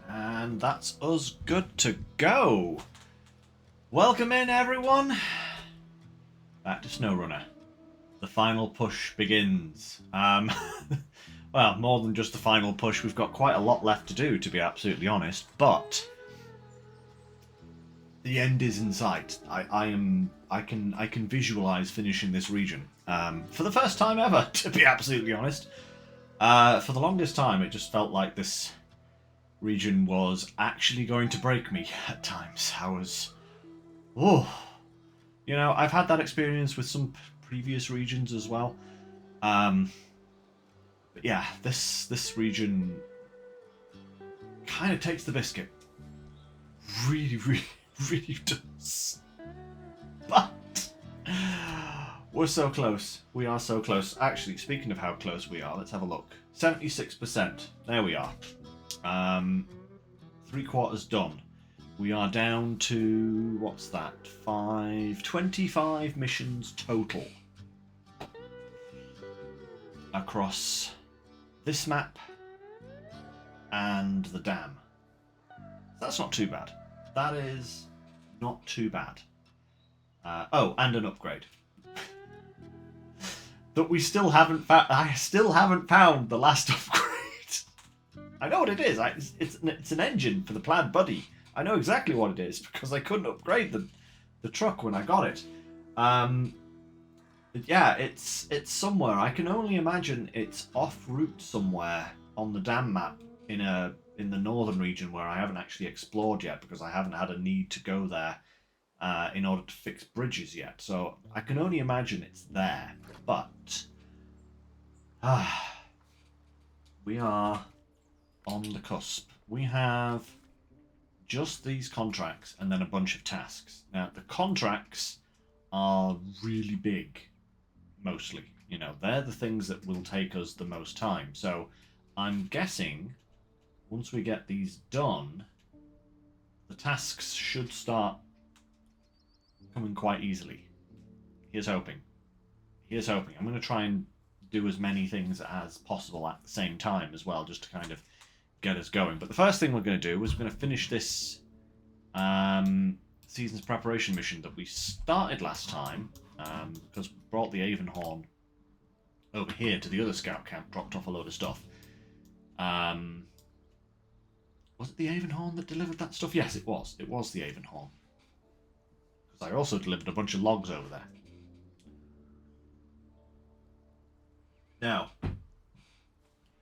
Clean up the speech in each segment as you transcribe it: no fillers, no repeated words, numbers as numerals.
And that's us good to go. Welcome in, everyone. Back to SnowRunner. The final push begins. Well, more than just the final push. We've got quite a lot left to do, to be absolutely honest. But the end is in sight. I can visualize finishing this region for the first time ever, to be absolutely honest. For the longest time, it just felt like this region was actually going to break me at times. You know, I've had that experience with some previous regions as well. But yeah, this region kind of takes the biscuit. Really, really, really does. But we're so close. We are so close. Actually, speaking of how close we are, let's have a look. 76%. There we are. 3/4 done. We are down to, what's that? 25 missions total across this map and the dam. That's not too bad. That is not too bad. Oh, and an upgrade. That we still haven't found. I still haven't found the last upgrade. I know what it is. It's an engine for the Plaid Buddy. I know exactly what it is because I couldn't upgrade the truck when I got it. Yeah, it's somewhere. I can only imagine it's off route somewhere on the dam map in the northern region where I haven't actually explored yet because I haven't had a need to go there in order to fix bridges yet. So I can only imagine it's there. But we are on the cusp. We have just these contracts and then a bunch of tasks. Now, the contracts are really big, mostly. You know, they're the things that will take us the most time. So I'm guessing once we get these done, the tasks should start coming quite easily. Here's hoping. Here's hoping. I'm going to try and do as many things as possible at the same time as well, just to kind of get us going. But the first thing we're going to do is we're going to finish this season's preparation mission that we started last time, because we brought the Avonhorn over here to the other scout camp, dropped off a load of stuff. Was it the Avonhorn that delivered that stuff? Yes, it was. It was the Avonhorn. Because I also delivered a bunch of logs over there. Now,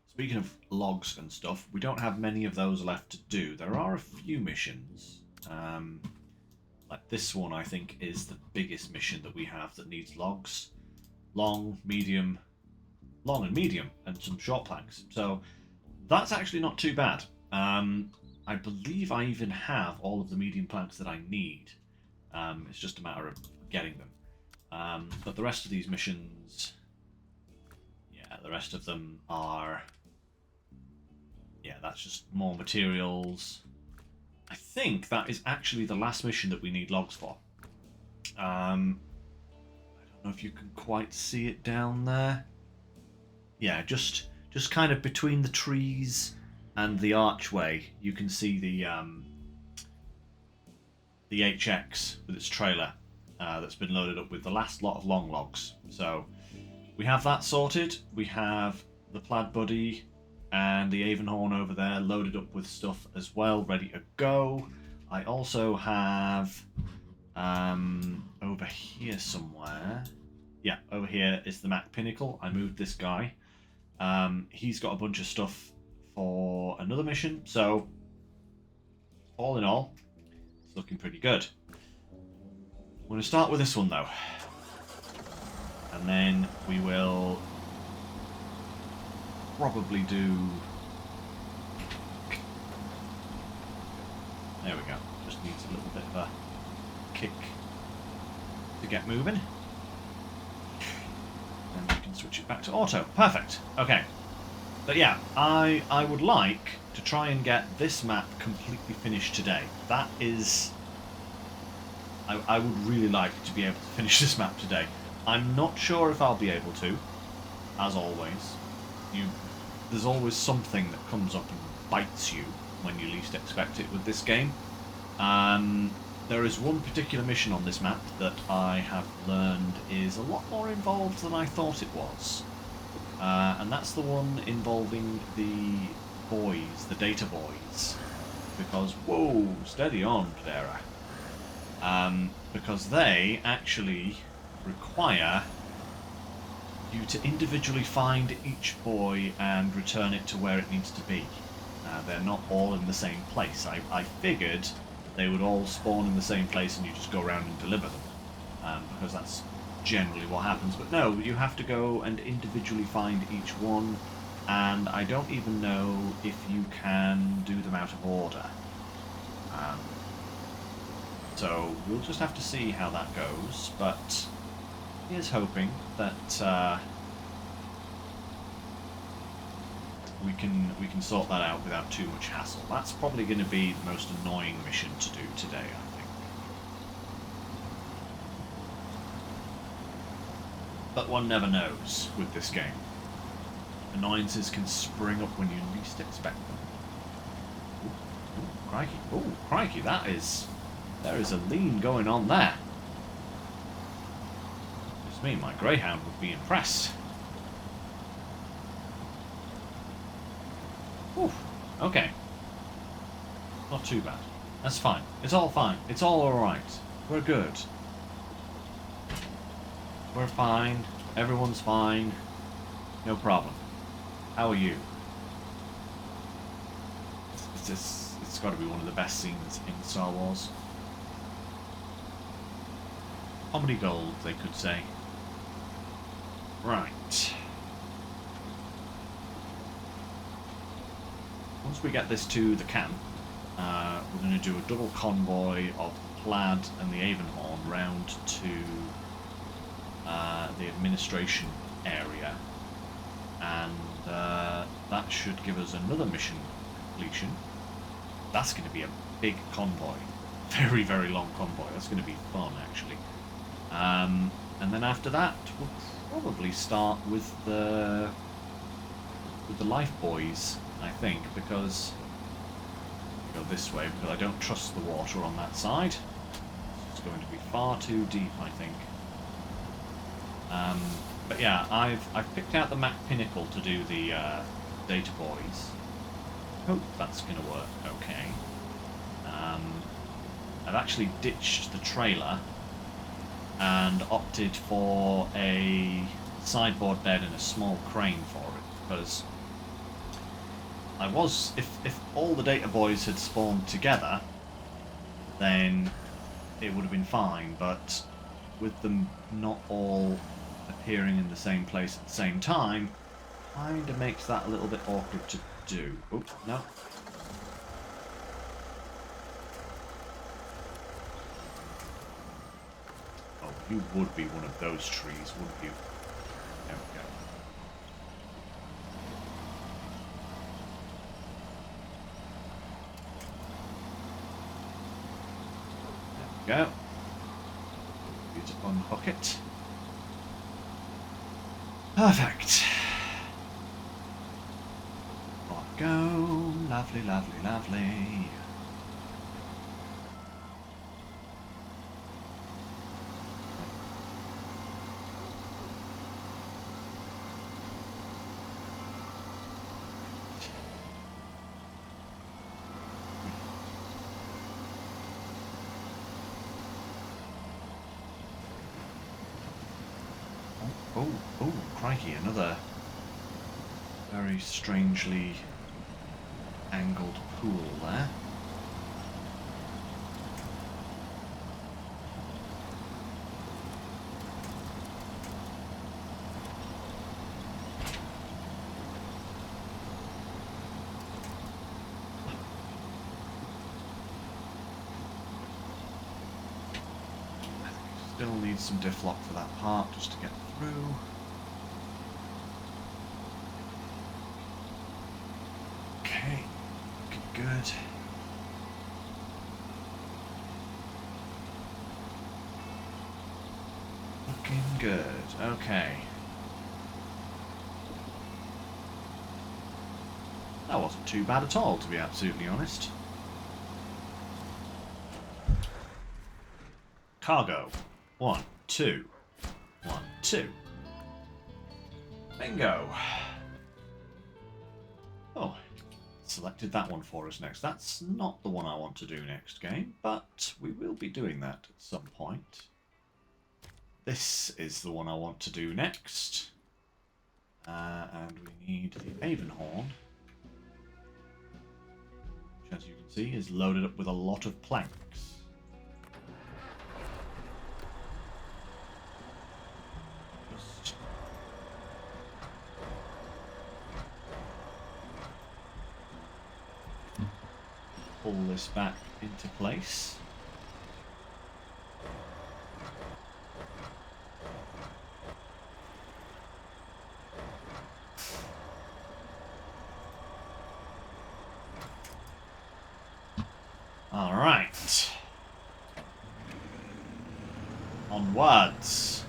speaking of logs and stuff, we don't have many of those left to do. There are a few missions. Like this one, I think, is the biggest mission that we have that needs logs. Long, medium, and some short planks. So that's actually not too bad. I believe I even have all of the medium planks that I need. It's just a matter of getting them. But the rest of these missions... the rest of them are... Yeah, that's just more materials. I think that is actually the last mission that we need logs for. I don't know if you can quite see it down there. Yeah, just kind of between the trees and the archway, you can see the HX with its trailer that's been loaded up with the last lot of long logs. So we have that sorted. We have the Plaid Buddy and the Avonhorn over there loaded up with stuff as well, ready to go. I also have over here somewhere. Yeah, over here is the Mac Pinnacle. I moved this guy. He's got a bunch of stuff for another mission. So all in all, it's looking pretty good. I'm going to start with this one though. And then we will probably do... There we go. Just needs a little bit of a kick to get moving. And we can switch it back to auto. Perfect. Okay. But yeah, I would like to try and get this map completely finished today. That is... I would really like to be able to finish this map today. I'm not sure if I'll be able to, as always. There's always something that comes up and bites you when you least expect it with this game. There is one particular mission on this map that I have learned is a lot more involved than I thought it was. And that's the one involving the boys, the data boys. Because, whoa, steady on, Pdera. Because they actually require you to individually find each boy and return it to where it needs to be. They're not all in the same place. I figured they would all spawn in the same place and you just go around and deliver them, because that's generally what happens. But no, you have to go and individually find each one, and I don't even know if you can do them out of order. So we'll just have to see how that goes, but here's hoping that we can sort that out without too much hassle. That's probably going to be the most annoying mission to do today, I think. But one never knows with this game. Annoyances can spring up when you least expect them. Ooh, crikey. Oh, crikey, there is a lean going on there. It's me, my greyhound would be impressed. Oof, okay. Not too bad. That's fine. It's all fine. It's all alright. We're good. We're fine. Everyone's fine. No problem. How are you? It's got to be one of the best scenes in Star Wars. Comedy gold, they could say. Right. Once we get this to the camp, we're going to do a double convoy of the Plaid and the Avonhorn round to the administration area, and that should give us another mission completion. That's going to be a big convoy, very, very long convoy. That's going to be fun, actually. And then after that, we'll probably start with the life boys, I think, because go this way because I don't trust the water on that side. It's going to be far too deep, I think. But yeah, I've picked out the map pinnacle to do the data boys. Hope that's going to work okay. I've actually ditched the trailer and opted for a sideboard bed and a small crane for it, because if all the data boys had spawned together, then it would have been fine, but with them not all appearing in the same place at the same time, kinda makes that a little bit awkward to do. Oh, no. Oh, you would be one of those trees, wouldn't you? There we go. There we go. Need to unhook it. Perfect. On go. Lovely, lovely, lovely. Oh, crikey, another very strangely angled pool there. Still need some diff lock for that part just to get through. Okay, looking good. Looking good, okay. That wasn't too bad at all, to be absolutely honest. Cargo. 1, 2. 1, 2. Bingo. Oh, selected that one for us next. That's not the one I want to do next game, but we will be doing that at some point. This is the one I want to do next. And we need the Avon Horn, which, as you can see, is loaded up with a lot of planks. Just pull this back into place. Alright. Onwards.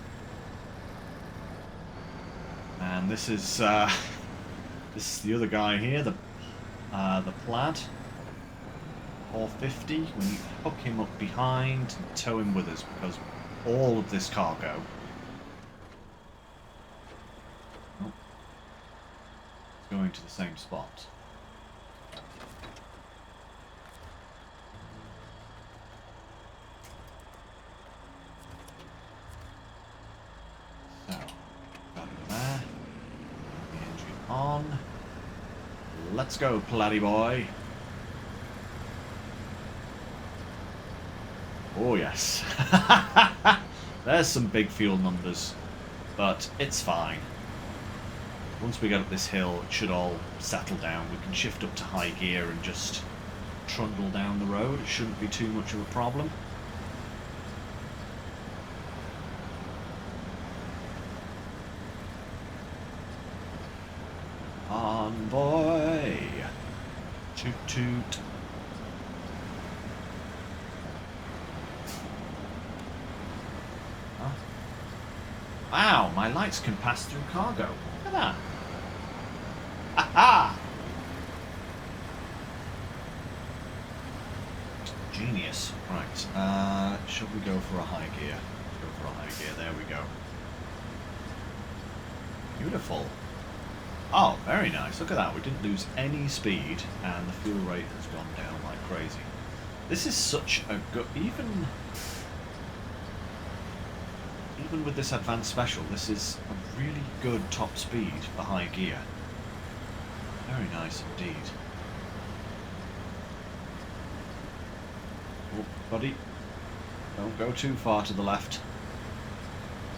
And this is the other guy here, the plaid. 450. We need to hook him up behind and tow him with us because all of this cargo is going to the same spot. Let's go, Platy boy. Oh, yes. There's some big fuel numbers, but it's fine. Once we get up this hill, it should all settle down. We can shift up to high gear and just trundle down the road. It shouldn't be too much of a problem. Convoy! Toot toot. Huh? Wow, my lights can pass through cargo. Look at that. Ha-ha! Genius. Right, shall we go for a high gear? Let's go for a high gear. There we go. Beautiful. Oh, very nice. Look at that. We didn't lose any speed, and the fuel rate has gone down like crazy. This is such a good... Even with this advanced special, this is a really good top speed for high gear. Very nice indeed. Oh, buddy. Don't go too far to the left.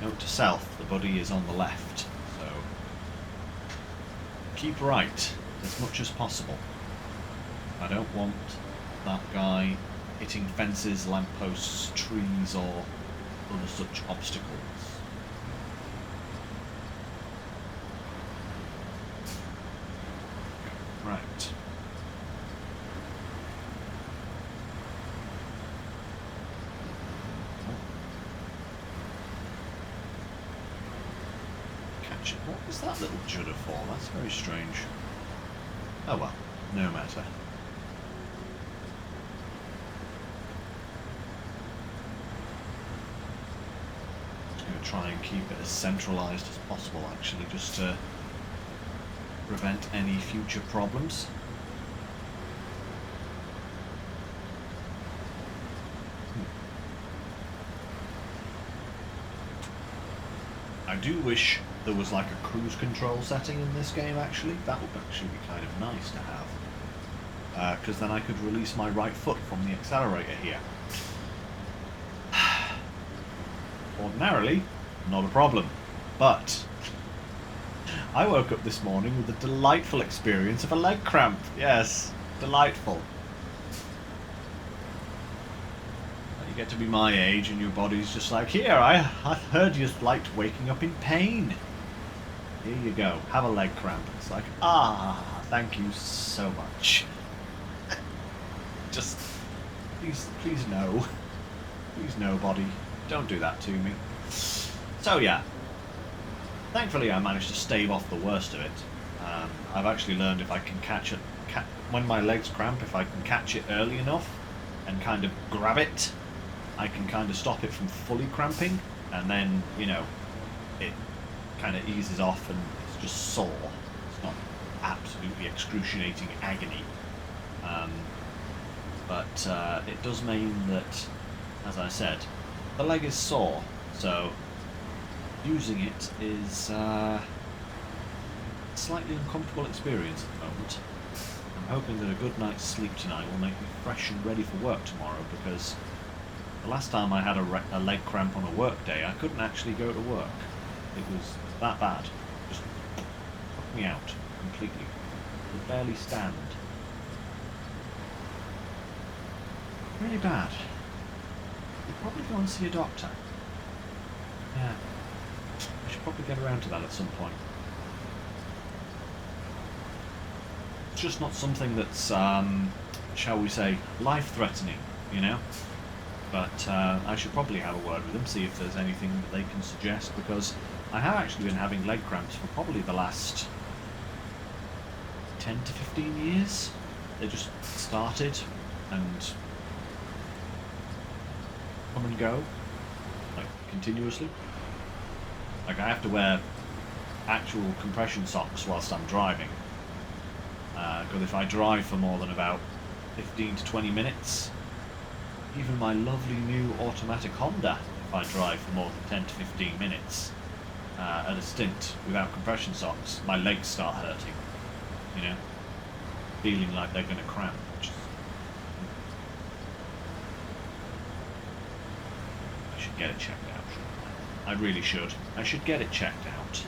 Note to self, the buddy is on the left. Keep right as much as possible. I don't want that guy hitting fences, lampposts, trees, or other such obstacles. Right. What was that little judder for? That's very strange. Oh well, no matter. I'm just going to try and keep it as centralised as possible, actually, just to prevent any future problems. I do wish there was like a cruise control setting in this game, actually. That would actually be kind of nice to have. Because then I could release my right foot from the accelerator here. Ordinarily, not a problem. But I woke up this morning with the delightful experience of a leg cramp. Yes, delightful. You get to be my age and your body's just like, here, I heard you liked waking up in pain. Here you go, have a leg cramp. It's like, thank you so much. Just, please no. Please no, body. Don't do that to me. So yeah, thankfully I managed to stave off the worst of it. I've actually learned if I can catch it, when my legs cramp, if I can catch it early enough and kind of grab it, I can kind of stop it from fully cramping, and then, you know, it kind of eases off and it's just sore. It's not absolutely excruciating agony. But it does mean that, as I said, the leg is sore, so using it is a slightly uncomfortable experience at the moment. I'm hoping that a good night's sleep tonight will make me fresh and ready for work tomorrow, because the last time I had a leg cramp on a work day, I couldn't actually go to work. It was that bad. Just took me out completely. I could barely stand. Really bad. You'd probably go and see a doctor. Yeah. I should probably get around to that at some point. It's just not something that's, shall we say, life-threatening, you know? But I should probably have a word with them, see if there's anything that they can suggest, because I have actually been having leg cramps for probably the last 10 to 15 years. They just started and come and go, like, continuously. Like, I have to wear actual compression socks whilst I'm driving, because if I drive for more than about 15 to 20 minutes, even my lovely new automatic Honda, if I drive for more than 10 to 15 minutes at a stint without compression socks, my legs start hurting, you know, feeling like they're going to cramp. I should get it checked out, shouldn't I? I really should. I should get it checked out.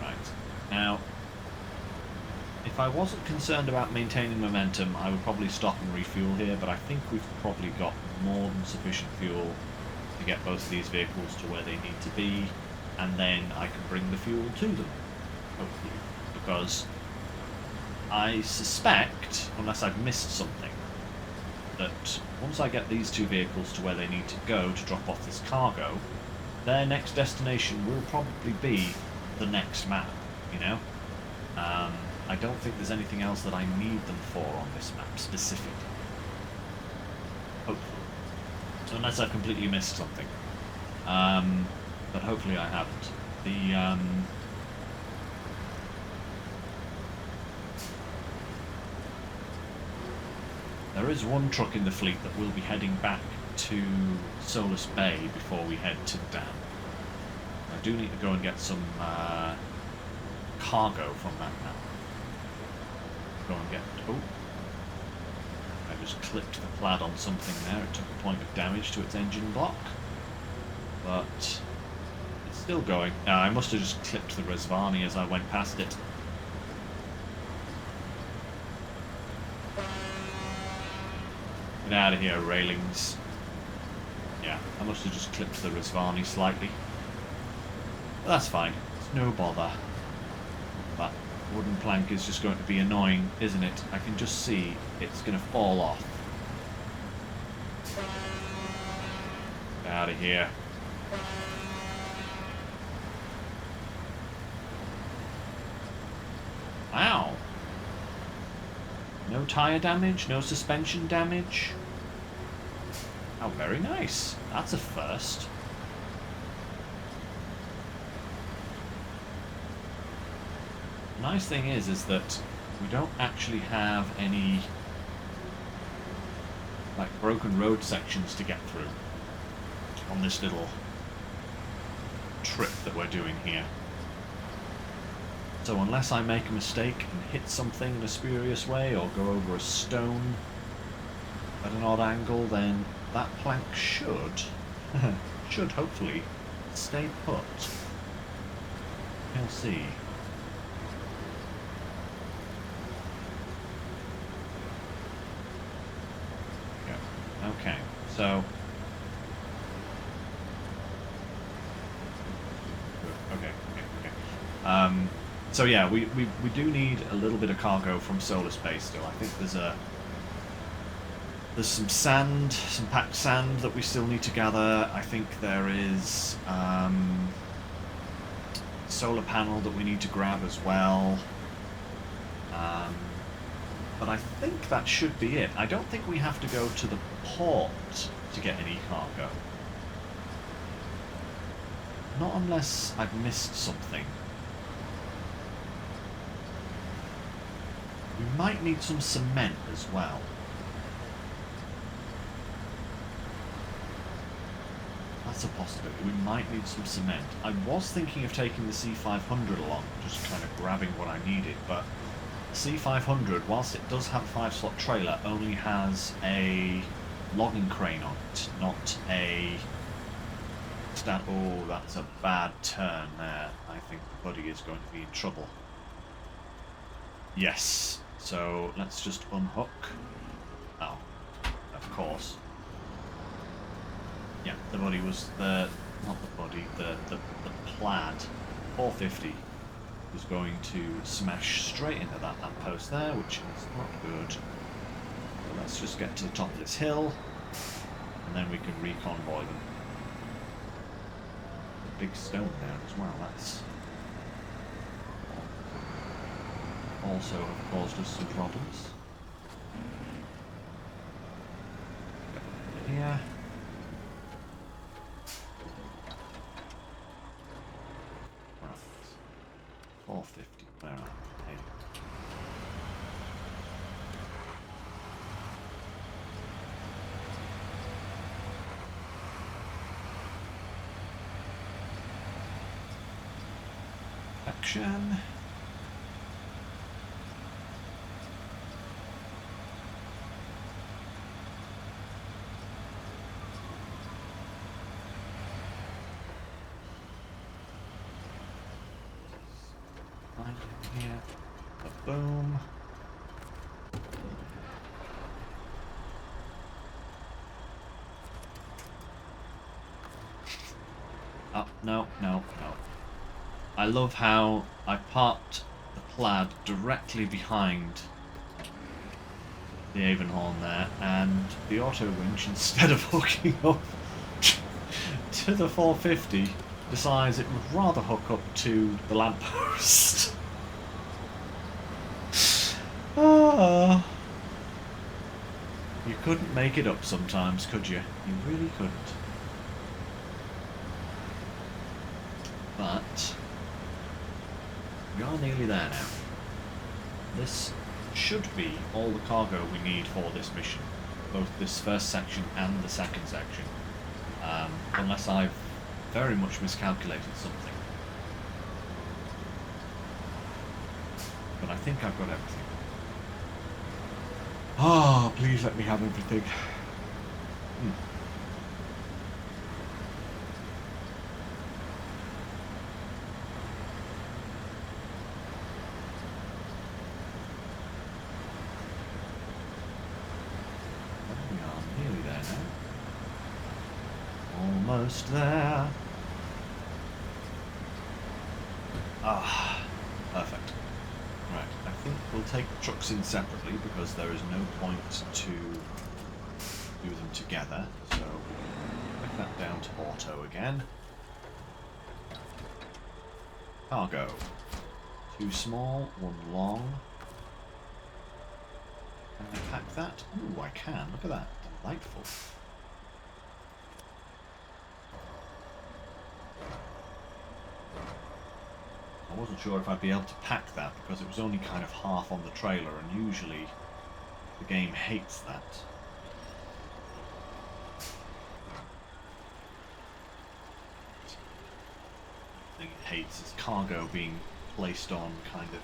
Right. Now, if I wasn't concerned about maintaining momentum, I would probably stop and refuel here, but I think we've probably got more than sufficient fuel to get both of these vehicles to where they need to be, and then I can bring the fuel to them, hopefully, because I suspect, unless I've missed something, that once I get these two vehicles to where they need to go to drop off this cargo, their next destination will probably be the next map, you know? I don't think there's anything else that I need them for on this map specifically. Hopefully. So unless I've completely missed something. But hopefully I haven't. There is one truck in the fleet that will be heading back to Solus Bay before we head to the dam. I do need to go and get some cargo from that now. Go and get... Oh! I just clipped the plaid on something there. It took a point of damage to its engine block. But it's still going. I must have just clipped the Resvani as I went past it. Get out of here, railings. Yeah, I must have just clipped the Resvani slightly. But that's fine. It's no bother. That wooden plank is just going to be annoying, isn't it? I can just see it's going to fall off. Get out of here. Wow. No tyre damage, no suspension damage. How very nice. That's a first. The nice thing is that we don't actually have any like broken road sections to get through on this little trip that we're doing here. So unless I make a mistake and hit something in a spurious way or go over a stone at an odd angle, then that plank should hopefully stay put. We'll see. Okay, so okay. So yeah, we do need a little bit of cargo from Solar Space still. I think there's some sand, some packed sand that we still need to gather. I think there is solar panel that we need to grab as well. But I think that should be it. I don't think we have to go to the port to get any cargo. Not unless I've missed something. We might need some cement as well. That's a possibility. We might need some cement. I was thinking of taking the C500 along, just kind of grabbing what I needed, but the C500, whilst it does have a 5-slot trailer, only has a logging crane on it, not a stand. Oh, that's a bad turn there. I think the buddy is going to be in trouble. Yes. So let's just unhook. Oh, of course. Yeah, the buddy was the, not the buddy, the plaid 450 was going to smash straight into that lamppost there, which is not good. So let's just get to the top of this hill, and then we can reconvoy them. A big stone there as well, that's also have caused us some problems. Here. Right. 450, where are they? Action. Here, boom. Oh, no, no, no. I love how I parked the plaid directly behind the Avonhorn there, and the auto winch, instead of hooking up to the 450, decides it would rather hook up to the lamppost. Oh. You couldn't make it up sometimes, could you? You really couldn't. But we are nearly there now. This should be all the cargo we need for this mission, both this first section and the second section, unless I've very much miscalculated something. But I think I've got everything. Ah, oh, please let me have everything. We are nearly there now. Almost there. Ah, perfect. Right, I think we'll take the trucks in separately because there is no point to do them together. So, click that down to auto again. Cargo. 2 small, 1 long. Can I pack that? Ooh, I can. Look at that. Delightful. I wasn't sure if I'd be able to pack that because it was only kind of half on the trailer, and usually the game hates that. The thing it hates is cargo being placed on kind of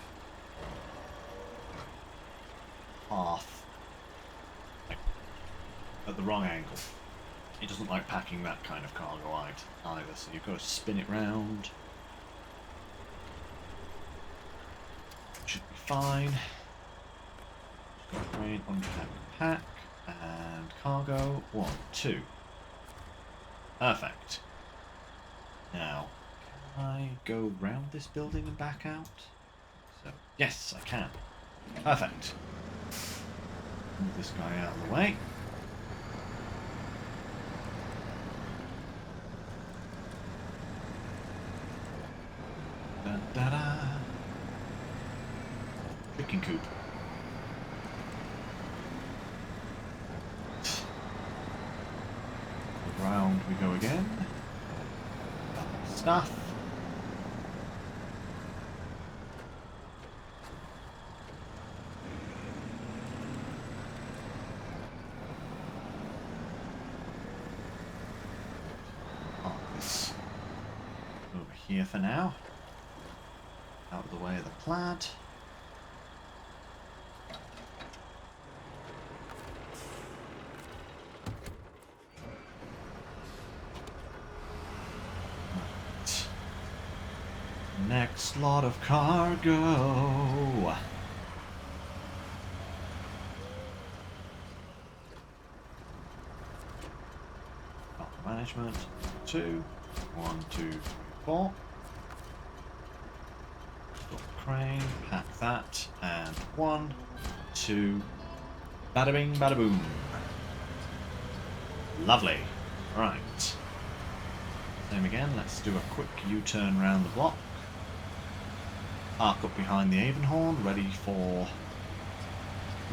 half, like, at the wrong angle. It doesn't like packing that kind of cargo either, so you've got to spin it round. Should be fine. Crane, unpack, pack, and cargo. 1, 2. Perfect. Now, can I go round this building and back out? So, yes, I can. Perfect. Move this guy out of the way. chicken coop. Round we go again. Stuff. Park this over here for now. Out of the way of the plaid. Next lot of cargo. Management. 2. 1, 2, 3, 4. Stop the crane. Pack that. And 1, 2. Bada bing, bada boom. Lovely. Right. Same again. Let's do a quick U-turn around the block. Park up behind the Avonhorn, ready for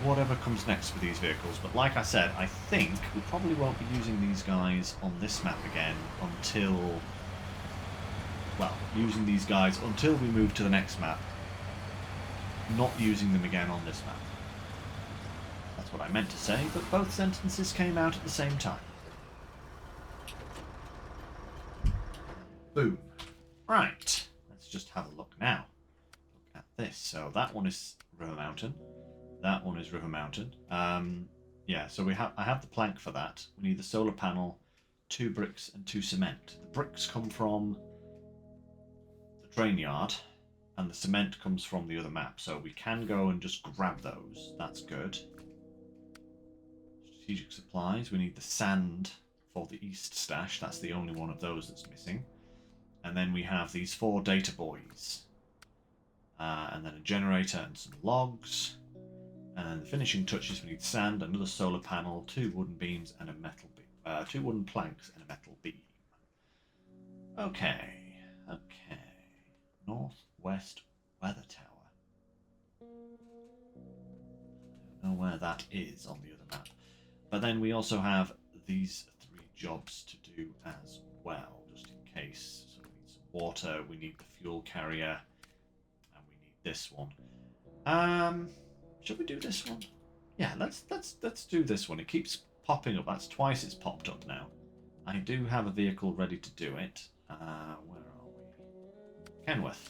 whatever comes next for these vehicles. But like I said, I think we probably won't be using these guys on this map again until... well, using these guys until we move to the next map. Not using them again on this map. That's what I meant to say, but both sentences came out at the same time. Boom. Right, let's just have a look now. Look at this. So that one is River Mountain. That one is River Mountain. Yeah, so I have the plank for that. We need the solar panel, 2 bricks and 2 cement. The bricks come from the train yard, and the cement comes from the other map. So we can go and just grab those. That's good. Strategic supplies. We need the sand for the east stash. That's the only one of those that's missing. And then we have these 4 data buoys. And then a generator and some logs. And then the finishing touches, we need sand, another solar panel, 2 wooden beams and a metal beam. 2 wooden planks and a metal beam. Okay. Okay. Northwest weather tower. I don't know where that is on the other map. But then we also have these 3 jobs to do as well, just in case. So we need some water, we need the fuel carrier, and we need this one. Should we do this one? Yeah, let's do this one. It keeps popping up. That's twice it's popped up now. I do have a vehicle ready to do it. Where are we? Kenworth.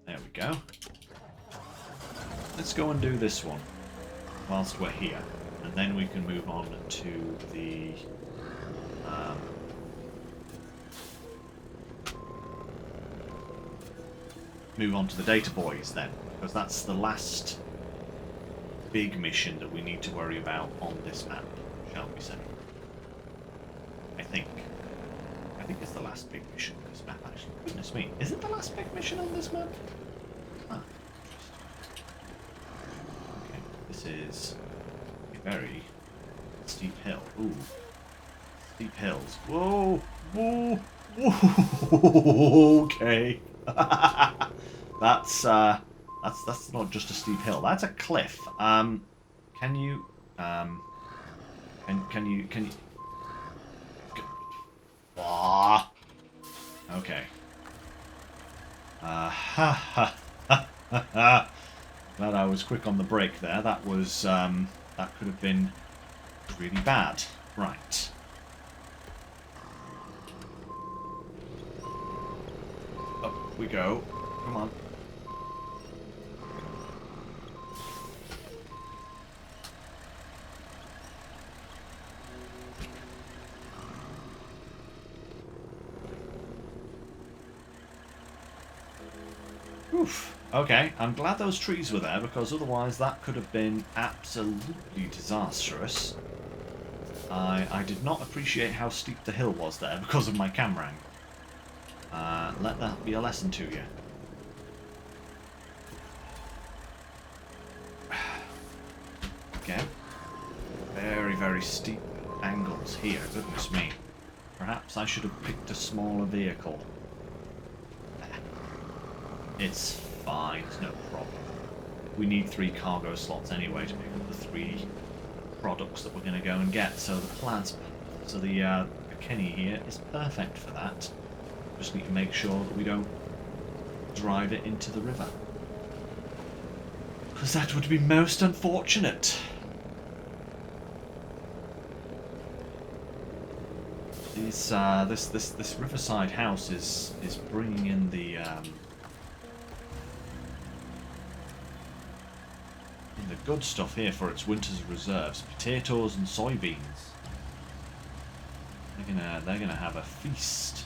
There we go. Let's go and do this one whilst we're here, and then we can move on to the data buoys then, because that's the last big mission that we need to worry about on this map, shall we say. I think it's the last big mission on this map, actually. Goodness me, is it the last big mission on this map? Ah, interesting. Okay, this is a very steep hill. Ooh. Steep hills. Whoa! Whoa! Whoa! Okay. That's not just a steep hill. That's a cliff. Can you ah, okay. Glad I was quick on the brake there. That was that could have been really bad. Right. Up we go. Come on. Oof. Okay, I'm glad those trees were there, because otherwise that could have been absolutely disastrous. I did not appreciate how steep the hill was there because of my camera angle. Let that be a lesson to you. Okay. Very, very steep angles here, goodness me. Perhaps I should have picked a smaller vehicle. It's fine, it's no problem. we need 3 cargo slots anyway to pick up the 3 products that we're going to go and get. So the plasma, so the Kenny here is perfect for that. Just need to make sure that we don't drive it into the river, because that would be most unfortunate. This riverside house is bringing in the good stuff here for its winter's reserves: potatoes and soybeans. They're gonna have a feast.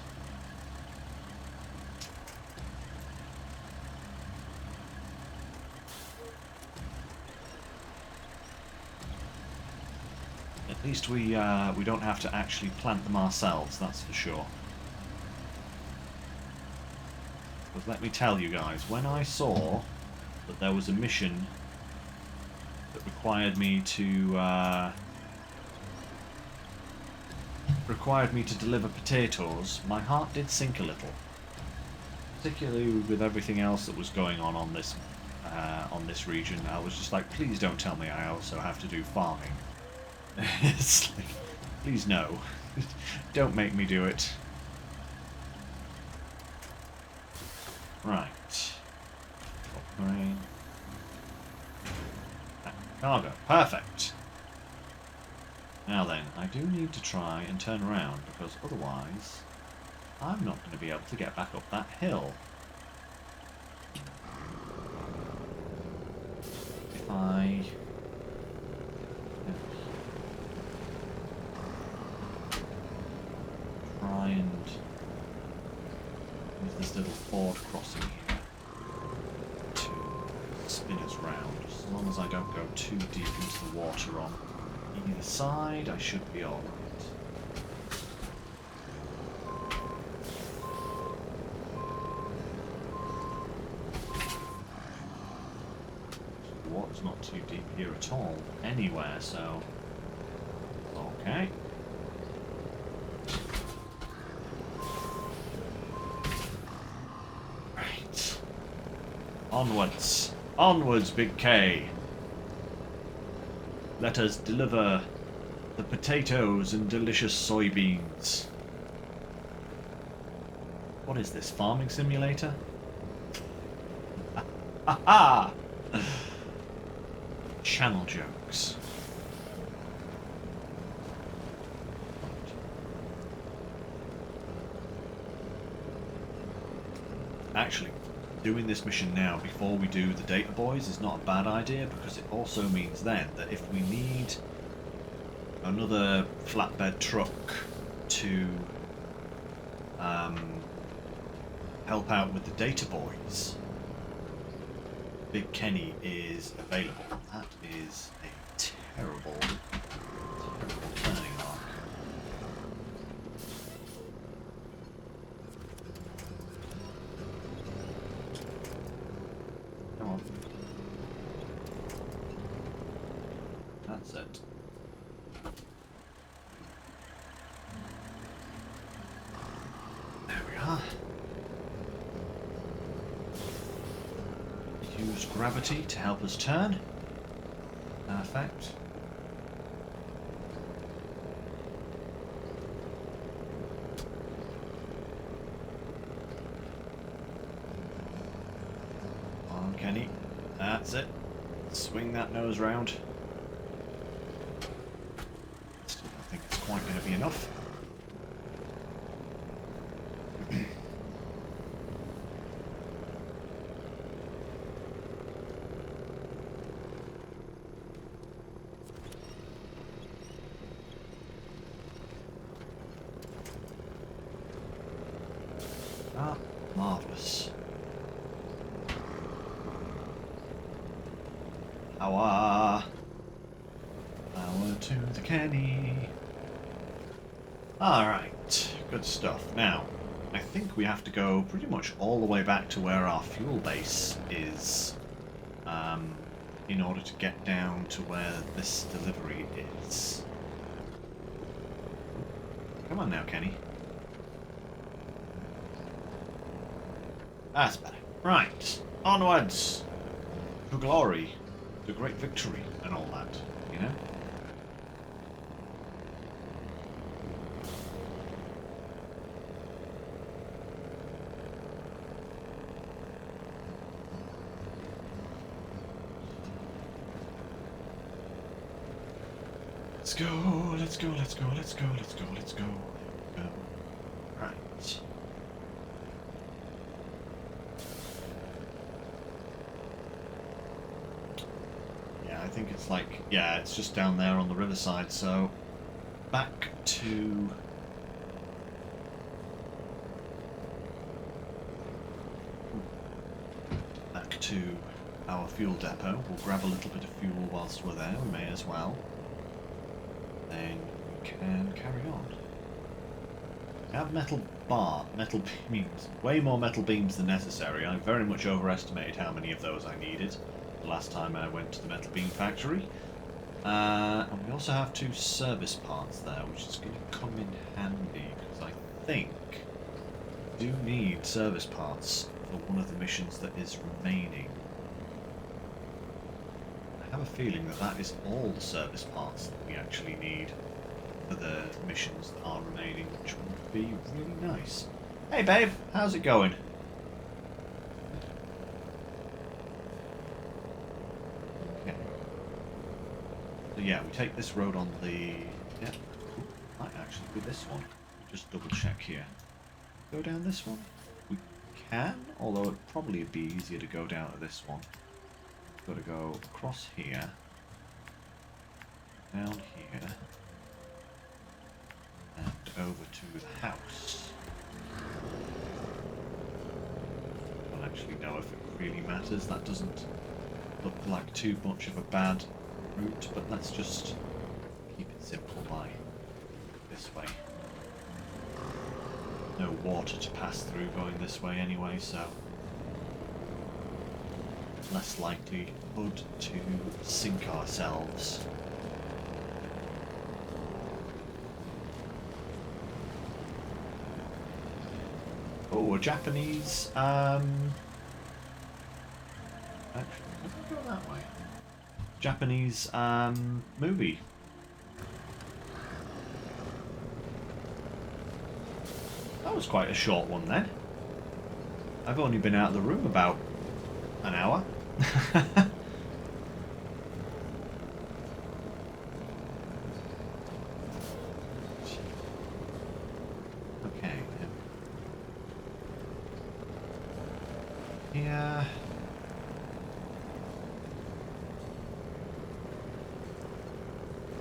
At least we don't have to actually plant them ourselves, that's for sure. But let me tell you guys, when I saw that there was a mission that required me to deliver potatoes, my heart did sink a little. Particularly with everything else that was going on this region. I was just like, please don't tell me I also have to do farming. It's like, please no. Don't make me do it. Right. Grain. Cargo. Perfect. Now then, I do need to try and turn around, because otherwise I'm not going to be able to get back up that hill. If I... try and use this little ford crossing here to spin us round. As long as I don't go too deep into the water on either side, I should be alright. The water's not too deep here at all, anywhere, so... okay. Right. Onwards. Onwards, Big K. Let us deliver the potatoes and delicious soybeans. What is this, farming simulator? Ha! Channel jokes. Actually, doing this mission now before we do the data boys is not a bad idea, because it also means then that if we need another flatbed truck to help out with the data boys, Big Kenny is available. That is a terrible, terrible turning arc. Come on. That's it. There we are. Use gravity to help us turn. Perfect. On, Kenny. That's it. Swing that nose round. Still don't think it's quite going to be enough. Ah, marvellous. Power. Power to the Kenny. Alright, good stuff. Now, I think we have to go pretty much all the way back to where our fuel base is, in order to get down to where this delivery is. Come on now, Kenny. That's better. Right, onwards. to glory, to great victory, and all that, you know? Let's go, let's go, let's go, let's go, let's go, let's go. Go. Right. Yeah, I think it's like, yeah, it's just down there on the riverside, so back to our fuel depot. We'll grab a little bit of fuel whilst we're there, we may as well. Then we can carry on. We have metal beams, way more metal beams than necessary. I very much overestimated how many of those I needed the last time I went to the metal beam factory. And we also have 2 service parts there, which is going to come in handy, because I think we do need service parts for one of the missions that is remaining. I have a feeling that that is all the service parts that we actually need for the missions that are remaining, which would be really nice. Hey babe, how's it going? Okay. So yeah, we take this road on the... yeah, might actually be this one. Just double check here. Go down this one? We can, although it'd probably be easier to go down to this one. Got to go across here, down here, and over to the house. I don't actually know if it really matters. That doesn't look like too much of a bad route, but let's just keep it simple by this way. No water to pass through going this way anyway, so less likelihood to sink ourselves. Oh, a Japanese, actually, let me go that way. Japanese, movie. That was quite a short one then. I've only been out of the room about an hour. Okay. Yeah.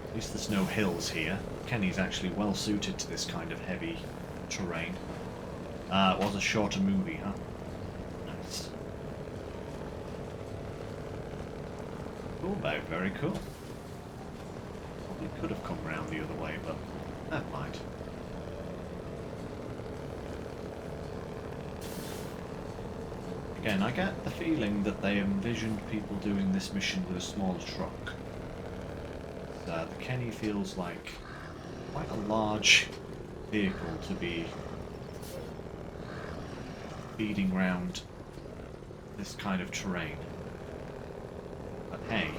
At least there's no hills here. Kenny's actually well suited to this kind of heavy terrain. It was a shorter movie, huh? Nice. Cool, babe, very cool. Probably could have come round the other way, but never mind. Again, I get the feeling that they envisioned people doing this mission with a smaller truck. The Kenny feels like quite a large vehicle to be feeding round this kind of terrain. But hey,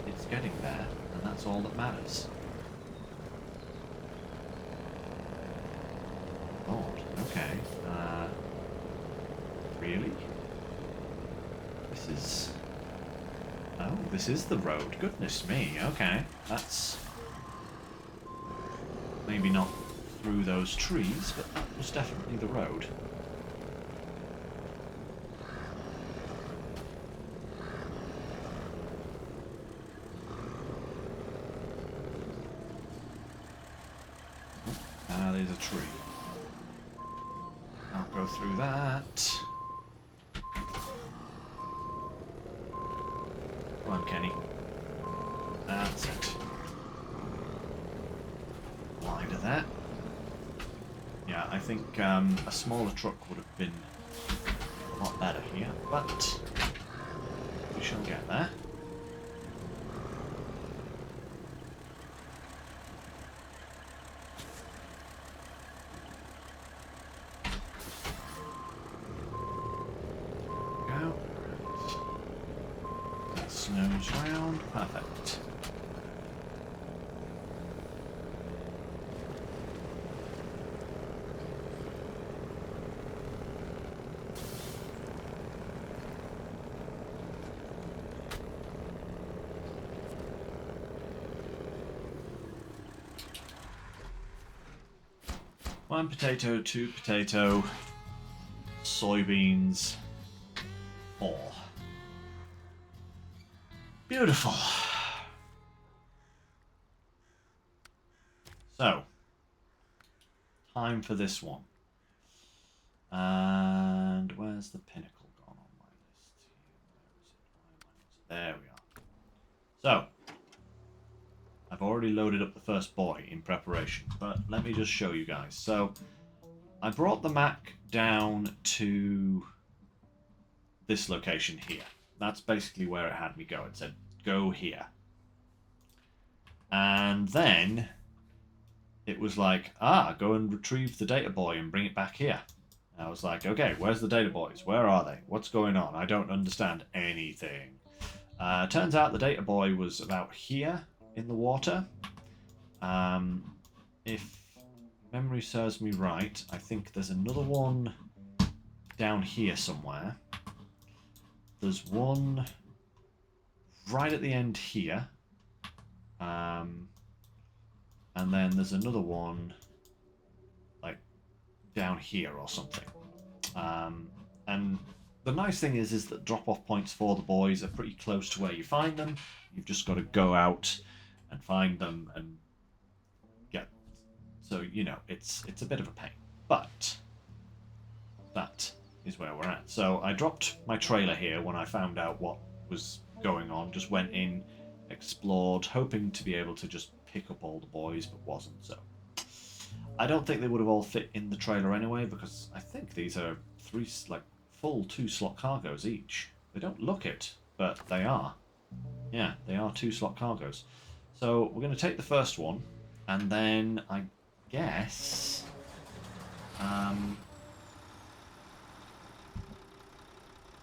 it's getting there, and that's all that matters. Lord, okay. Really? This is... oh, this is the road. Goodness me, okay. That's... maybe not through those trees, but that was definitely the road. Ah, there's a tree. I'll go through that. Come on, Kenny. That's it. Line to that. Yeah, I think a smaller truck would have been a lot better here, but we shall get there. Go. nose round. Perfect. One potato, two potato, soybeans, 4. Beautiful. So, time for this one. And where's the pinnacle gone on my list here? Where is it? There we are. So, I've already loaded up the first boy in preparation, but let me just show you guys. So, I brought the Mac down to this location here. That's basically where it had me go. It said, go here. And then it was like, go and retrieve the data boy and bring it back here. And I was like, okay, where's the data boys? Where are they? What's going on? I don't understand anything. Turns out the data boy was about here in the water. If memory serves me right, I think there's another one down here somewhere. There's one right at the end here. And then there's another one like down here or something. And the nice thing is that drop-off points for the boys are pretty close to where you find them. You've just got to go out and find them and get. So, you know, it's a bit of a pain. But that is where we're at. So I dropped my trailer here when I found out what was going on. Just went in, explored, hoping to be able to just pick up all the boys, but wasn't. So I don't think they would have all fit in the trailer anyway, because I think these are full 2-slot cargoes each. They don't look it, but they are. Yeah, they are 2-slot cargoes. So we're going to take the first one, and then I guess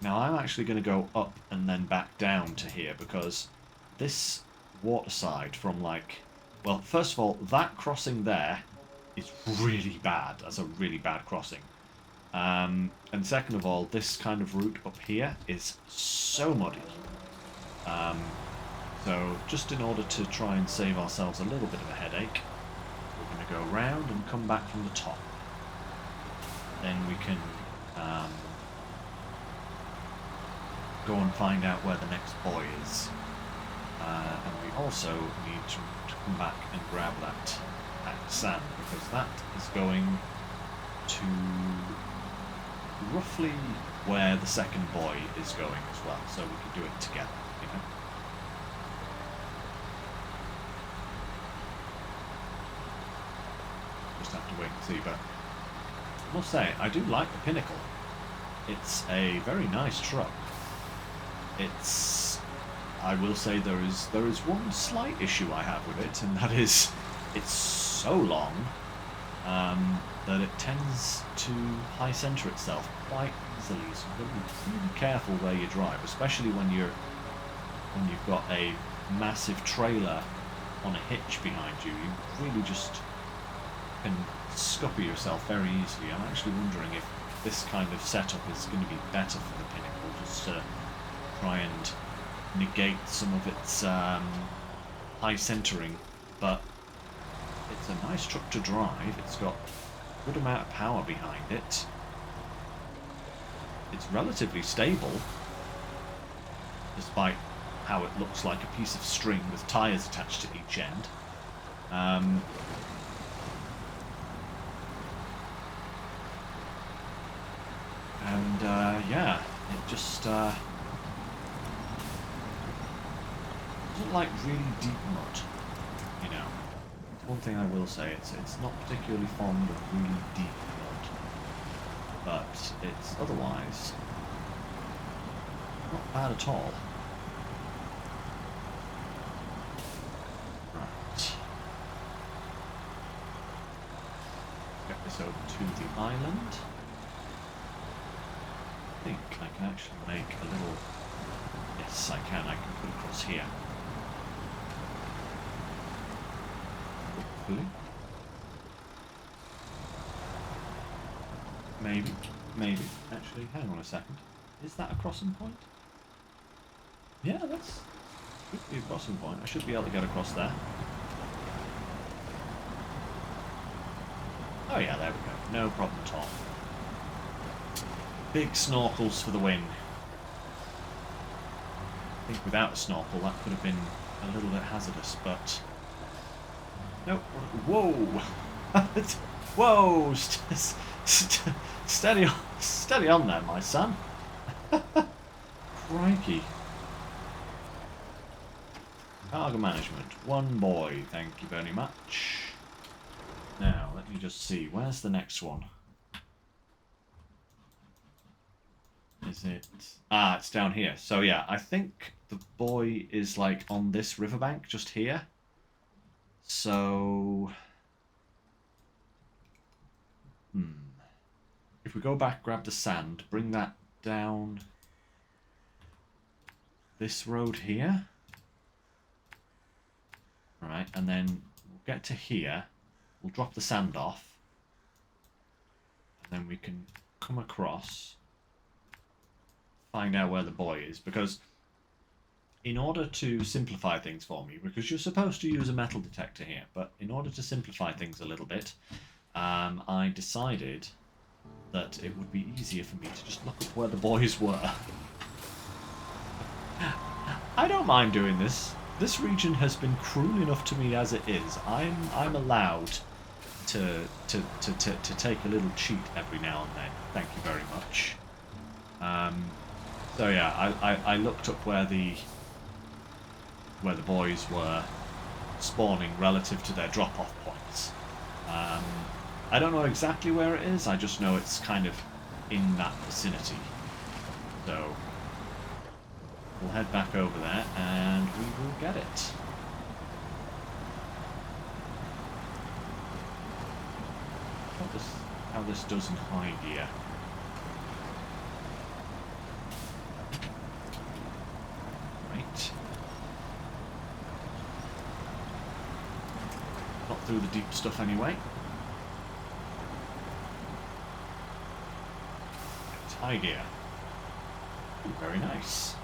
now I'm actually going to go up and then back down to here, because this waterside from well, first of all, that crossing there is really bad. That's a really bad crossing. And second of all, this kind of route up here is so muddy. So just in order to try and save ourselves a little bit of a headache, we're going to go round and come back from the top. Then we can go and find out where the next boy is. And we also need to come back and grab that packed sand, because that is going to roughly where the second boy is going as well, so we can do it together, you know. Just have to wait and see, but I must say, I do like the Pinnacle. It's a very nice truck. I will say there is one slight issue I have with it, and that is it's so long that it tends to high center itself quite easily. So you've got to be really careful where you drive, especially when you've got a massive trailer on a hitch behind you. You really just can scupper yourself very easily. I'm actually wondering if this kind of setup is going to be better for the Pinnacle, just to try and negate some of its high centering, but it's a nice truck to drive. It's got a good amount of power behind it. It's relatively stable, despite how it looks like a piece of string with tyres attached to each end. Yeah, it just doesn't like really deep mud, you know. One thing I will say, it's not particularly fond of really deep mud, but it's otherwise not bad at all. Right. Get this over to the island. think I can actually make a little... Yes, I can. I can put it across here. Hopefully. Maybe. Maybe. Actually, hang on a second. Is that a crossing point? Yeah, that's... Should be a crossing point. I should be able to get across there. Oh yeah, there we go. No problem at all. Big snorkels for the win. I think without a snorkel that could have been a little bit hazardous, but... Nope. Whoa! Whoa! Steady on there, my son. Crikey. Cargo management. One boy, thank you very much. Now, let me just see. Where's the next one? Is it... Ah, it's down here. So yeah, I think the boy is like on this riverbank just here. So... If we go back, grab the sand, bring that down this road here. Right, and then we'll get to here. We'll drop the sand off. And then we can come across, find out where the boy is, because in order to simplify things for me, because you're supposed to use a metal detector here, but in order to simplify things a little bit, I decided that it would be easier for me to just look up where the boys were. I don't mind doing this. This region has been cruel enough to me as it is. I'm allowed to take a little cheat every now and then. Thank you very much. So yeah, I looked up where the boys were spawning relative to their drop-off points. I don't know exactly where it is. I just know it's kind of in that vicinity. So we'll head back over there and we will get it. How this does in high gear. Right. Not through the deep stuff anyway. It's high gear. Ooh, very nice.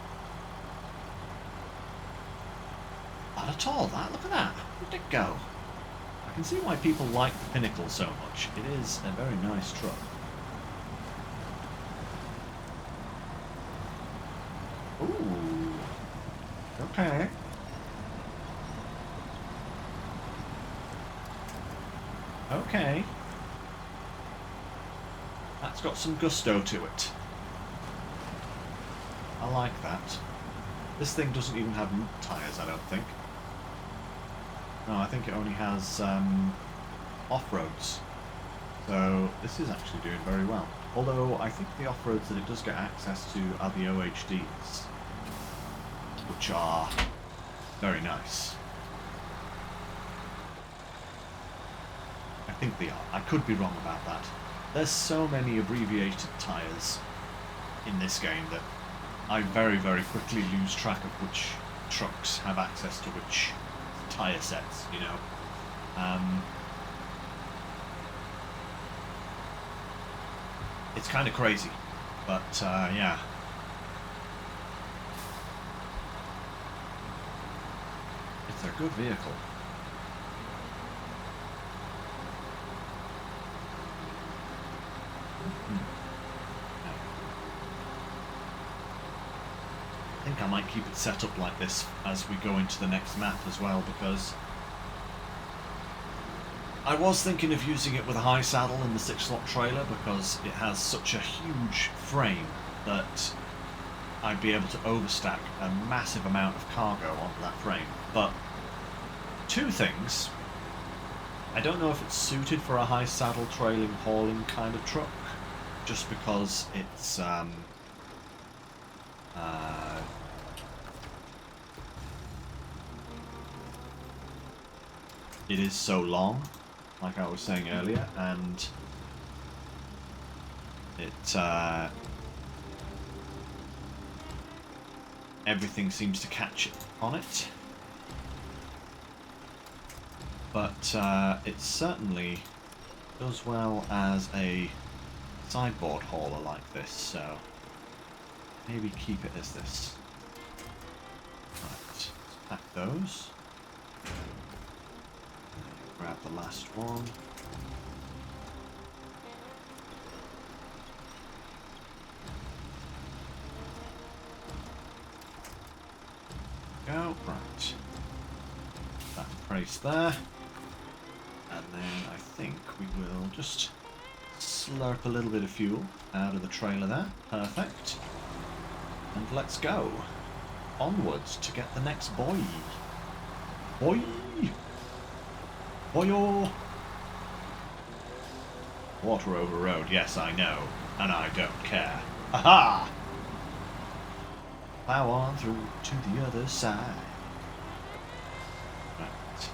Not at all, that. Look at that. Where'd it go? I can see why people like the Pinnacle so much. It is a very nice truck. Ooh. Okay. Okay. That's got some gusto to it. I like that. This thing doesn't even have tyres, I don't think. No, I think it only has off-roads. So this is actually doing very well. Although I think the off-roads that it does get access to are the OHDs, which are very nice. I think they are. I could be wrong about that. There's so many abbreviated tyres in this game that I very, very quickly lose track of which trucks have access to which tyre sets, you know. It's kind of crazy, but yeah. It's a good vehicle. I think I might keep it set up like this as we go into the next map as well, because I was thinking of using it with a high saddle in the 6-slot trailer, because it has such a huge frame that I'd be able to overstack a massive amount of cargo onto that frame. But two things: I don't know if it's suited for a high saddle trailing hauling kind of truck, just because it's it is so long, like I was saying earlier, and it everything seems to catch on it. But it certainly does well as a sideboard hauler like this, so maybe keep it as this. Right, let's pack those. Grab the last one. Go, right. That price there. And then I think we will just slurp a little bit of fuel out of the trailer there. Perfect. And let's go. Onwards to get the next boy. Boy! Boyo! Water over road, yes I know. And I don't care. Aha! Plow on through to the other side. Right.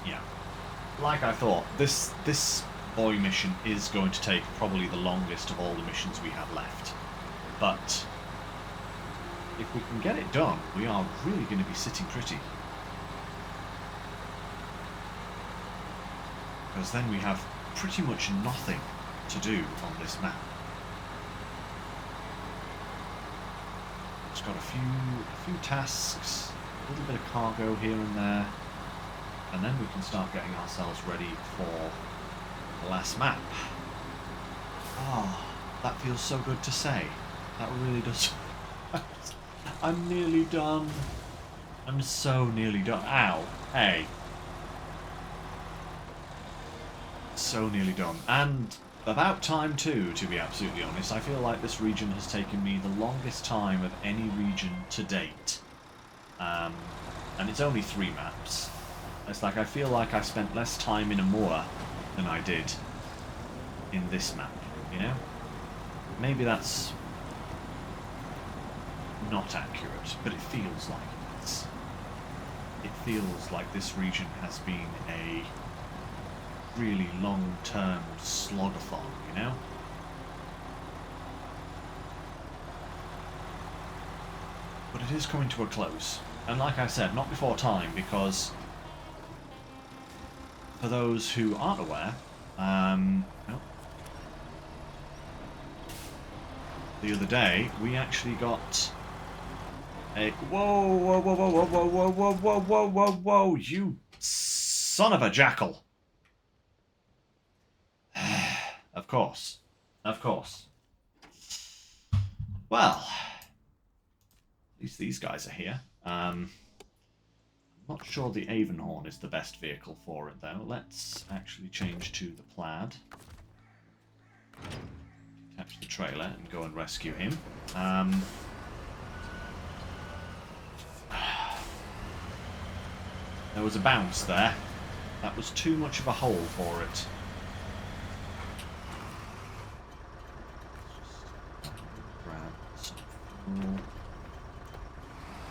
Yeah. Like I thought, this boy mission is going to take probably the longest of all the missions we have left. But if we can get it done, we are really going to be sitting pretty. Because then we have pretty much nothing to do on this map. It's got a few tasks, a little bit of cargo here and there, and then we can start getting ourselves ready for the last map. Oh, that feels so good to say. That really does. I'm nearly done. I'm so nearly done. Ow. Hey. So nearly done. And about time too, to be absolutely honest. I feel like this region has taken me the longest time of any region to date. And it's only 3 maps. It's like I feel like I spent less time in Amora than I did in this map, you know? Maybe that's not accurate, but it feels like it is. It feels like this region has been a really long-term slogathon, you know? But it is coming to a close. And like I said, not before time, because for those who aren't aware, the other day we actually got a whoa, you son of a jackal. Of course. Well, at least these guys are here. I'm not sure the Avonhorn is the best vehicle for it, though. Let's actually change to the Plaid. Attach the trailer and go and rescue him. There was a bounce there. That was too much of a hole for it.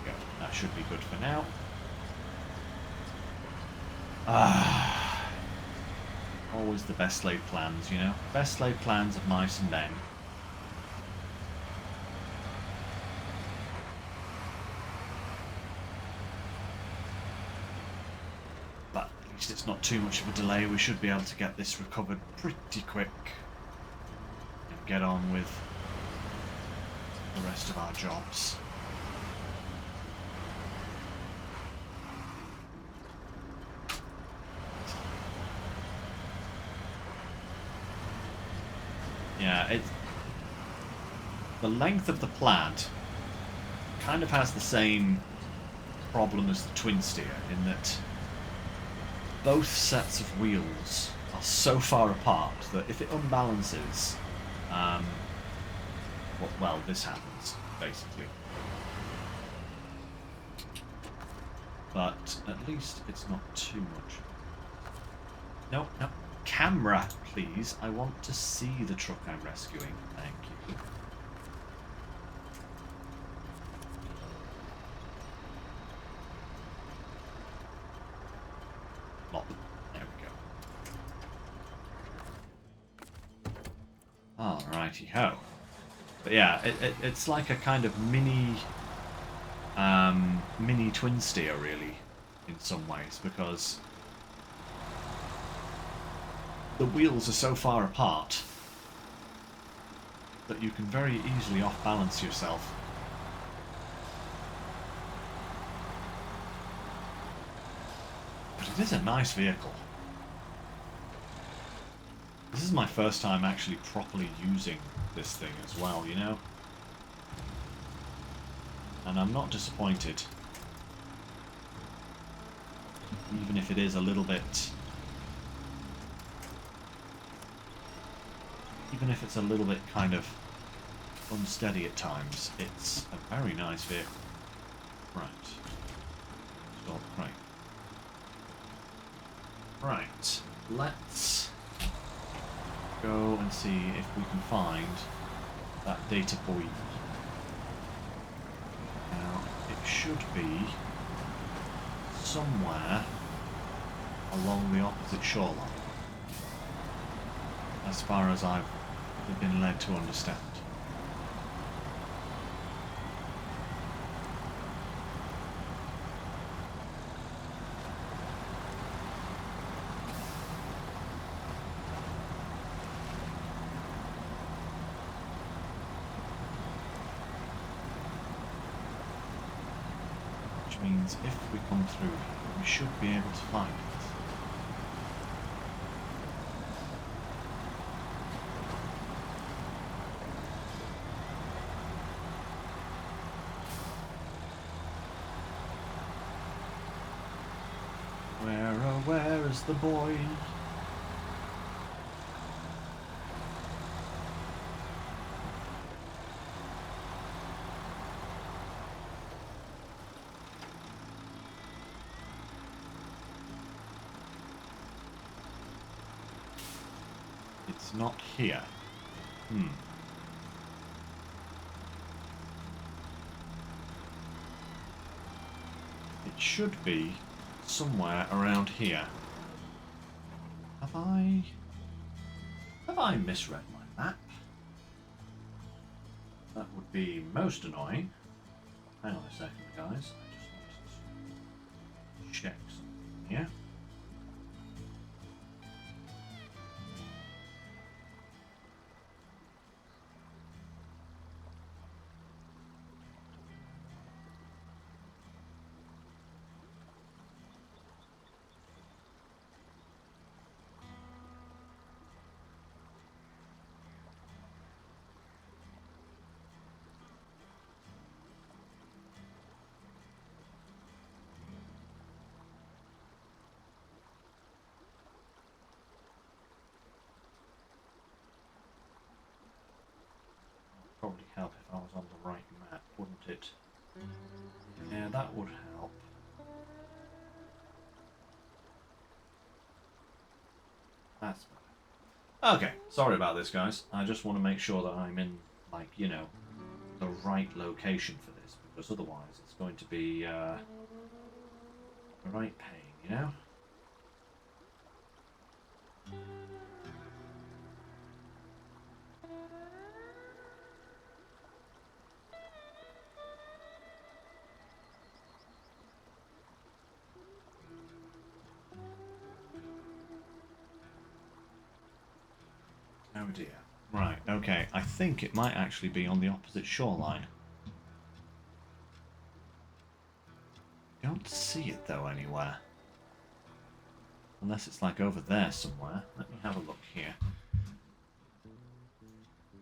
Go. That should be good for now. Always the best laid plans, you know? Best laid plans of mice and men. But at least it's not too much of a delay. We should be able to get this recovered pretty quick and get on with the rest of our jobs. Yeah, the length of the Plaid kind of has the same problem as the Twin Steer, in that both sets of wheels are so far apart that if it unbalances, well, this happens, basically. But at least it's not too much. No. Camera, please. I want to see the truck I'm rescuing. Thank you. There we go. Alrighty ho. But yeah, it's like a kind of mini twin steer, really, in some ways, because the wheels are so far apart that you can very easily off-balance yourself. But it is a nice vehicle. This is my first time actually properly using this thing as well, you know? And I'm not disappointed. Even if it is a little bit... Even if it's a little bit kind of unsteady at times, it's a very nice vehicle. Right. Stop, right. Right. Let's go and see if we can find that data buoy. Now, it should be somewhere along the opposite shoreline, as far as I've been led to understand. Which means if we come through here, we should be able to find it. Where is the boy? It's not here. It should be somewhere around here. Have I misread my map? That would be most annoying. Hang on a second, guys. I just want to check something here. Probably help if I was on the right map, wouldn't it? Yeah, that would help. That's better. Okay, sorry about this, guys. I just want to make sure that I'm in, like, you know, the right location for this, because otherwise it's going to be the right pain, you know? Oh dear. Right, okay. I think it might actually be on the opposite shoreline. Don't see it though anywhere. Unless it's like over there somewhere. Let me have a look here.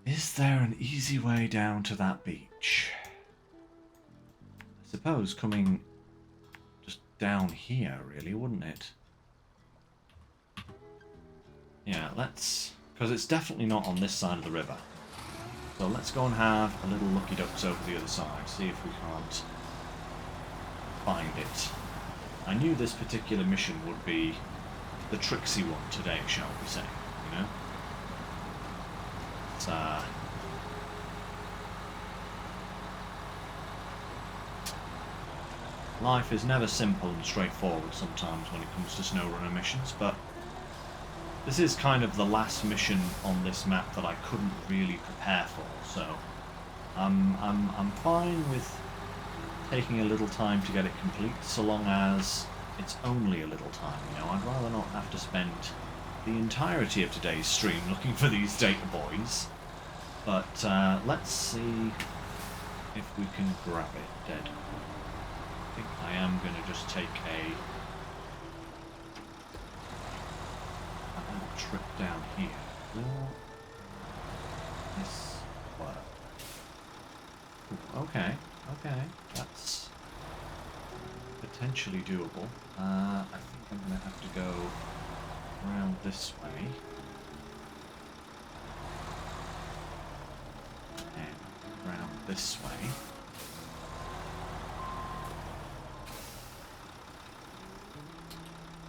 Is there an easy way down to that beach? I suppose coming just down here, really, wouldn't it? Yeah, let's... Because it's definitely not on this side of the river. So let's go and have a little lucky ducks over the other side, see if we can't find it. I knew this particular mission would be the tricksy one today, shall we say, you know? It's, life is never simple and straightforward sometimes when it comes to SnowRunner missions, but This is kind of the last mission on this map that I couldn't really prepare for, so I'm fine with taking a little time to get it complete, so long as it's only a little time. You know, I'd rather not have to spend the entirety of today's stream looking for these data boys. But let's see if we can grab it dead. I think I am going to just take a little trip down here. Will this work? Ooh, okay, that's potentially doable. I think I'm going to have to go around this way. And around this way.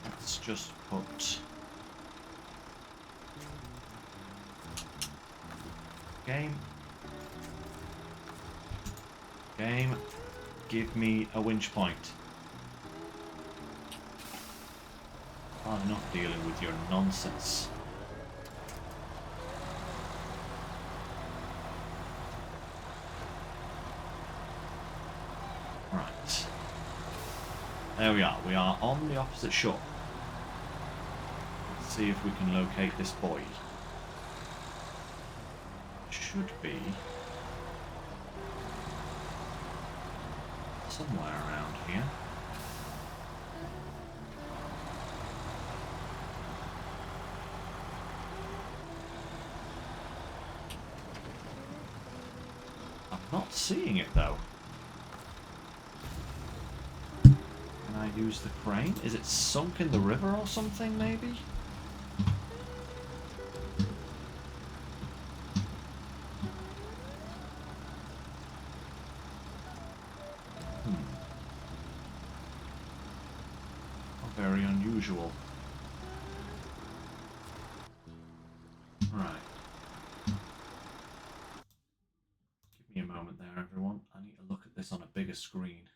Let's just put game, give me a winch point. I'm not dealing with your nonsense. Right. There we are. We are on the opposite shore. Let's see if we can locate this boy. Should be somewhere around here. I'm not seeing it though. Can I use the crane? Is it sunk in the river or something, maybe? Very unusual. Right. Give me a moment there, everyone. I need to look at this on a bigger screen.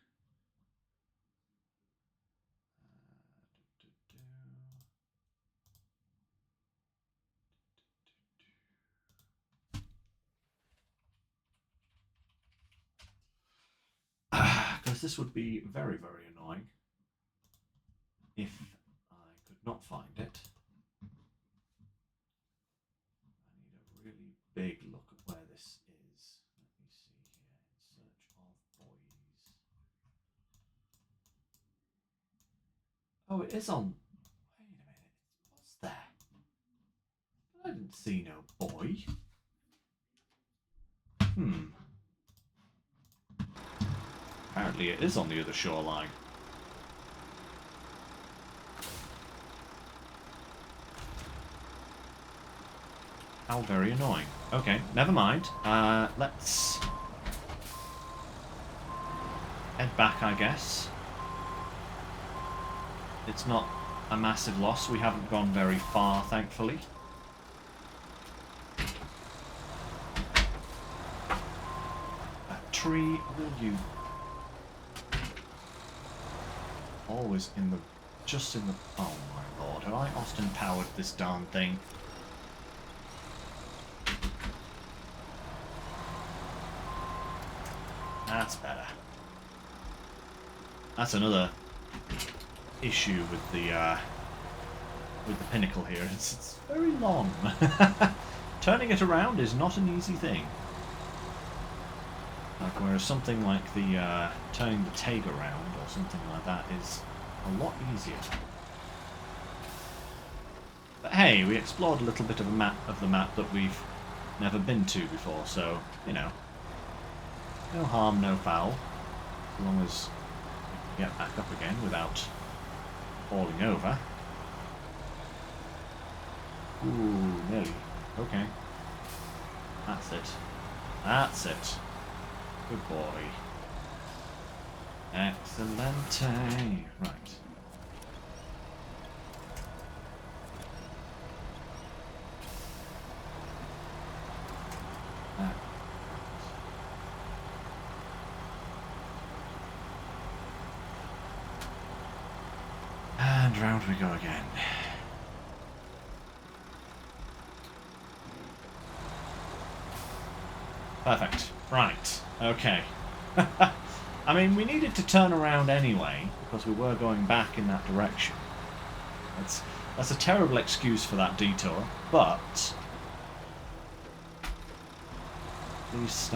Because this would be very, very annoying if I could not find it. I need a really big look at where this is. Let me see here. In search of boys. Oh, it is on. Wait a minute. What's there? I didn't see no boy. Apparently it is on the other shoreline. How very annoying. Okay, never mind. Let's head back, I guess. It's not a massive loss. We haven't gone very far, thankfully. A tree, will you? Always in the... just in the... oh my lord, have I Austin powered this darn thing? That's better. That's another issue with the pinnacle here. It's very long. Turning it around is not an easy thing. Like, whereas something like the turning the Tag around or something like that is a lot easier. But hey, we explored a little bit of the map that we've never been to before, so you know. No harm, no foul, as long as we can get back up again without falling over. Ooh, nearly. Okay. That's it. That's it. Good boy. Excellente. Right. And round we go again. Perfect. Right. Okay. I mean, we needed to turn around anyway, because we were going back in that direction. That's a terrible excuse for that detour, but at least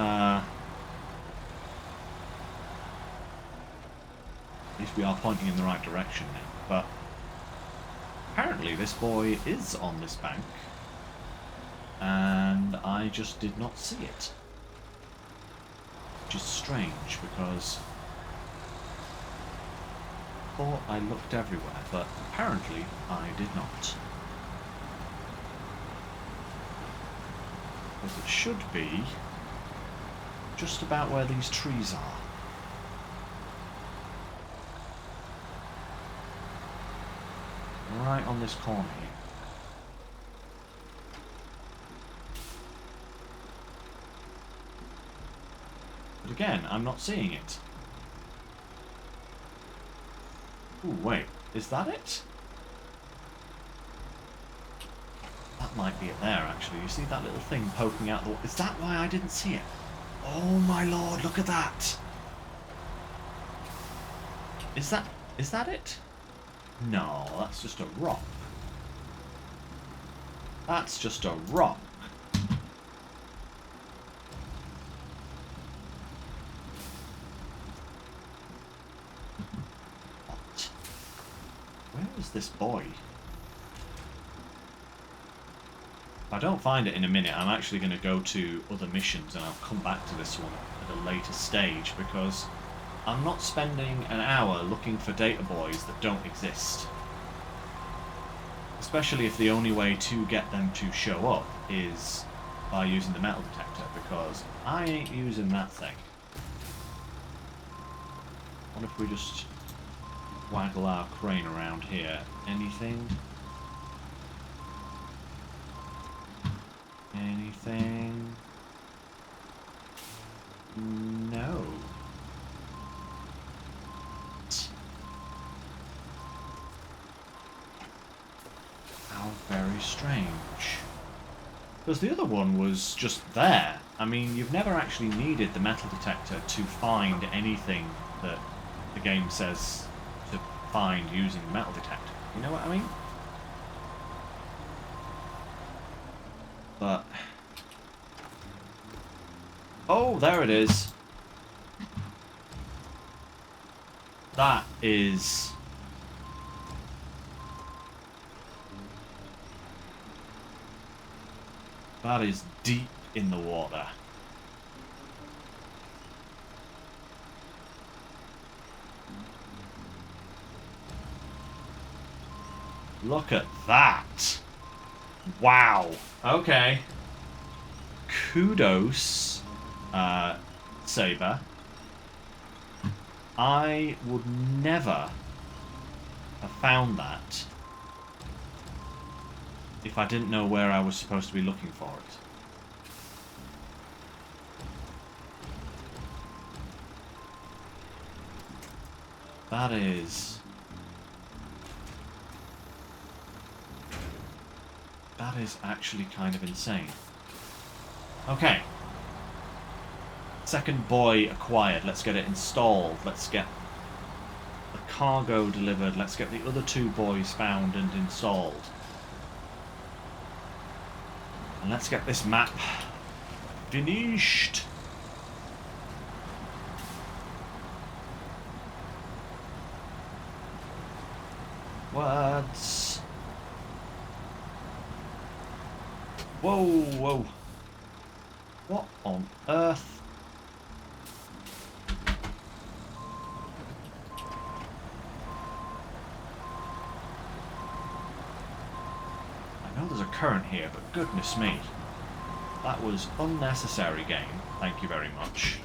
we are pointing in the right direction now. But apparently this boy is on this bank, and I just did not see it. Which is strange, because I thought I looked everywhere, but apparently I did not. Because it should be just about where these trees are. Right on this corner here. But again, I'm not seeing it. Ooh, wait. Is that it? That might be it there, actually. You see that little thing poking out the... Is that why I didn't see it? Oh my lord, look at that! Is that it? No, that's just a rock. That's just a rock. What? Where is this boy? If I don't find it in a minute, I'm actually going to go to other missions and I'll come back to this one at a later stage, because I'm not spending an hour looking for data boys that don't exist. Especially if the only way to get them to show up is by using the metal detector, because I ain't using that thing. What if we just waggle our crane around here? Anything? Anything? No. How very strange. Because the other one was just there. I mean, you've never actually needed the metal detector to find anything that the game says to find using the metal detector. You know what I mean? But... oh, there it is. That is... that is deep in the water. Look at that. Wow. Okay. Kudos, Saber. I would never have found that if I didn't know where I was supposed to be looking for it. That is... that is actually kind of insane. Okay. Second buoy acquired. Let's get it installed. Let's get the cargo delivered. Let's get the other two buoys found and installed. And let's get this map finished. Words. Whoa, whoa. What on earth? I know there's a current here, but goodness me. That was unnecessary, game. Thank you very much.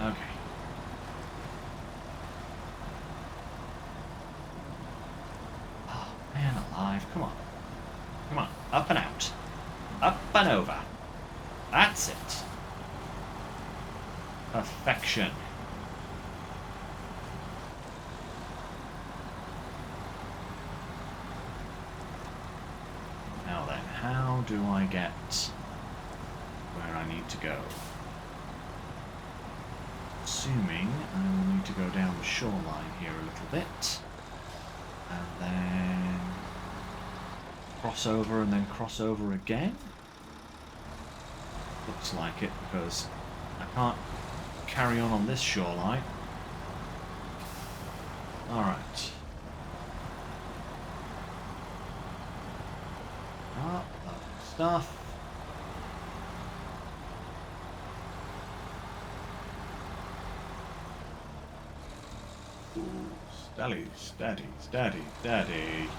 Okay. Oh, man alive. Come on. Come on. Up and out. Up and over. That's it. Perfection. how do I get where I need to go? Assuming I will need to go down the shoreline here a little bit, and then cross over and then cross over again. Looks like it, because I can't carry on this shoreline. Alright. Ah, lovely stuff. Ooh, steady, steady, steady, steady.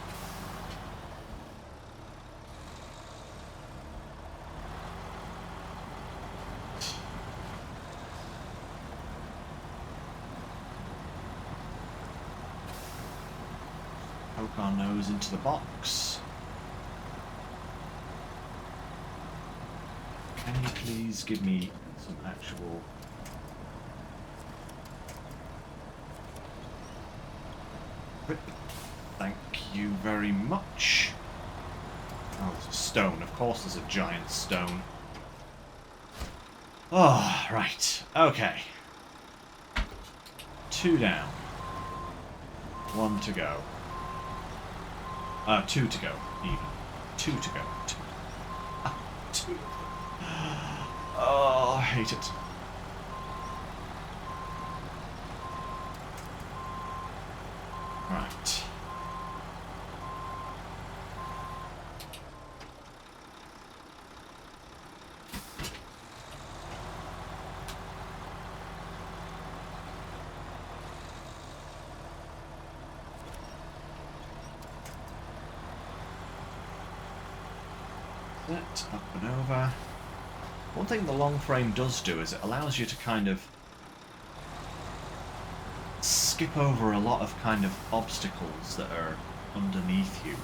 Poke our nose into the box. Can you please give me some actual... Thank you very much. Oh, there's a stone. Of course there's a giant stone. Oh, right. Okay. 2 down. 1 to go. 2 to go, even. 2 to go. 2. Ah, 2. Oh, I hate it. Right. Set up and over. One thing the long frame does do is it allows you to kind of skip over a lot of kind of obstacles that are underneath you.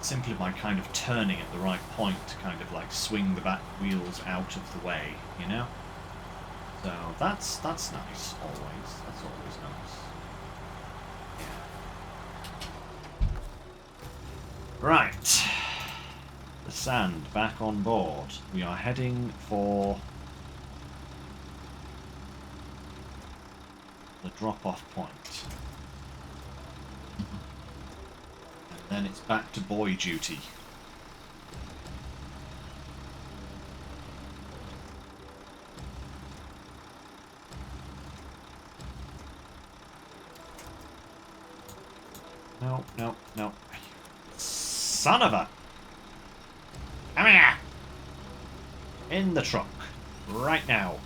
Simply by kind of turning at the right point to kind of like swing the back wheels out of the way, you know? So that's nice, always. That's always nice. Yeah. Right. The sand back on board. We are heading for the drop-off point. And then it's back to boy duty. No, no, no. Son of a... Come here! In the truck. Right now.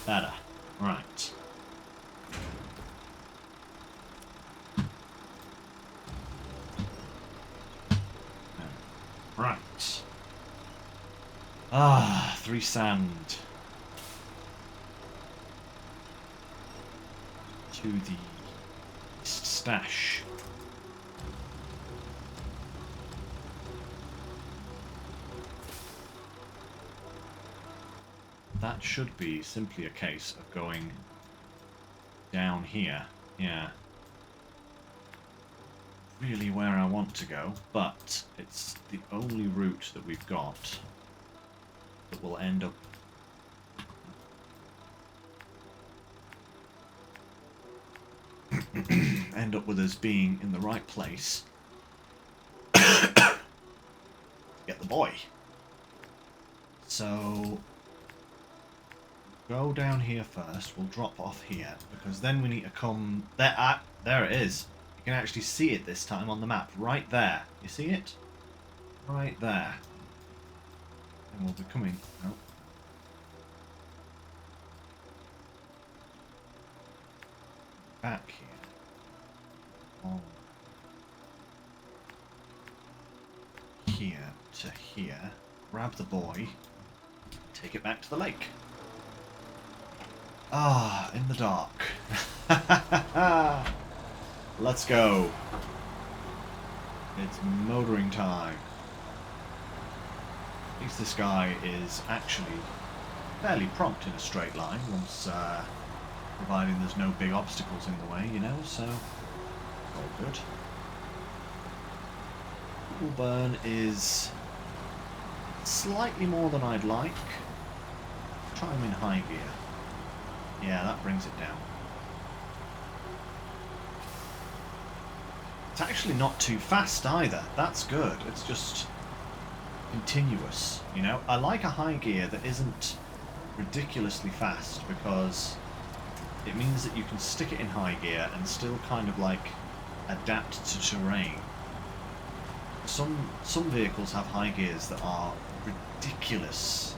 Better. Right. Right. Ah, 3 sand. To the stash. That should be simply a case of going down here. Yeah. Really where I want to go, but it's the only route that we've got that will end up with us being in the right place to get the boy. So go down here first. We'll drop off here because then we need to come there. Ah, there it is. You can actually see it this time on the map, right there. You see it? Right there. And we'll be coming. No. Back here. Oh. Here to here. Grab the boy. Take it back to the lake. Ah, in the dark. Let's go. It's motoring time. At least this guy is actually fairly prompt in a straight line once, providing there's no big obstacles in the way, you know, so all good. Fuel burn is slightly more than I'd like. Try them in high gear. Yeah, that brings it down. It's actually not too fast either. That's good. It's just continuous, you know? I like a high gear that isn't ridiculously fast because it means that you can stick it in high gear and still kind of like adapt to terrain. Some vehicles have high gears that are ridiculous.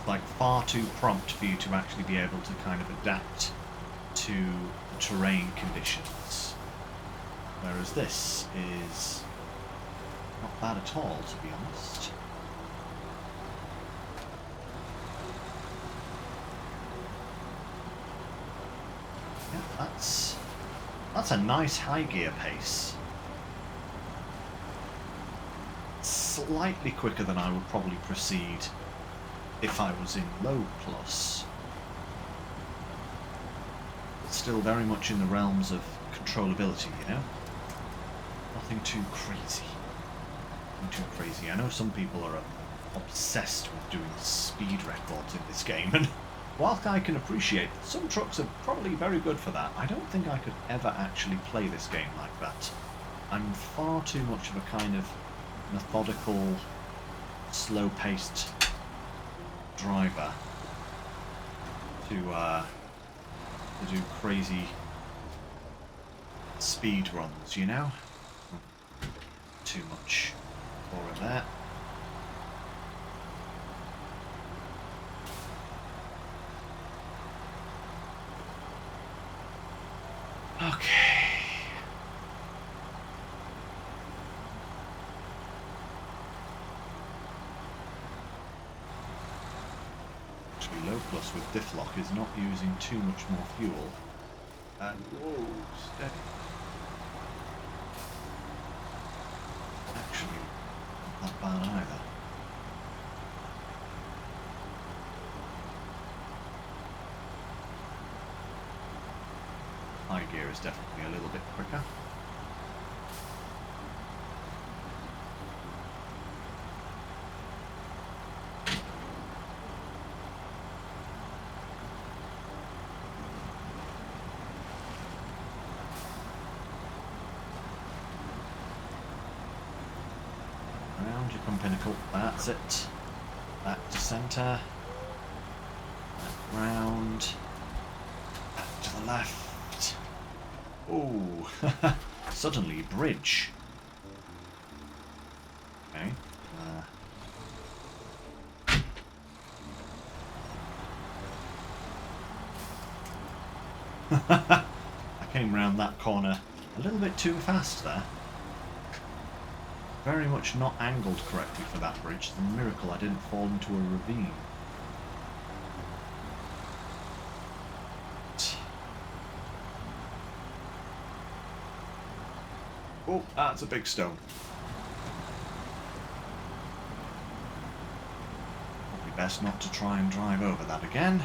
Like far too prompt for you to actually be able to kind of adapt to the terrain conditions. Whereas this is not bad at all, to be honest. Yeah, that's a nice high gear pace. Slightly quicker than I would probably proceed if I was in low plus. But still very much in the realms of controllability, you know? Nothing too crazy. Nothing too crazy. I know some people are obsessed with doing speed records in this game, and whilst I can appreciate that some trucks are probably very good for that, I don't think I could ever actually play this game like that. I'm far too much of a kind of methodical, slow-paced driver to do crazy speed runs, you know? Too much for it there. Okay. Actually, low plus with diff lock is not using too much more fuel. And whoa, steady. Actually, not bad either. High gear is definitely a little bit quicker. Round you come, Pinnacle. That's it. Back to centre. Back round. Back to the left. Oh, suddenly bridge. Okay. I came round that corner a little bit too fast there. Very much not angled correctly for that bridge. It's a miracle I didn't fall into a ravine. Oh, that's a big stone. Probably best not to try and drive over that again.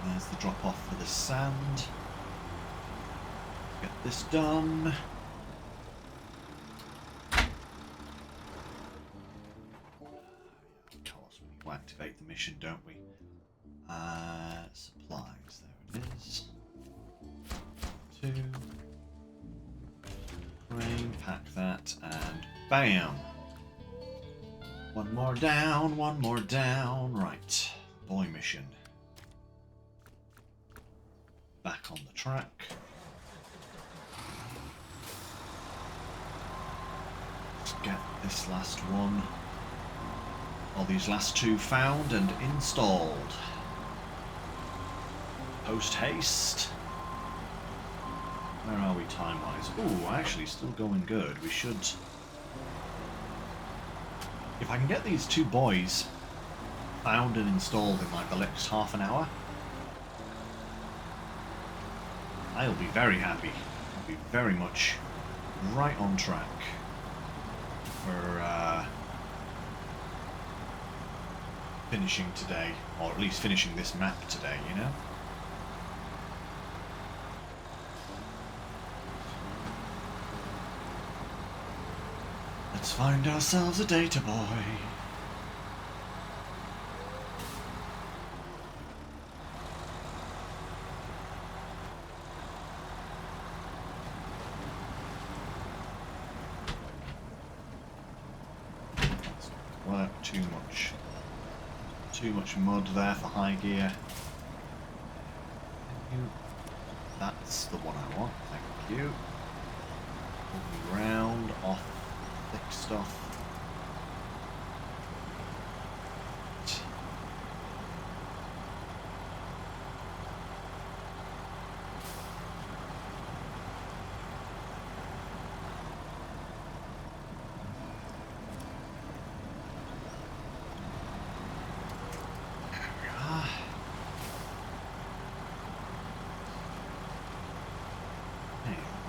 There's the drop off for the sand. Get this done. Of course, we need to activate the mission, don't we? Supplies, there it is. 2. Grain, pack that, and bam! One more down, one more down. Right, boy mission. Back on the track. Let's get this last one, or these last two found and installed. Post haste. Where are we time-wise? Oh, actually still going good. We should... If I can get these two boys found and installed in like the next half an hour, I'll be very happy. I'll be very much right on track for finishing today, or at least finishing this map today, you know? Let's find ourselves a data boy. Work too much. Too much mud there for high gear. That's the one I want, thank you. Pull me round, off thick stuff.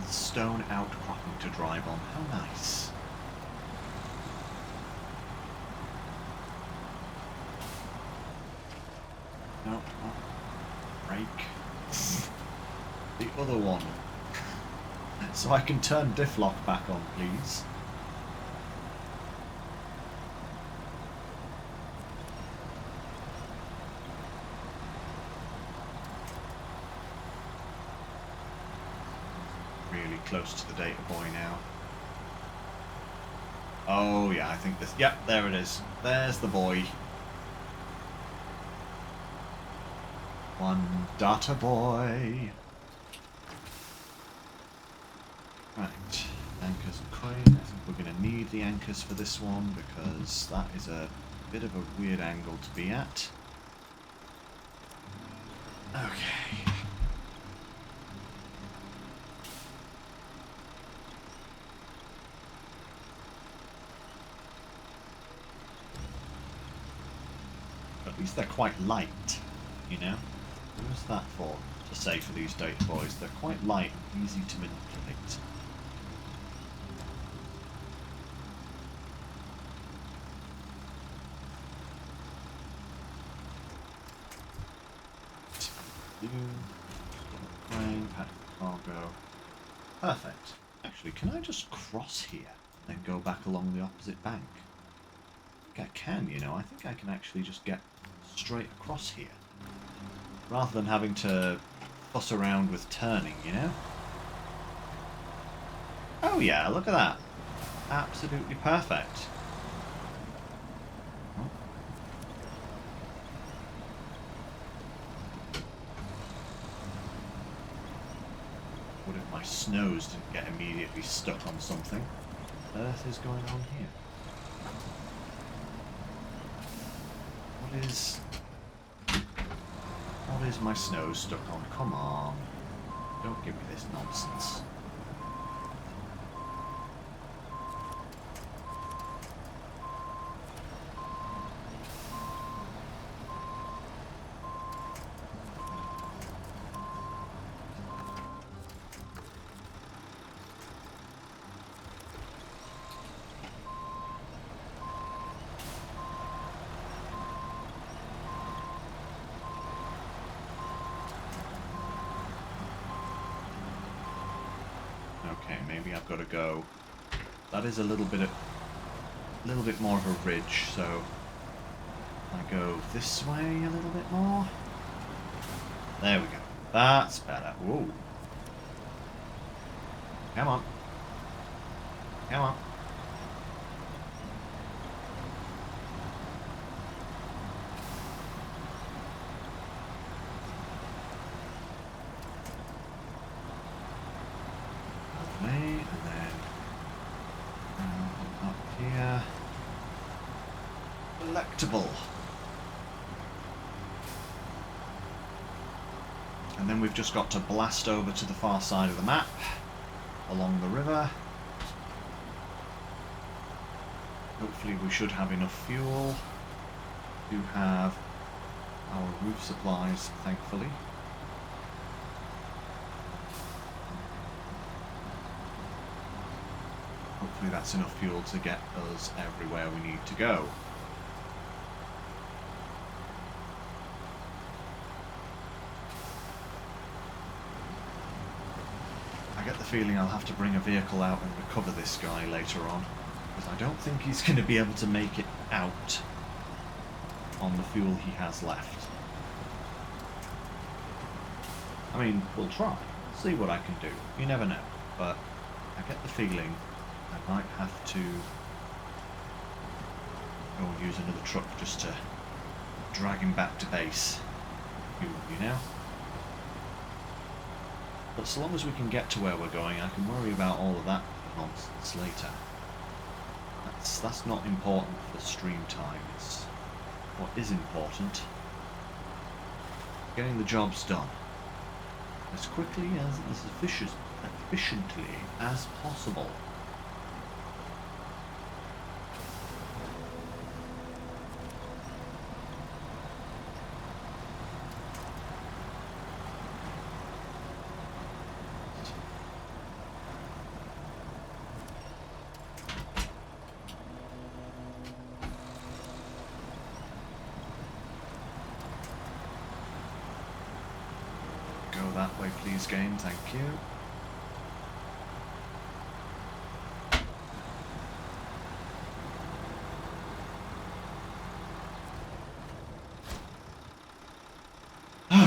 Stone outcropping to drive on. How nice. No, not brake. The other one. So I can turn diff lock back on, please. Close to the data boy now. Oh yeah, I think this. Yep, there it is. There's the boy. One data boy. Right, anchors and crane. I think we're going to need the anchors for this one because that is a bit of a weird angle to be at. Okay. At least they're quite light, you know? What's that for? To say for these data boys, they're quite light and easy to manipulate. Crane, pack cargo. Perfect. Actually, can I just cross here and go back along the opposite bank? I think I can, you know. I think I can actually just get straight across here rather than having to fuss around with turning, you know? Oh yeah, look at that. Absolutely perfect. Oh. What if my snows didn't get immediately stuck on something? What on earth is going on here? What is my snow stuck on? Come on. Don't give me this nonsense. Okay, maybe I've got to go. That is a little bit more of a ridge, so I go this way a little bit more. There we go. That's better. Whoa. Come on. Come on. And then we've just got to blast over to the far side of the map along the river. Hopefully we should have enough fuel to have our roof supplies, thankfully. Hopefully that's enough fuel to get us everywhere we need to go. I get the feeling I'll have to bring a vehicle out and recover this guy later on, because I don't think he's going to be able to make it out on the fuel he has left. I mean, we'll try, see what I can do, you never know, but I get the feeling I might have to go and use another truck just to drag him back to base, you know? But so long as we can get to where we're going, I can worry about all of that nonsense later. That's not important for stream time. It's what is important. Getting the jobs done as quickly as efficiently as possible. That way, please, game. Thank you.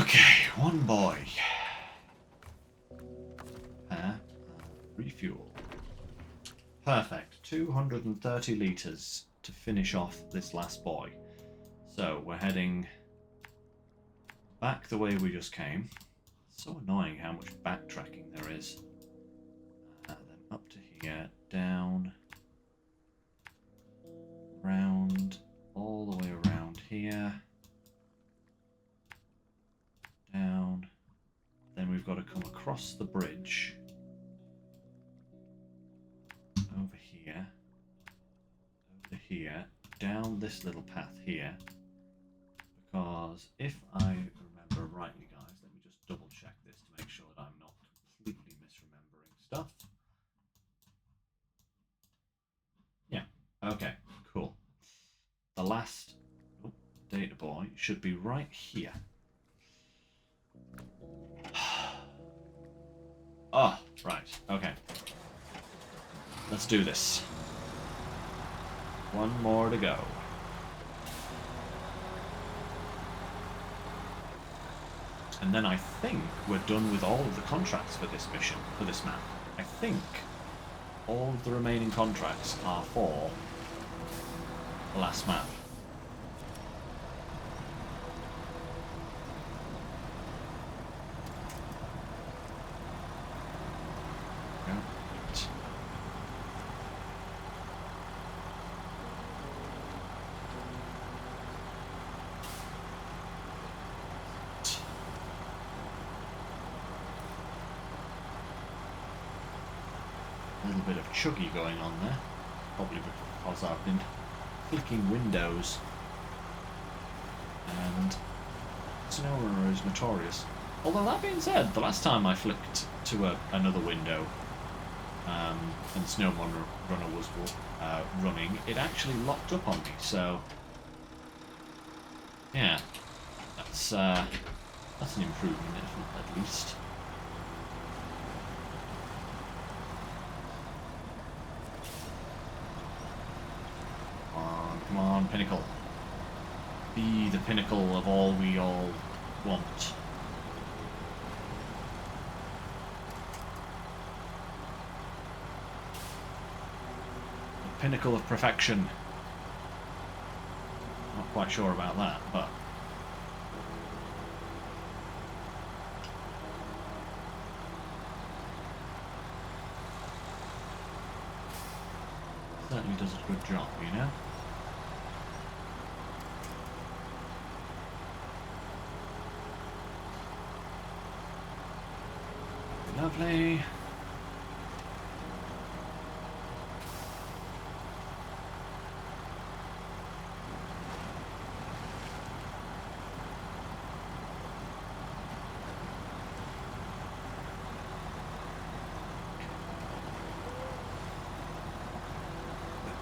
Okay, one boy. Refuel. Perfect. 230 litres to finish off this last boy. So we're heading back the way we just came. So annoying how much backtracking there is. Then up to here, down, round, all the way around here, down. Then we've got to come across the bridge, over here, down this little path here. Because if I remember rightly, guys, let me just double check this to make sure that I'm not completely misremembering stuff. Yeah, okay, cool. The last data boy should be right here. Oh, right, okay. Let's do this. One more to go. And then I think we're done with all of the contracts for this mission, for this map. I think all of the remaining contracts are for the last map. Bit of chuggy going on there, probably because I've been flicking windows, and Snowrunner is notorious. Although that being said, the last time I flicked to another window and Snowrunner was running, it actually locked up on me, so yeah, that's an improvement at least. Come on, pinnacle. Be the pinnacle of all we all want. The pinnacle of perfection. Not quite sure about that, but... certainly does a good job, you know? Lovely.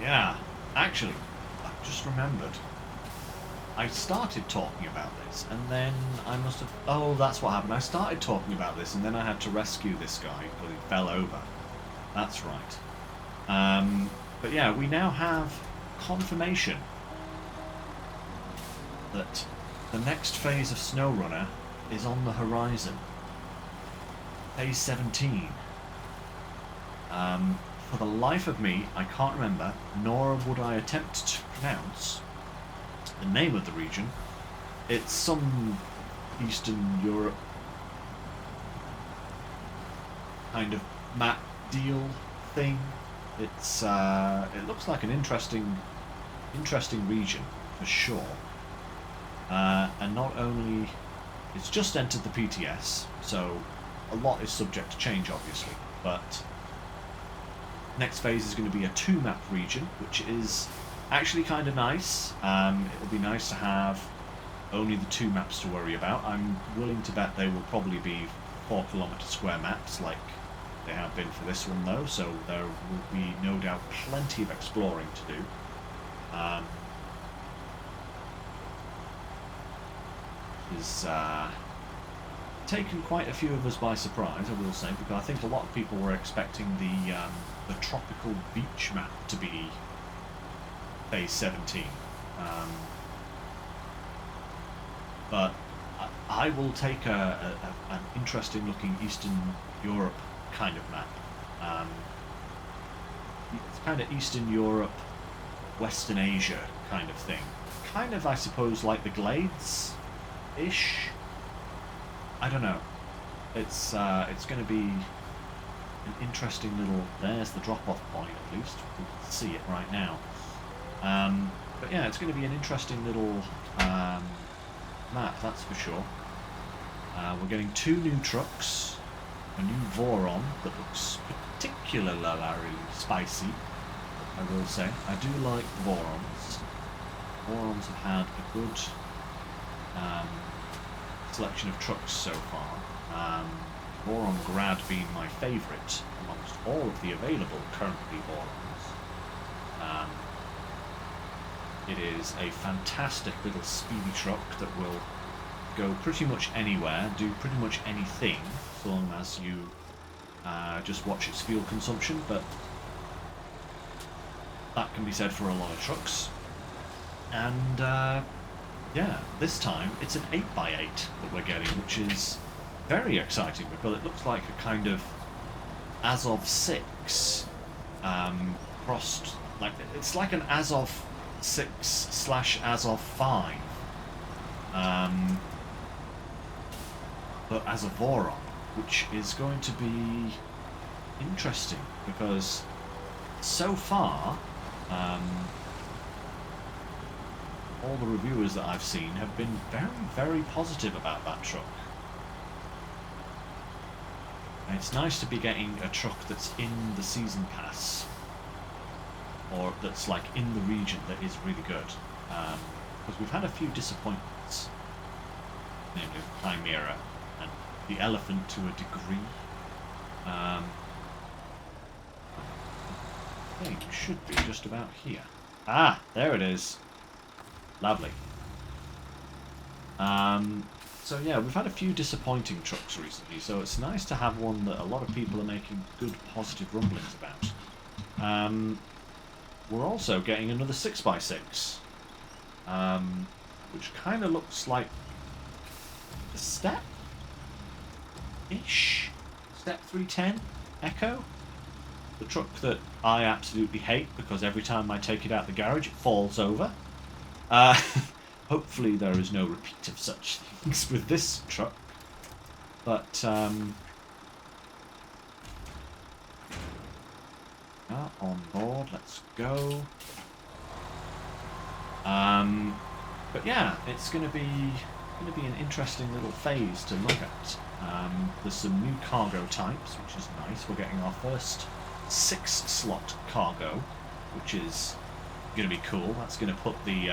Yeah, actually, I just remembered. I started talking about this, and then I must have... Oh, that's what happened. I started talking about this, and then I had to rescue this guy because he fell over. That's right. But yeah, we now have confirmation that the next phase of SnowRunner is on the horizon. Phase 17. For the life of me, I can't remember, nor would I attempt to pronounce the name of the region. It's some Eastern Europe kind of map deal thing. It's it looks like an interesting region for sure. And not only it's just entered the PTS, so a lot is subject to change, obviously. But next phase is going to be a 2-map region, which is actually kind of nice. It'll be nice to have only the 2 maps to worry about. I'm willing to bet they will probably be 4-kilometre square maps like they have been for this one, though, so there will be no doubt plenty of exploring to do. Is taken quite a few of us by surprise, I will say, because I think a lot of people were expecting the tropical beach map to be phase 17. But I will take an interesting looking Eastern Europe kind of map. It's kind of Eastern Europe, Western Asia kind of thing. Kind of, I suppose, like the Glades-ish. I don't know. It's going to be an interesting little... There's the drop-off point, at least. We can see it right now. But yeah, it's going to be an interesting little map, that's for sure. We're getting 2 new trucks, a new Voron that looks particularly spicy, I will say. I do like Vorons. Vorons have had a good selection of trucks so far. Voron Grad being my favourite amongst all of the available currently Vorons. It is a fantastic little speedy truck that will go pretty much anywhere, do pretty much anything, so long as you just watch its fuel consumption, but that can be said for a lot of trucks. And yeah, this time it's an 8x8 that we're getting, which is very exciting because it looks like a kind of Azov 6 crossed, like it's like an Azov 6/Azov 5, but as a Voron, which is going to be interesting because so far all the reviewers that I've seen have been very, very positive about that truck. And it's nice to be getting a truck that's in the season pass, or that's like in the region, that is really good. Because we've had a few disappointments, namely the Chimera and the Elephant to a degree. I think it should be just about here. Ah, there it is. Lovely. So yeah, we've had a few disappointing trucks recently, so it's nice to have one that a lot of people are making good, positive rumblings about. We're also getting another 6x6, which kind of looks like a Step-ish? Step 310 Echo? The truck that I absolutely hate because every time I take it out the garage it falls over. Hopefully there is no repeat of such things with this truck. But, on board, let's go. But yeah, it's going to be an interesting little phase to look at. There's some new cargo types, which is nice. We're getting our first 6-slot cargo, which is going to be cool. That's going to put the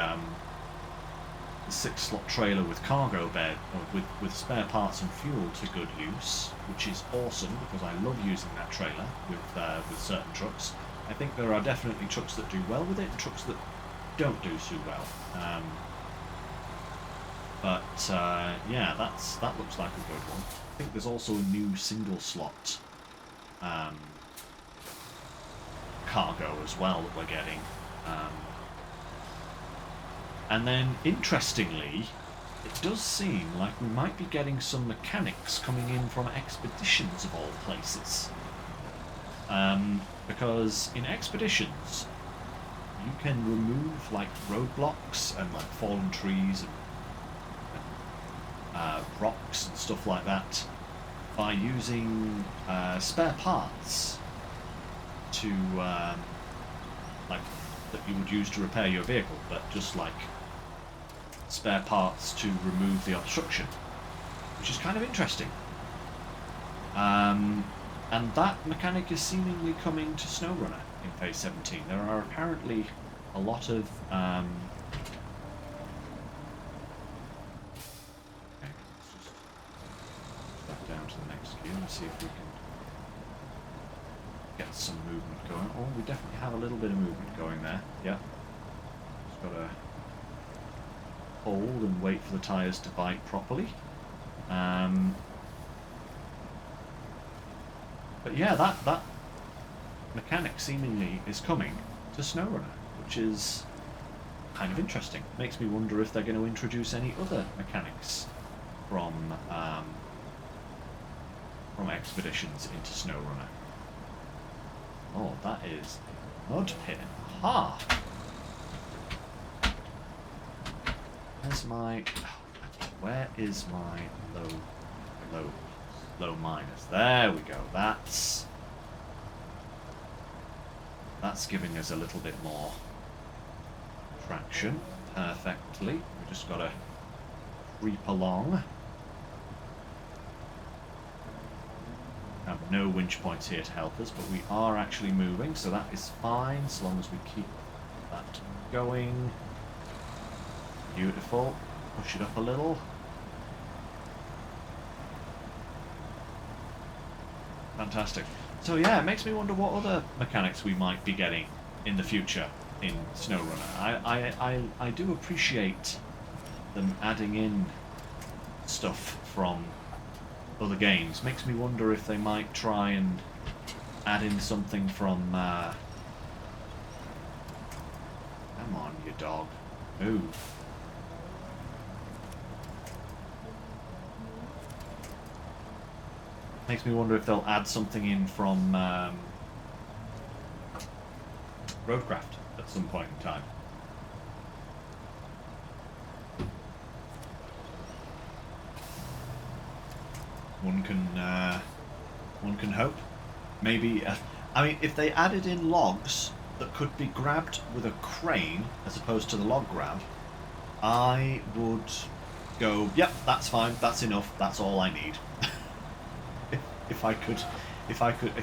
6-slot trailer with cargo bed, or with spare parts and fuel to good use, which is awesome because I love using that trailer with certain trucks. I think there are definitely trucks that do well with it and trucks that don't do so well. Yeah, that looks like a good one. I think there's also a new single slot cargo as well that we're getting. And then, interestingly, it does seem like we might be getting some mechanics coming in from expeditions of all places. Because in expeditions, you can remove like roadblocks and like fallen trees and rocks and stuff like that by using spare parts to like that you would use to repair your vehicle, but just like spare parts to remove the obstruction, which is kind of interesting. And that mechanic is seemingly coming to SnowRunner in Phase 17. There are apparently a lot of... Okay, let's just step down to the next queue and see if we can get some movement going. Oh, we definitely have a little bit of movement going there. Yep. Just got to hold and wait for the tyres to bite properly. But yeah, that mechanic seemingly is coming to SnowRunner, which is kind of interesting. Makes me wonder if they're going to introduce any other mechanics from expeditions into SnowRunner. Oh, that is a mud pit. Aha! Where is my low minus? There we go. That's giving us a little bit more traction perfectly. We just got to creep along. Have no winch points here to help us, but we are actually moving, so that is fine, as long as we keep that going. Beautiful. Push it up a little. Fantastic. So yeah, it makes me wonder what other mechanics we might be getting in the future in SnowRunner. I do appreciate them adding in stuff from other games. Makes me wonder if they might try and add in something from... Come on, you dog. Move. Makes me wonder if they'll add something in from Roadcraft at some point in time. One can hope. Maybe, I mean, if they added in logs that could be grabbed with a crane as opposed to the log grab, I would go, yep, that's fine, that's enough, that's all I need. If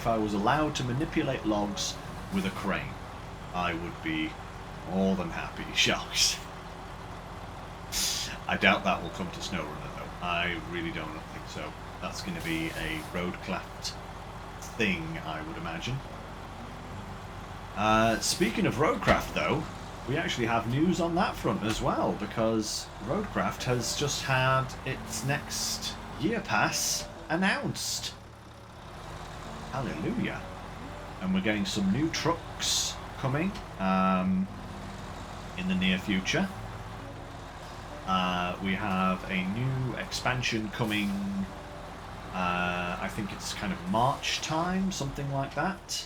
I was allowed to manipulate logs with a crane, I would be more than happy. Shucks. I doubt that will come to SnowRunner though. I really don't think so. That's going to be a Roadcraft thing, I would imagine. Speaking of Roadcraft though, we actually have news on that front as well, because Roadcraft has just had its next year pass announced. Hallelujah. And we're getting some new trucks coming in the near future. We have a new expansion coming, I think it's kind of March time, something like that.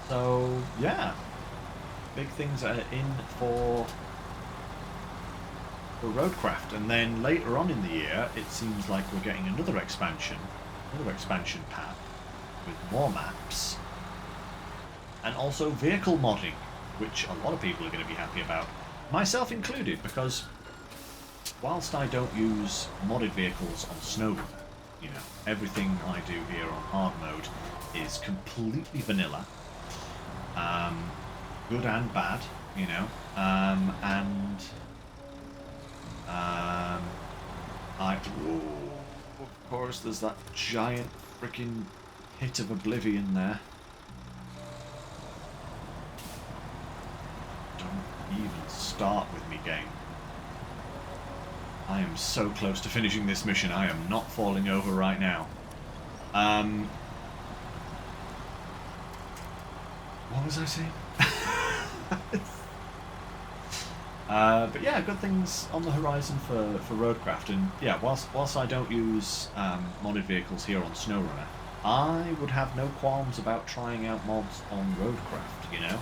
So, yeah. Big things are in for Roadcraft. And then later on in the year, it seems like we're getting another expansion pack with more maps. And also vehicle modding, which a lot of people are going to be happy about. Myself included, because whilst I don't use modded vehicles on SnowRunner, you know, everything I do here on hard mode is completely vanilla. Good and bad, you know. Of course, there's that giant freaking hit of oblivion there. even start with me, game? I am so close to finishing this mission. I am not falling over right now. What was I saying? But yeah, good things on the horizon for roadcraft. And yeah, whilst I don't use modded vehicles here on SnowRunner, I would have no qualms about trying out mods on roadcraft, you know?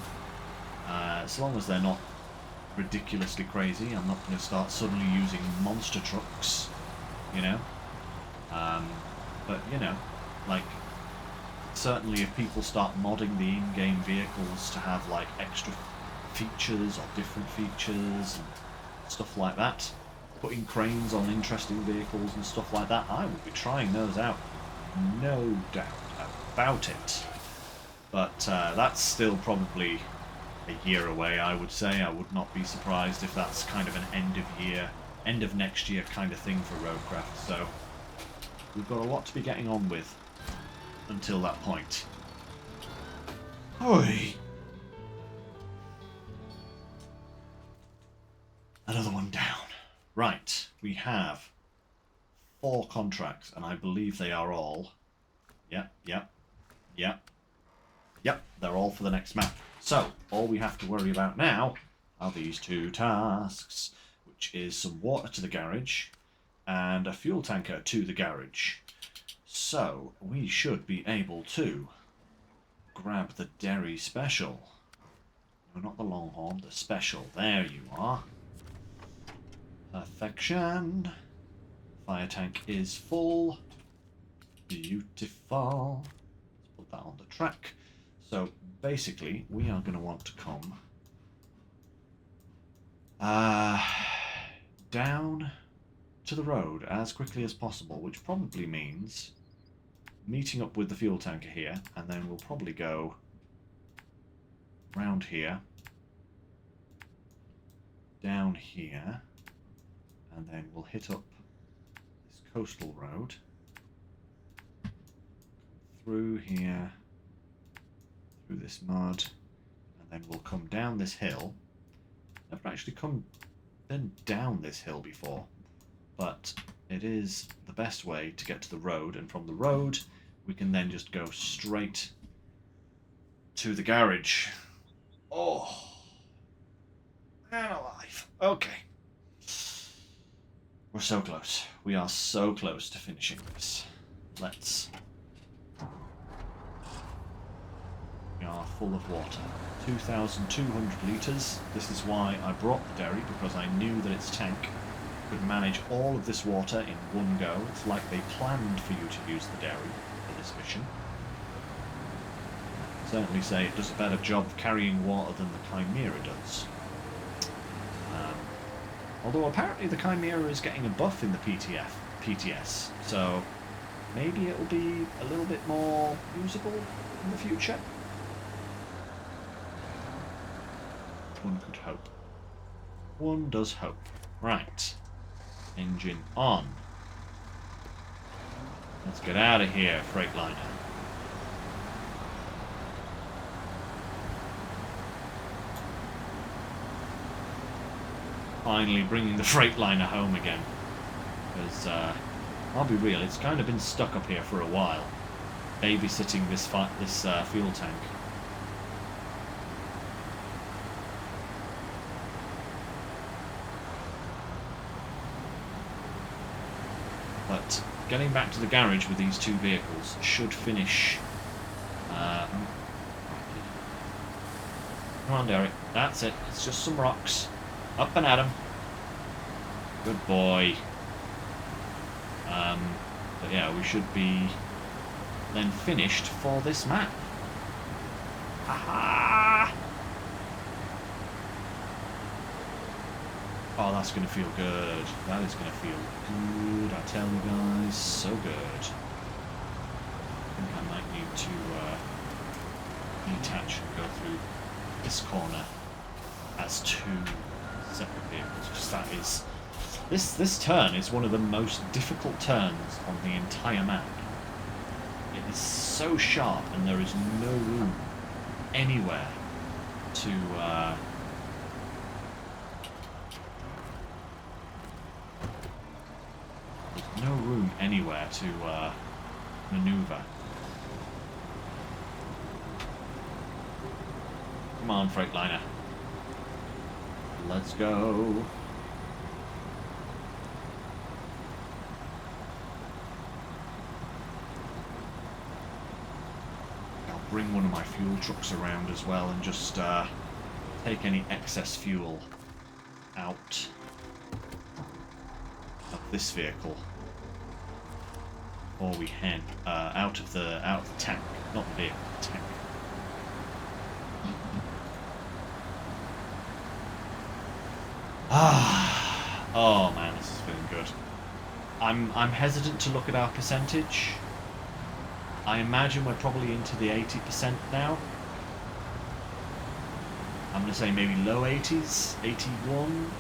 As long as they're not ridiculously crazy. I'm not going to start suddenly using monster trucks, you know? But, you know, like, certainly if people start modding the in-game vehicles to have, like, extra features or different features and stuff like that, putting cranes on interesting vehicles and stuff like that, I will be trying those out. No doubt about it. But that's still probably a year away, I would say. I would not be surprised if that's kind of an end of next year kind of thing for roadcraft. So we've got a lot to be getting on with until that point. Oi! Another one down. Right, we have 4 contracts, and I believe they are all... Yep, they're all for the next map. So, all we have to worry about now are these 2 tasks, which is some water to the garage and a fuel tanker to the garage. So, we should be able to grab the Derry Special. No, not the Longhorn, the Special. There you are. Perfection. Fire tank is full. Beautiful. Let's put that on the track. So basically, we are going to want to come down to the road as quickly as possible, which probably means meeting up with the fuel tanker here, and then we'll probably go round here, down here, and then we'll hit up this coastal road, through here, through this mud, and then we'll come down this hill. Never actually been down this hill before, but it is the best way to get to the road, and from the road we can then just go straight to the garage. Oh, man alive. Okay. We're so close. We are so close to finishing this. Let's... We are full of water. 2,200 litres. This is why I brought the Derry, because I knew that its tank could manage all of this water in one go. It's like they planned for you to use the Derry for this mission. I'd certainly say it does a better job of carrying water than the Chimera does. Although apparently the Chimera is getting a buff in the PTS, so maybe it'll be a little bit more usable in the future. One could hope. One does hope. Right. Engine on. Let's get out of here, Freightliner. Finally bringing the Freightliner home again. Because, I'll be real, it's kind of been stuck up here for a while, babysitting this fuel tank. But getting back to the garage with these 2 vehicles should finish... Come on, Derek. That's it. It's just some rocks. Up and at 'em. Good boy. But yeah, we should be then finished for this map. Aha! Oh, that's going to feel good. That is going to feel good, I tell you guys. So good. I think I might need to detach and go through this corner as 2 separate vehicles, because that is... This turn is one of the most difficult turns on the entire map. It is so sharp and there is no room anywhere to no room anywhere to maneuver. Come on, Freightliner. Let's go. I'll bring one of my fuel trucks around as well and just take any excess fuel out of this vehicle. Or we head out of the tank, not the vehicle, the tank. Oh man, this is feeling good. I'm hesitant to look at our percentage. I imagine we're probably into the 80% now. I'm going to say maybe low 80s, 81,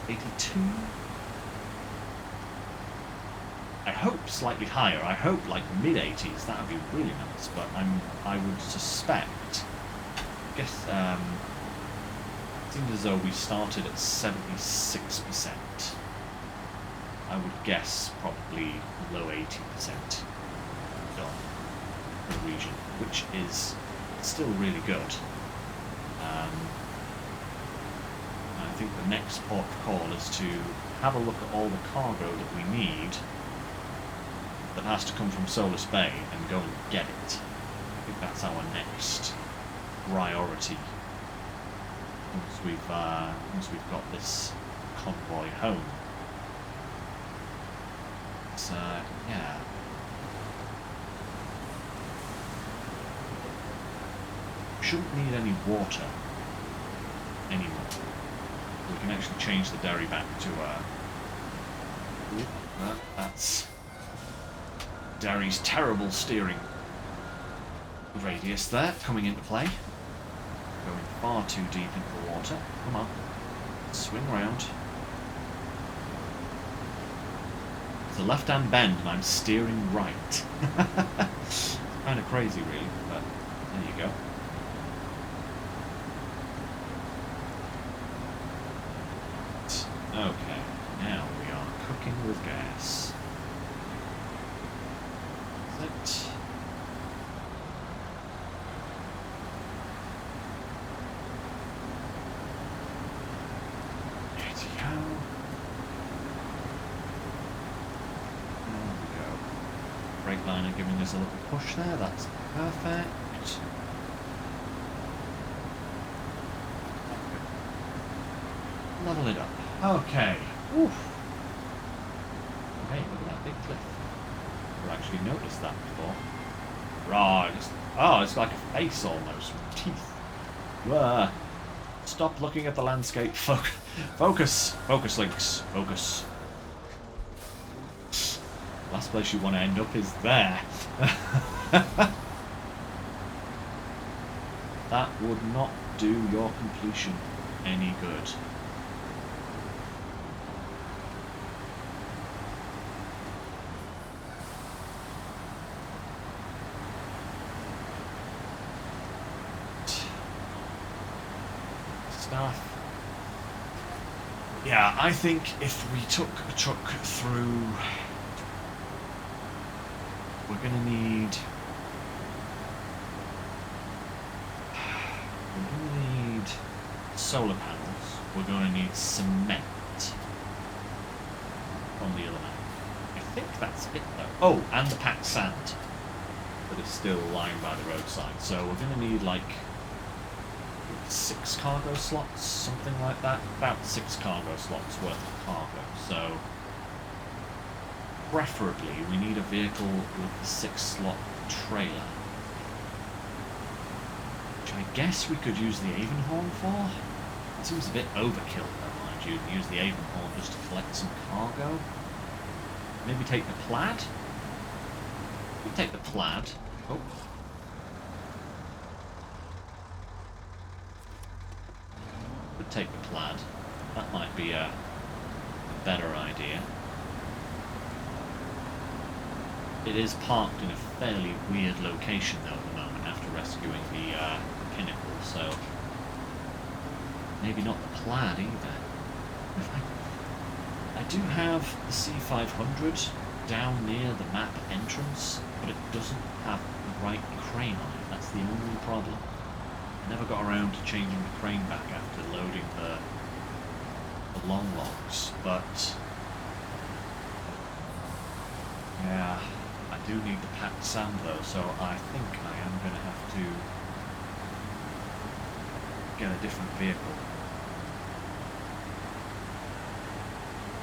82. I hope slightly higher. I hope like mid 80s. That would be really nice. But I would suspect. I guess it seems as though we started at 76%. I would guess probably low 80% done for the region, which is still really good. I think the next port of call is to have a look at all the cargo that we need that has to come from Solus Bay and go and get it. I think that's our next priority once we've got this convoy home. So yeah. Shouldn't need any water anymore. We can actually change the dairy back to that's Derry's terrible steering radius there coming into play. Going far too deep into the water. Come on. Swing round. It's a left-hand bend and I'm steering right. Kind of crazy really, but there you go. Okay, now we are cooking with gas. Is it? There we go. Freightliner giving us a little push there, that's perfect. Level it up. Okay. Oof. Hey, look at that big cliff. Never actually noticed that before. Right. Oh, it's like a face almost with teeth. Whoa. Stop looking at the landscape. Focus. Focus, Lynx. Focus. Last place you want to end up is there. That would not do your completion any good. Yeah, I think if we took a truck through, we're going to need solar panels. We're going to need cement from the other man. I think that's it though. Oh, and the packed sand that is still lying by the roadside. So we're going to need like 6 cargo slots, something like that. About 6 cargo slots worth of cargo. So preferably we need a vehicle with a 6-slot trailer, which I guess we could use the Avonhorn for. It seems a bit overkill though, mind you, to use the Avonhorn just to collect some cargo. Maybe take the Plaid? We take the Plaid. Oh. Would take the Plaid. That might be a better idea. It is parked in a fairly weird location though at the moment after rescuing the Pinnacle, so maybe not the Plaid either. I do have the C500 down near the map entrance, but it doesn't have the right crane on it. That's the only problem. I never got around to changing the crane back after loading the long logs, but yeah, I do need the packed sand though, so I think I am going to have to get a different vehicle.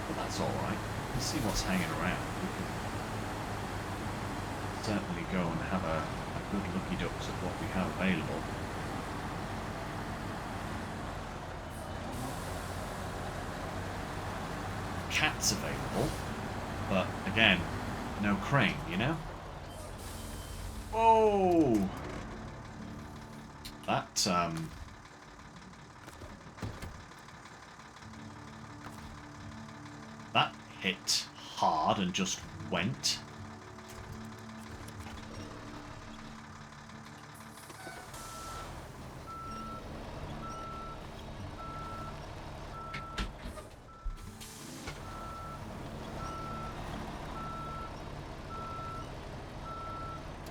But that's alright. Let's see what's hanging around. We can certainly go and have a good looky ducks at what we have available. Cat's available, but again, no crane, you know? Whoa! That hit hard and just went.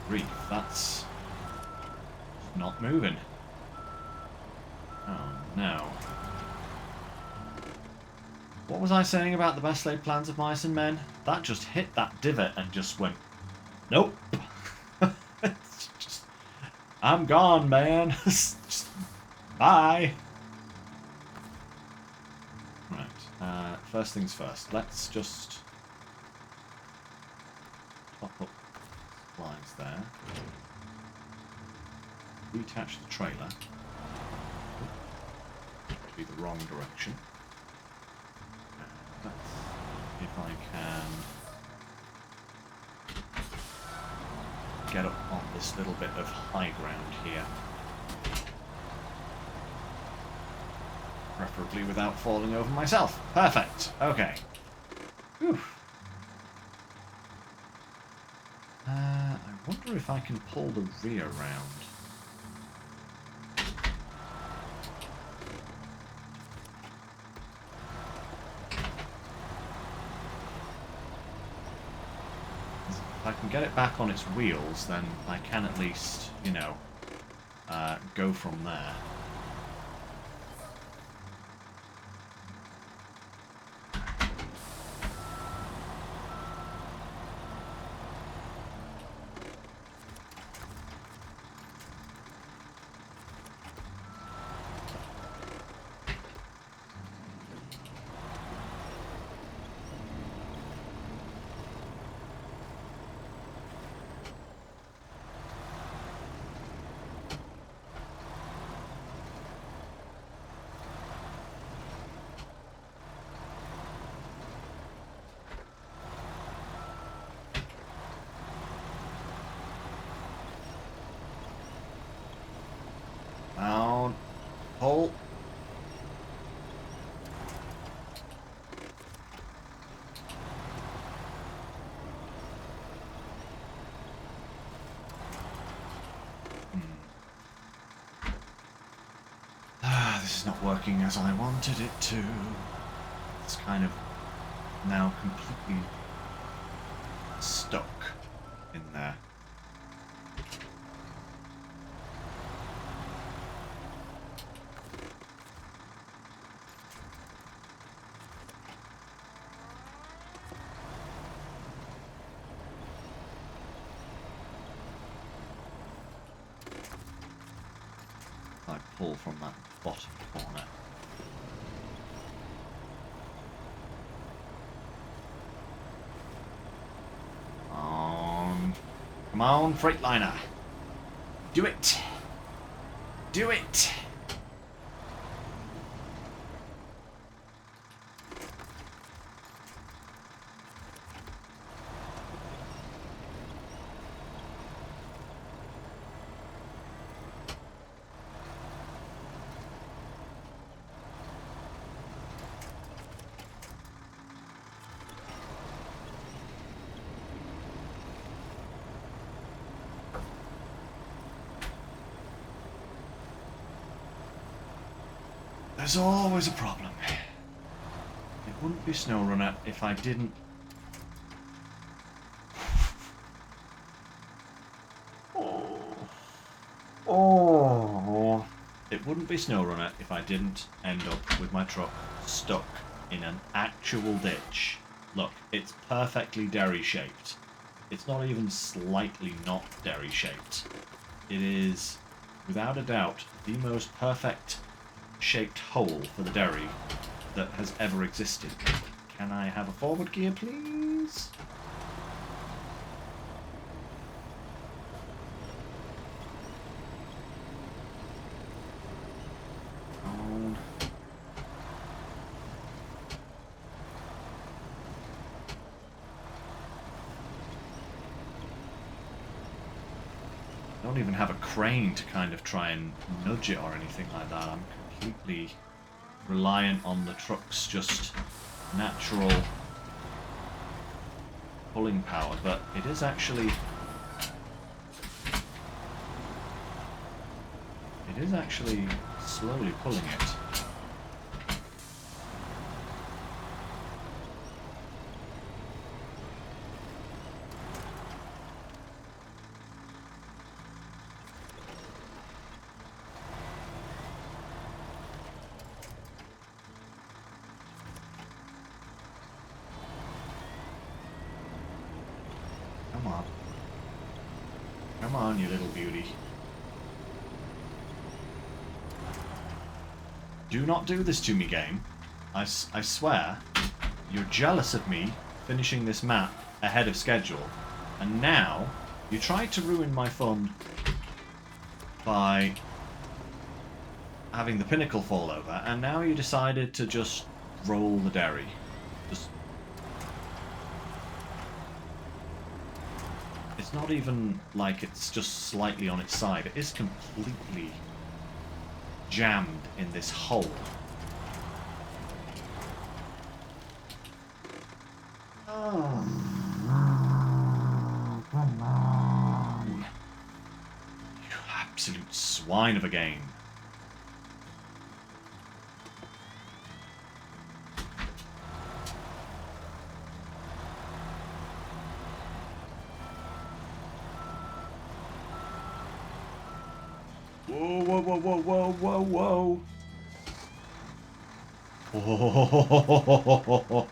Grief, that's not moving. Oh no. What was I saying about the best laid plans of mice and men? That just hit that divot and just went, nope. Just, I'm gone, man. Just, bye. Right, first things first. Let's just top up supplies there. Detach the trailer. To be the wrong direction. Let's see if I can get up on this little bit of high ground here. Preferably without falling over myself. Perfect. Okay. Whew. I wonder if I can pull the rear round. If I can get it back on its wheels, then I can at least, you know, go from there. Down. Pull. This is not working as I wanted it to. It's kind of now completely stuck in there. I pull from that bottom corner. Come on, Freightliner. Do it. Do it. There's always a problem. It wouldn't be Snowrunner if I didn't Oh. It wouldn't be SnowRunner if I didn't end up with my truck stuck in an actual ditch. Look, it's perfectly dairy shaped. It's not even slightly not dairy shaped. It is, without a doubt, the most perfect shaped hole for the dairy that has ever existed. Can I have a forward gear, please? On. I don't even have a crane to kind of try and nudge it or anything like that. I'm completely reliant on the truck's just natural pulling power, but it is actually slowly pulling it. Come on. Come on, you little beauty. Do not do this to me, game. I swear, you're jealous of me finishing this map ahead of schedule, and now you tried to ruin my fun by having the pinnacle fall over, and now you decided to just roll the dairy. Just... It's not even like it's just slightly on its side. It is completely jammed in this hole. Oh. Come on. You absolute swine of a game. Whoa, whoa, whoa, whoa, whoa, whoa, whoa.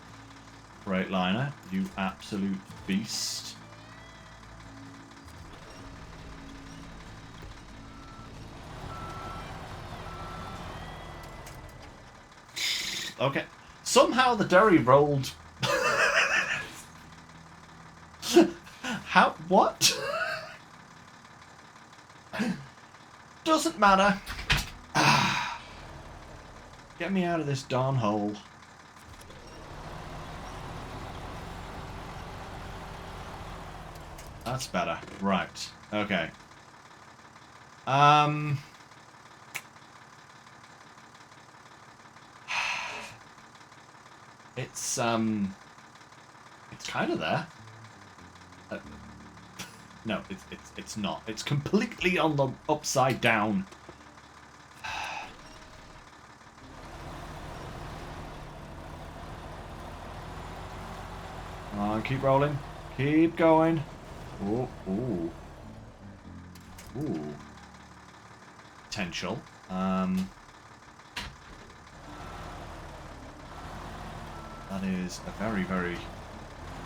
Freightliner, you absolute beast. Okay. Somehow the dairy rolled. How? What? Doesn't matter. Get me out of this darn hole. That's better. Right. Okay. It's kind of there. No, it's not. It's completely on the upside down. Come on, keep rolling. Keep going. Ooh, ooh. Ooh. Potential. That is a very, very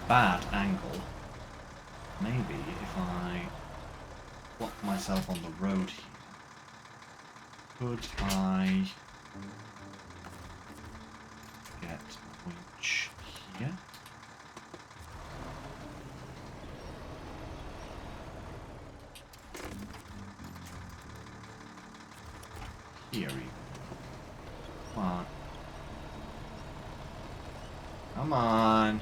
bad angle. Maybe if I plot myself on the road here, could I get a winch here? Here even. Come on. Come on.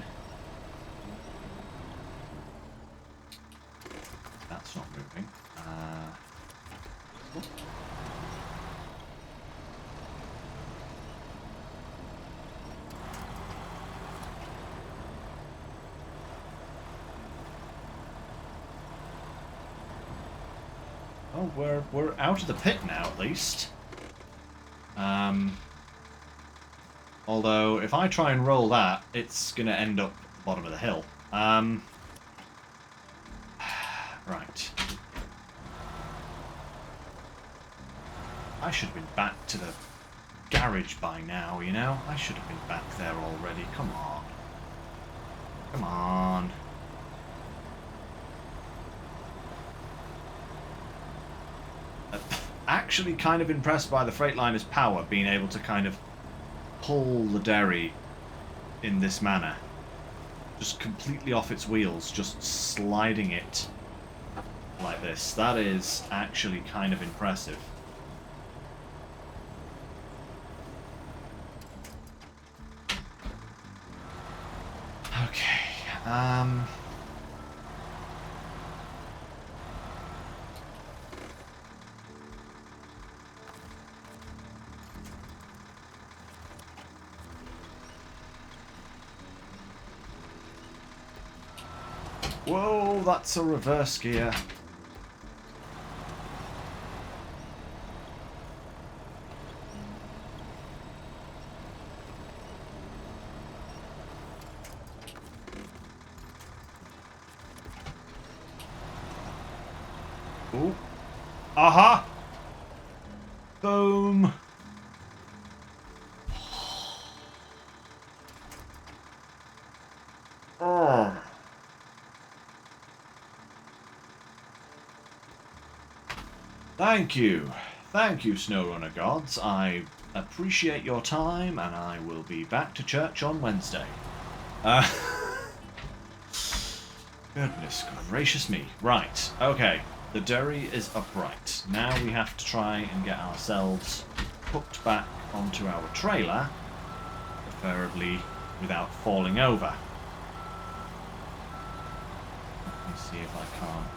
That's not moving. Oh, we're out of the pit now, at least. Although, if I try and roll that, it's going to end up at the bottom of the hill. Right. I should have been back to the garage by now, you know? I should have been back there already. Come on. Come on. Actually kind of impressed by the Freightliner's power, being able to kind of pull the dairy in this manner. Just completely off its wheels, just sliding it like this. That is actually kind of impressive. Okay, whoa, that's a reverse gear. Ooh. Aha! Boom! Oh. Thank you. Thank you, Snowrunner gods. I appreciate your time, and I will be back to church on Wednesday. Goodness gracious me. Right, okay. The dairy is upright. Now we have to try and get ourselves hooked back onto our trailer, preferably without falling over. Let me see if I can't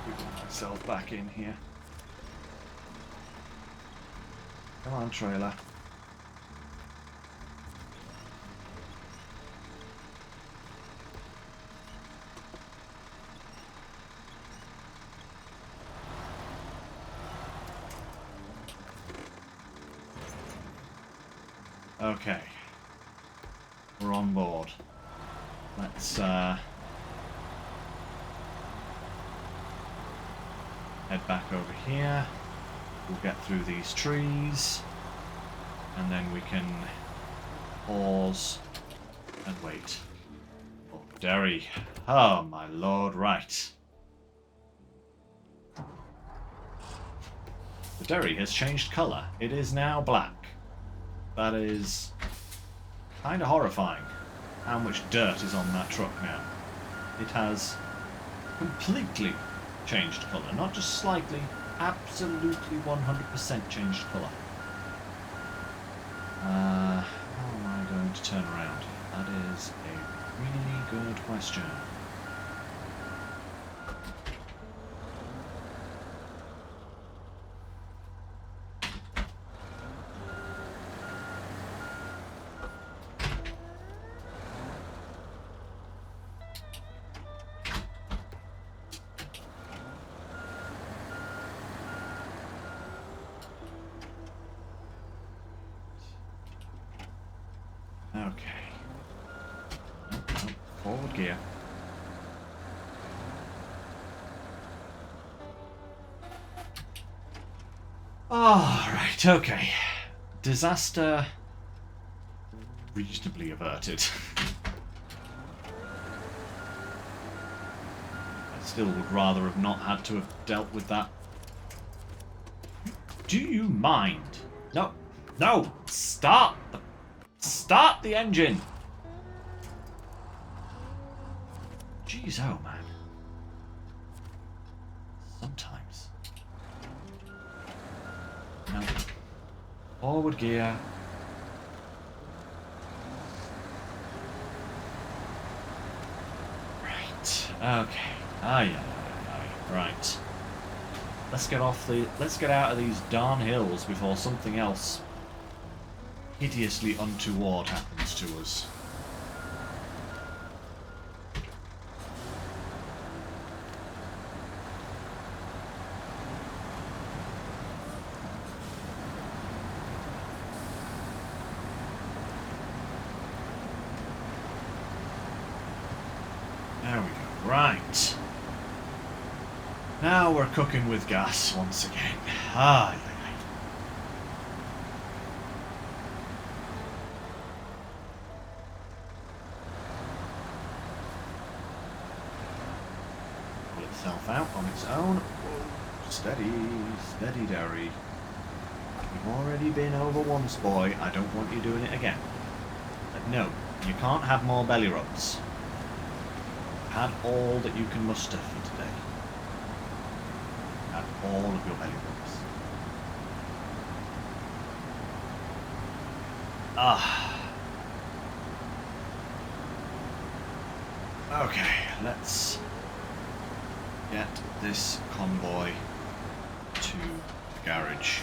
wiggle myself back in here. Come on, trailer. Okay, we're on board. Let's head back over here. We'll get through these trees, and then we can pause and wait. Oh, dairy. Oh my lord, right. The dairy has changed colour. It is now black. That is kind of horrifying, how much dirt is on that truck now. It has completely changed colour, not just slightly, absolutely 100% changed colour. How am I going to turn around? That is a really good question. Okay. Oh, forward gear. Oh, right, okay. Disaster reasonably averted. I still would rather have not had to have dealt with that. Do you mind? No, no, start the engine. Jeez, oh man. Sometimes. No. Forward gear. Right. Okay. Yeah. Right. Let's get out of these darn hills before something else hideously untoward happens to us. There we go. Right. Now we're cooking with gas once again. Ah, yeah. Pull itself out on its own. Whoa. Steady, steady, Derry. You've already been over once, boy. I don't want you doing it again. But no, you can't have more belly rubs. Had all that you can muster for today. Had all of your belly rubs. Ah. Okay, let's get this convoy to the garage.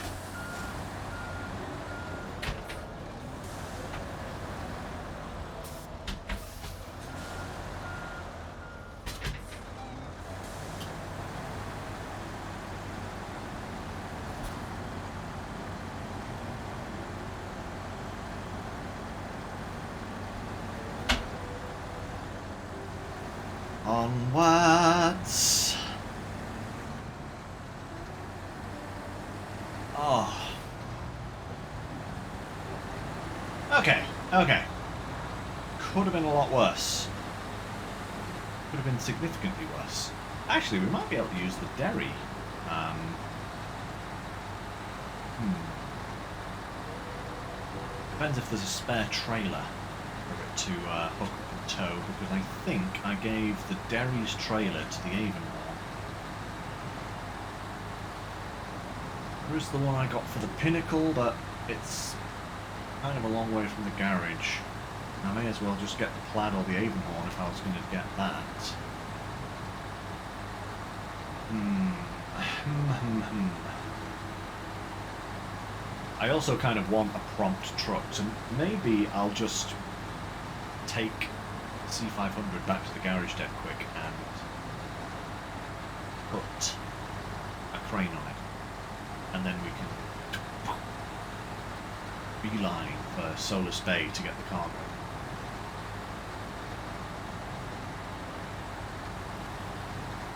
Onwards. Oh. Okay, okay. Could have been a lot worse. Could have been significantly worse. Actually, we might be able to use the Derry. Depends if there's a spare trailer for it to hook up and tow, because I think I gave the Derry's trailer to the Avonmore. There's the one I got for the Pinnacle, but it's kind of a long way from the garage. I may as well just get the Plaid or the Avonmore if I was going to get that. I also kind of want a prompt truck, so maybe I'll just take C500 back to the garage deck quick and put a crane on it, and then we can beeline for Solus Bay to get the cargo.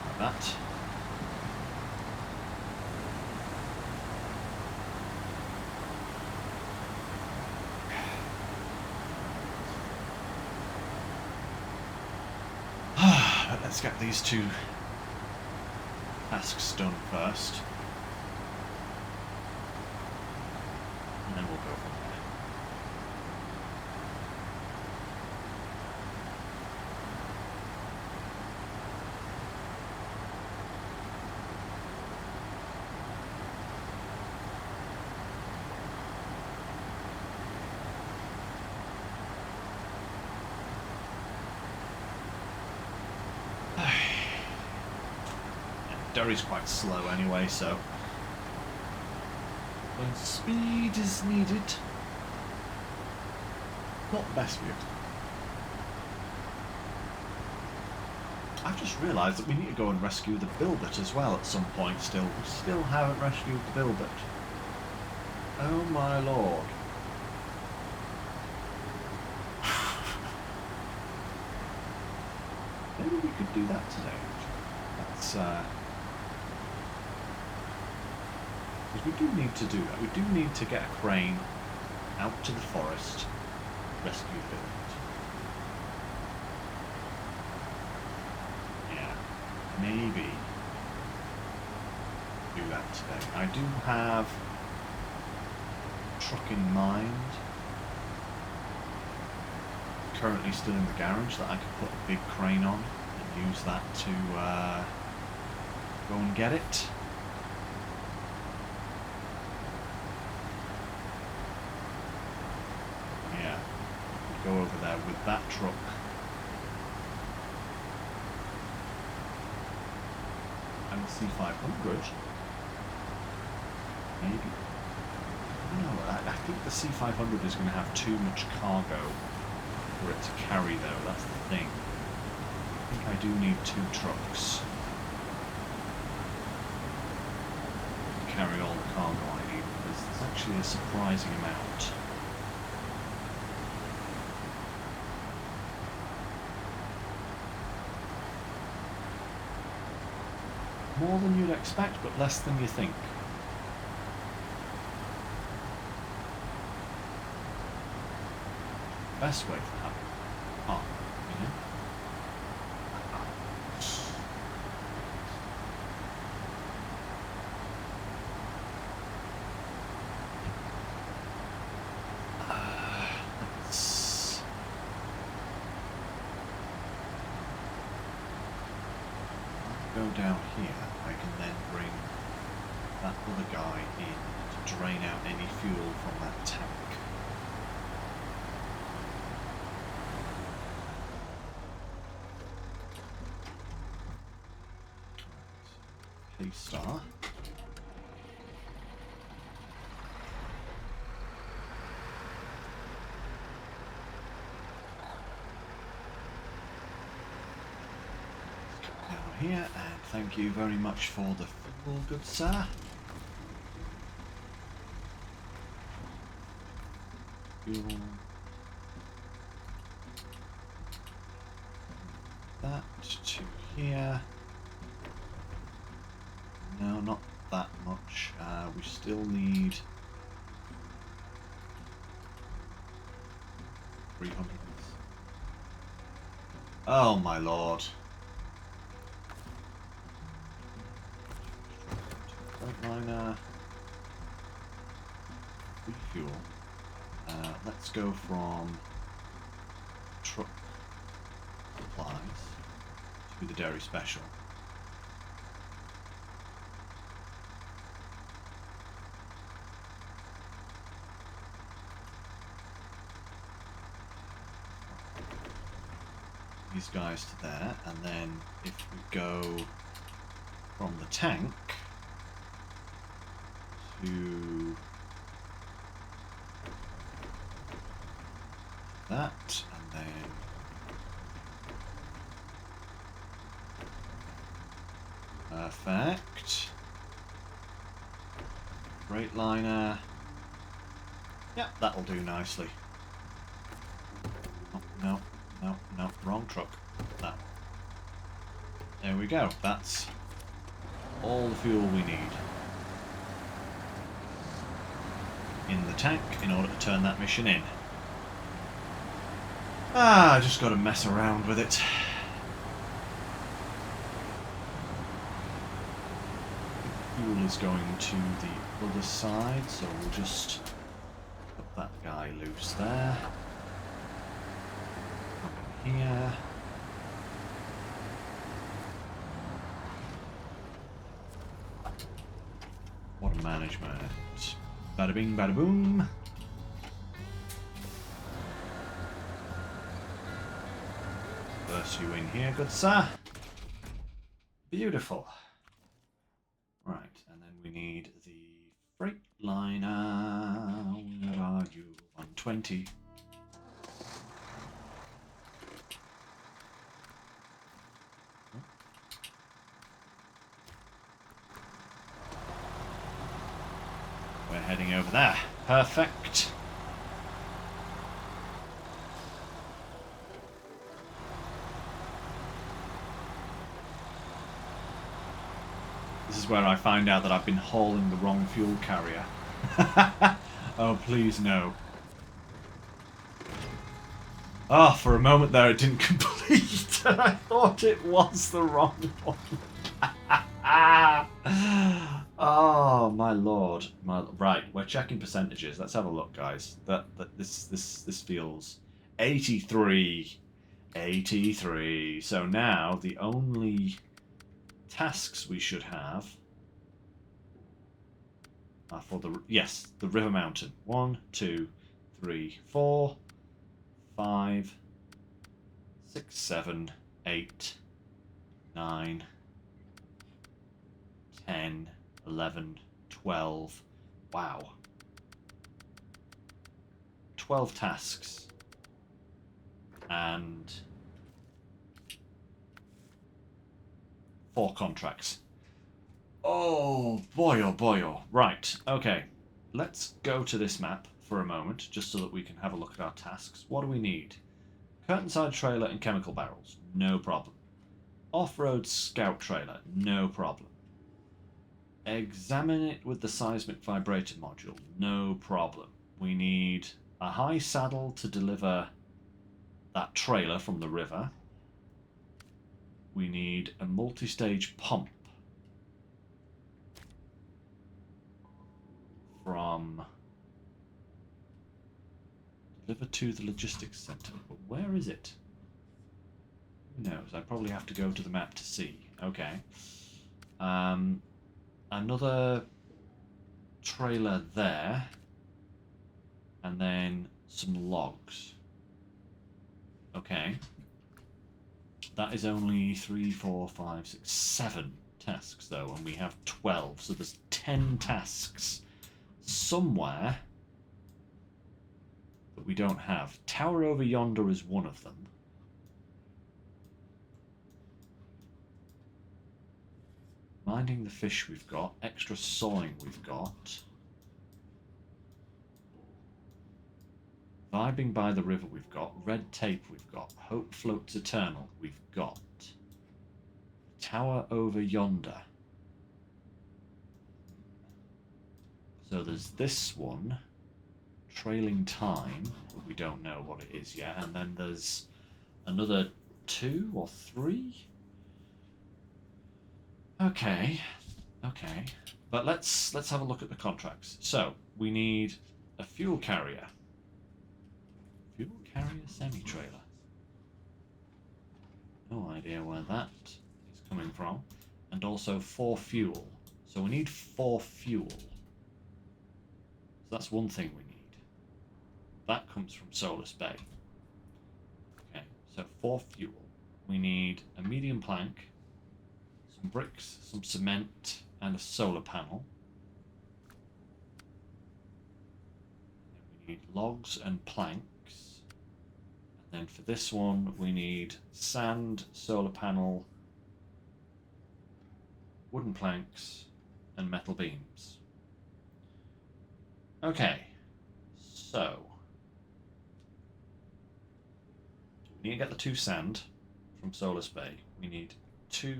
Like that. Let's get these two tasks done first, and then we'll go from there. Derry's quite slow anyway, so when speed is needed, not the best view. I've just realised that we need to go and rescue the Bilbert as well at some point still. We still haven't rescued the Bilbert. Oh my lord. Maybe we could do that today. That's because we do need to do that. We do need to get a crane out to the forest, rescue Bilbert. Yeah, maybe do that today. I do have a truck in mind, currently still in the garage, that I could put a big crane on and use that to go and get it. Yeah, go over there with that truck. And the C500. Maybe. No, I think the C500 is going to have too much cargo for it to carry, though. That's the thing. I think I do need two trucks to carry all the cargo I need, because it's actually a surprising amount. More than you'd expect, but less than you think. Best way to have it. Oh, you know? Let's go down here. I can then bring that other guy in to drain out any fuel from that tank. Star. Down here, and thank you very much for the fuel, good sir. Fuel. That to here. No, not that much. We still need 300. Oh my lord. Frontliner. Refuel. Let's go from truck supplies to the dairy special. These guys to there, and then if we go from the tank to that, and then perfect. Freightliner. Yeah, that'll do nicely. Oh, no. No, no, wrong truck. That one. There we go. That's all the fuel we need in the tank in order to turn that mission in. I just got to mess around with it. Fuel is going to the other side, so we'll just put that guy loose there. Here. Water management. Bada bing, bada boom. Burst you in here, good sir. Beautiful. Right, and then we need the Freightliner. Where are you? 120. We're heading over there. Perfect. This is where I find out that I've been hauling the wrong fuel carrier. Oh, please no. Oh, for a moment there it didn't complete. And I thought it was the wrong one. Oh my lord! Right, we're checking percentages. Let's have a look, guys. This feels 83, 83. So now the only tasks we should have are for the River Mountain. 1, 2, 3, 4, 5, 6, 7, 8, 9, 10, 11, 12. Wow. 12 tasks. And 4 contracts. Oh boy, oh boy, oh. Right, okay. Let's go to this map for a moment, just so that we can have a look at our tasks. What do we need? Curtainside trailer and chemical barrels. No problem. Off-road scout trailer. No problem. Examine it with the seismic vibrator module. No problem. We need a high saddle to deliver that trailer from the river. We need a multi-stage pump from deliver to the logistics center. But where is it? Who knows? I probably have to go to the map to see. Okay. Another trailer there, and then some logs. Okay. That is only 3, 4, 5, 6, 7 tasks though, and we have 12, so there's 10 tasks somewhere that we don't have. Tower over yonder is one of them. Minding the fish we've got, extra sawing we've got. Vibing by the river we've got, red tape we've got, hope floats eternal we've got. Tower over yonder. So there's this one, trailing time, but we don't know what it is yet, and then there's another 2 or 3. Okay, but let's have a look at the contracts. So we need a fuel carrier semi-trailer. No idea where that is coming from, and also 4 fuel. So we need 4 fuel. So that's one thing we need. That comes from Solus Bay. Okay, so 4 fuel. We need a medium plank, some bricks, some cement, and a solar panel. And we need logs and planks. And then for this one, we need sand, solar panel, wooden planks, and metal beams. Okay, so we need to get the 2 sand from Solus Bay. We need 2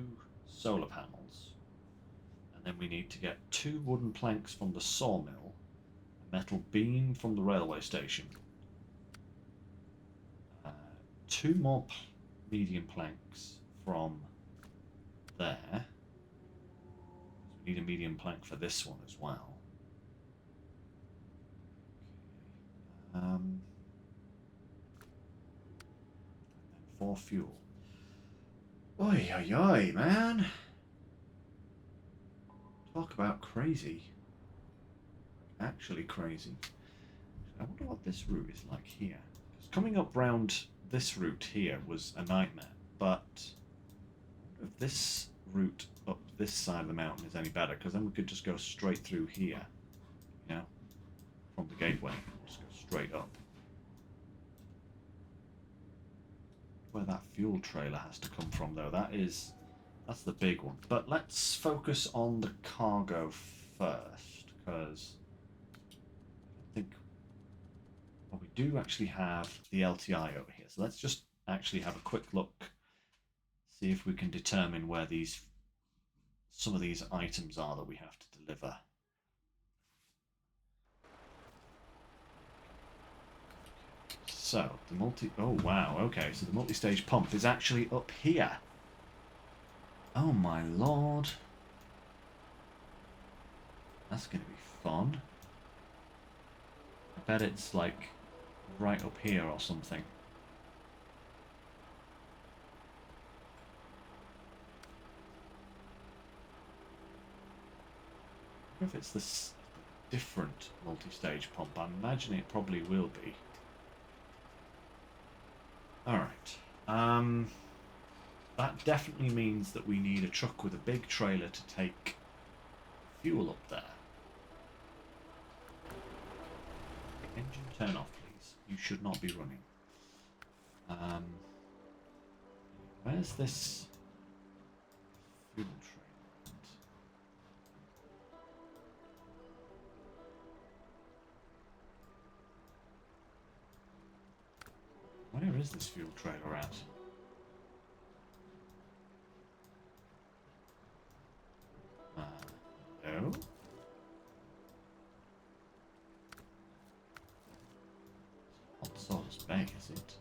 solar panels, and then we need to get 2 wooden planks from the sawmill, a metal beam from the railway station, 2 more medium planks from there. We need a medium plank for this one as well. Okay. And then 4 fuel. Oi, oi, oi, man! Talk about crazy. Actually crazy. I wonder what this route is like here. Because coming up round this route here was a nightmare, but I wonder if this route up this side of the mountain is any better, because then we could just go straight through here, you know, from the gateway. Just go straight up. Where that fuel trailer has to come from though, that's the big one. But let's focus on the cargo first, because I think, well, we do actually have the LTI over here, so let's just actually have a quick look, see if we can determine where some of these items are that we have to deliver. So oh wow, okay, so the multi-stage pump is actually up here. Oh my lord. That's going to be fun. I bet it's like right up here or something. I wonder if it's this different multi-stage pump. I imagine it probably will be. Alright. That definitely means that we need a truck with a big trailer to take fuel up there. Engine turn off, please. You should not be running. Where's this fuel trailer? Where is this fuel trailer at? No. bay, is it?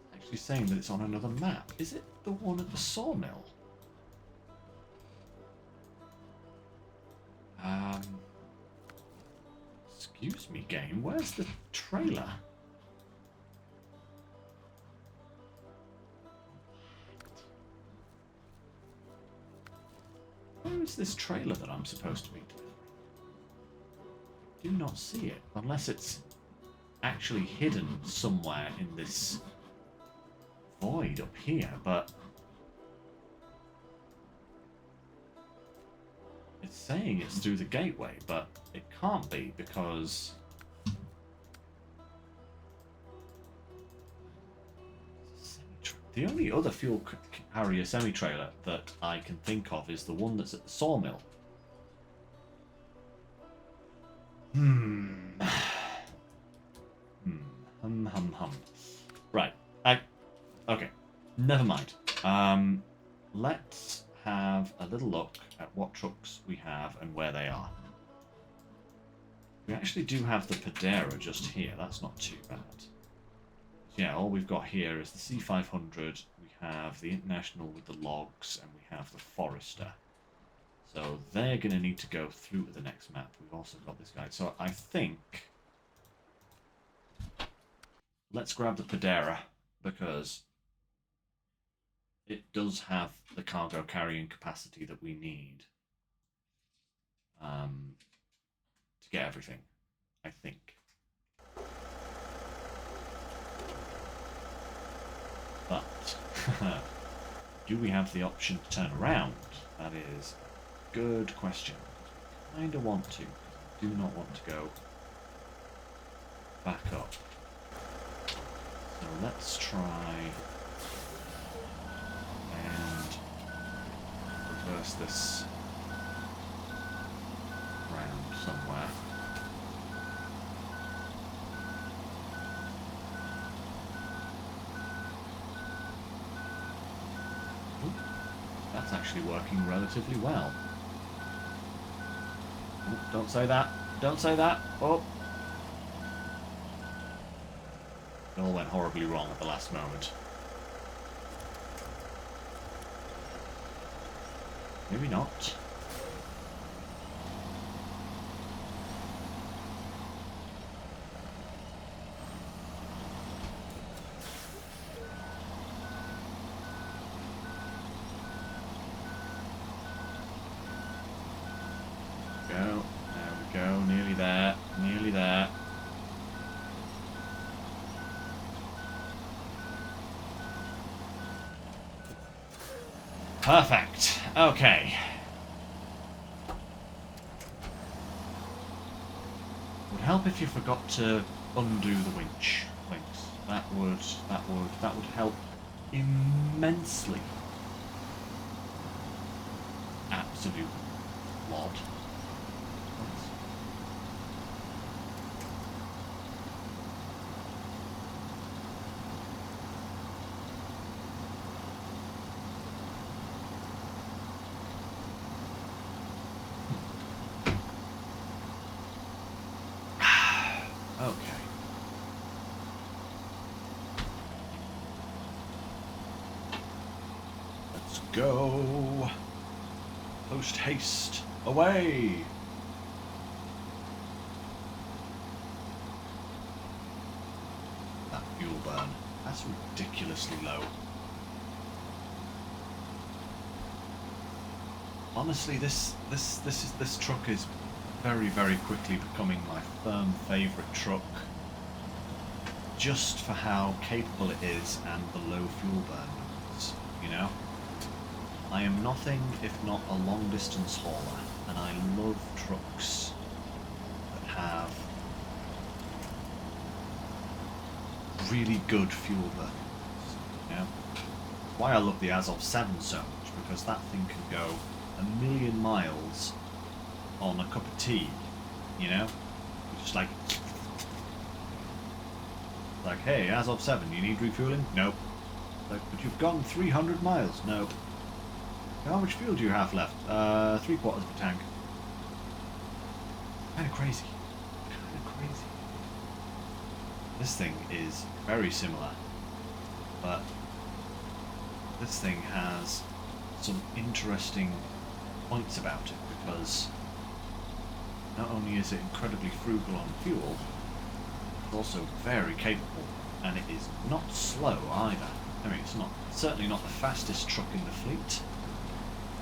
It's actually saying that it's on another map. Is it the one at the sawmill? Excuse me, game. Where's the trailer? Where is this trailer that I'm supposed to be delivering? I do not see it, unless it's actually hidden somewhere in this void up here, but it's saying it's through the gateway, but it can't be because the only other fuel carrier semi-trailer that I can think of is the one that's at the sawmill. Right. Okay. Never mind. Let's have a little look at what trucks we have and where they are. We actually do have the Padera just here. That's not too bad. Yeah, all we've got here is the C500. We have the International with the logs, and we have the Forester. So they're going to need to go through to the next map. We've also got this guy. So I think let's grab the Padera because it does have the cargo carrying capacity that we need to get everything, I think. But do we have the option to turn around? That is a good question. I kind of want to. I do not want to go back up. So let's try and reverse this round somewhere. Ooh, that's actually working relatively well. Ooh, don't say that. Don't say that. Oh. It all went horribly wrong at the last moment. Maybe not. Go. There we go. Nearly there. Nearly there. Perfect. Okay. Would help if you forgot to undo the winch, Lynx. That would help immensely. Absolute lot. Okay. Let's go. Post haste. Away. That fuel burn. That's ridiculously low. Honestly, this truck is very, very quickly becoming my firm favourite truck, just for how capable it is and the low fuel burn numbers, you know? I am nothing if not a long distance hauler, and I love trucks that have really good fuel burn numbers, you know? Why I love the Azov 7 so much, because that thing can go 1,000,000 miles on a cup of tea, you know? Just like Like, hey, as of 7, you need refueling? Nope. Like, but you've gone 300 miles. Nope. How much fuel do you have left? 3/4 of a tank. Kind of crazy. Kind of crazy. This thing is very similar, but this thing has some interesting points about it, because not only is it incredibly frugal on fuel, it's also very capable, and it is not slow either. I mean, it's certainly not the fastest truck in the fleet,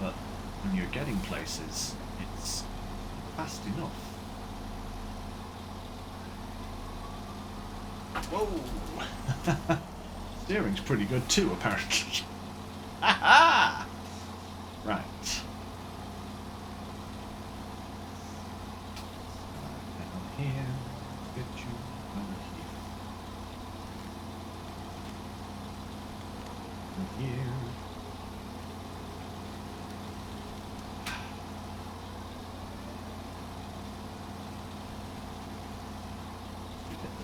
but when you're getting places, it's fast enough. Whoa! Steering's pretty good too, apparently. Ha-ha! Right. Down here. Get you over here. Over here.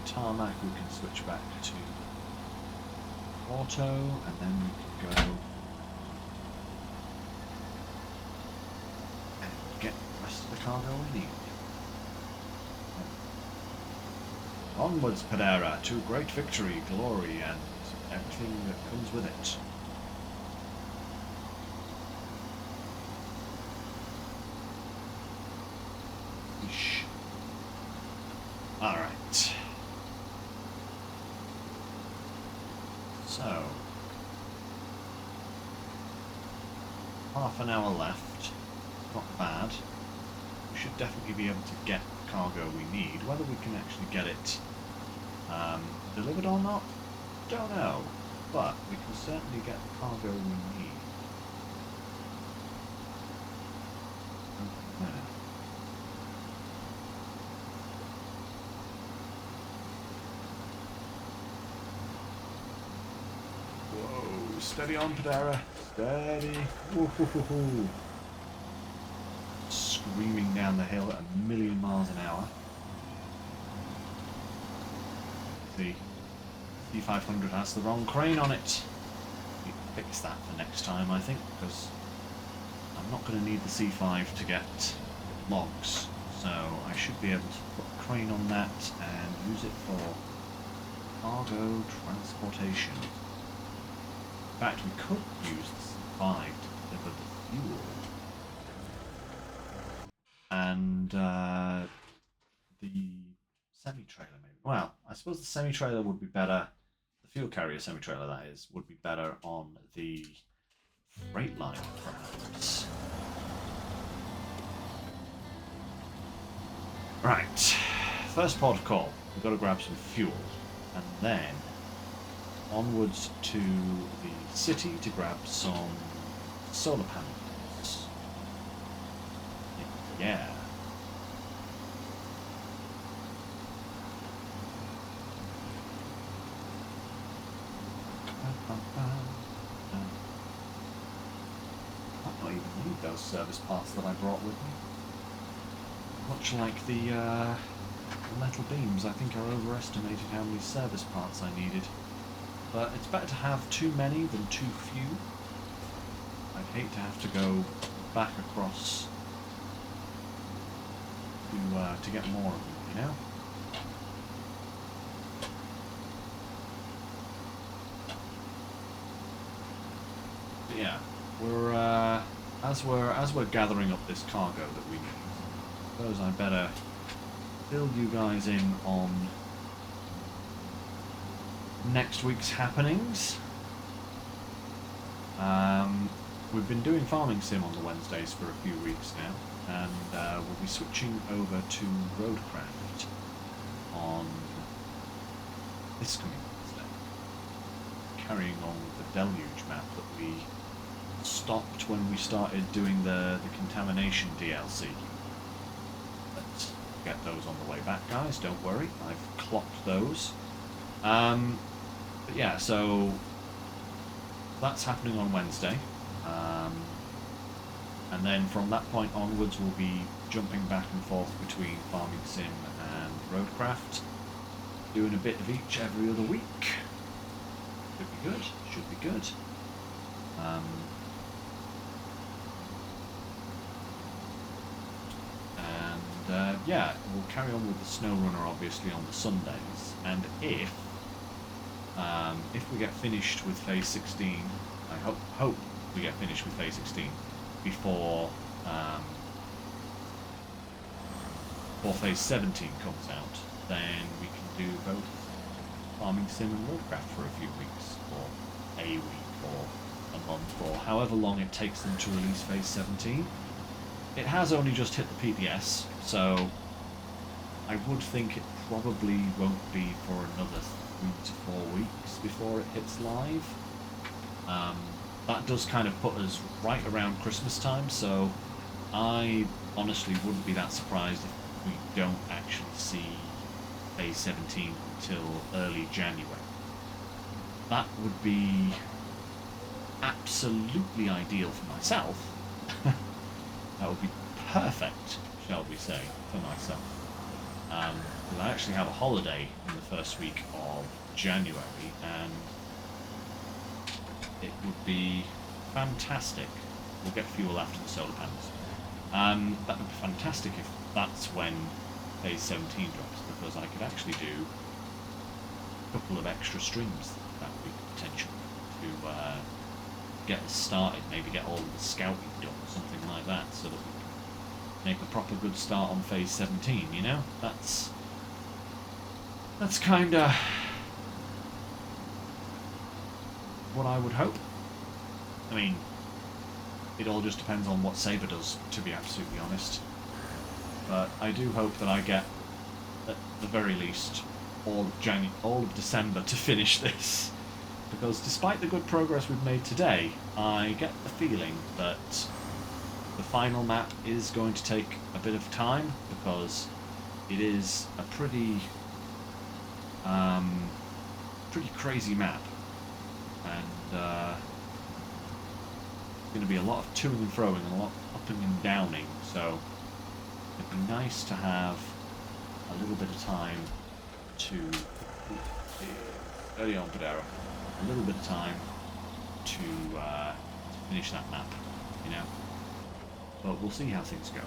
Tarmac, we can switch back to auto, and then we can go and get the rest of the cargo we need. Onwards, Pedera, to great victory, glory, and everything that comes with it. Yeesh. All right. So, half an hour left, not bad. We should definitely be able to get the cargo we need. Whether we can actually get it delivered or not, don't know, but we can certainly get the cargo we need. Whoa, steady on, Pedera. Steady. Woo-hoo-hoo-hoo. Screaming down the hill at 1,000,000 miles an hour. The C500 has the wrong crane on it. We can fix that for next time, I think, because I'm not going to need the C5 to get logs, so I should be able to put a crane on that and use it for cargo transportation. In fact, we could use the C5 to deliver the fuel and the semi-trailer maybe. Well, I suppose the semi-trailer would be better, the fuel carrier semi-trailer that is, would be better on the freight line perhaps. Right, first port of call, we've got to grab some fuel, and then onwards to the city to grab some solar panels. Yeah. I might not even need those service parts that I brought with me. Much like the metal beams, I think I overestimated how many service parts I needed. But it's better to have too many than too few. I'd hate to have to go back across to get more of them, you know? But yeah, as we're gathering up this cargo that we need, I suppose I better fill you guys in on next week's happenings. We've been doing Farming Sim on the Wednesdays for a few weeks now, and we'll be switching over to Roadcraft on this coming Wednesday, carrying on the Deluge map that we stopped when we started doing the Contamination DLC. Let's get those on the way back, guys, don't worry, I've clocked those. But yeah, so that's happening on Wednesday, and then from that point onwards we'll be jumping back and forth between Farming Sim and Roadcraft. doing a bit of each every other week. Should be good. Should be good. Yeah, we'll carry on with the SnowRunner obviously on the Sundays, and if we get finished with Phase 16, I hope we get finished with Phase 16 before Phase 17 comes out, then we can do both Farming Sim and Warcraft for a few weeks, or a week, or a month, or however long it takes them to release Phase 17. It has only just hit the PPS, so I would think it probably won't be for another 3 to 4 weeks before it hits live. That does kind of put us right around Christmas time, so I honestly wouldn't be that surprised if we don't actually see Phase 17 until early January. That would be absolutely ideal for myself. That would be perfect, shall we say, for myself. Because I actually have a holiday in the first week of January, and it would be fantastic. We'll get fuel after the solar panels. That would be fantastic if that's when Phase 17 drops, because I could actually do a couple of extra streams that week, potentially, to get us started, maybe get all of the scouting done, something like that, so that we can make a proper good start on Phase 17, you know? That's kinda what I would hope. I mean, it all just depends on what Saber does, to be absolutely honest. But I do hope that I get, at the very least, all of December to finish this. Because despite the good progress we've made today, I get the feeling that the final map is going to take a bit of time, because it is a pretty crazy map, and it's going to be a lot of toing and froing and a lot of upping and downing, so it'd be nice to have a little bit of time to early on Padera, a little bit of time to finish that map, you know. But we'll see how things go.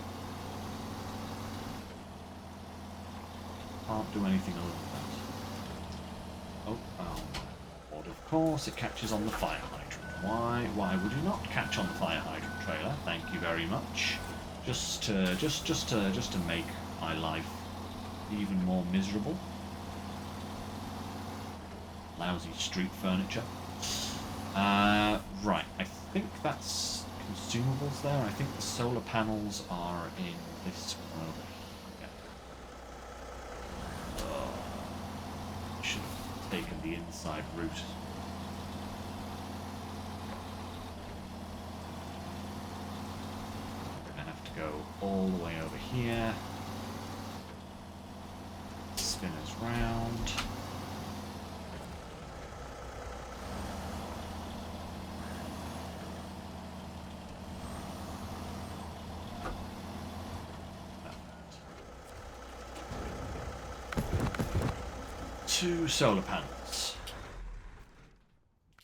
Can't do anything other than that. Oh, but of course it catches on the fire hydrant. Why would you not catch on the fire hydrant trailer? Thank you very much. Just to make my life even more miserable. Lousy street furniture. Right, I think that's consumables there. I think the solar panels are in this one over here. Oh, should have taken the inside route. We're going to have to go all the way over here. Spin us round. Two solar panels.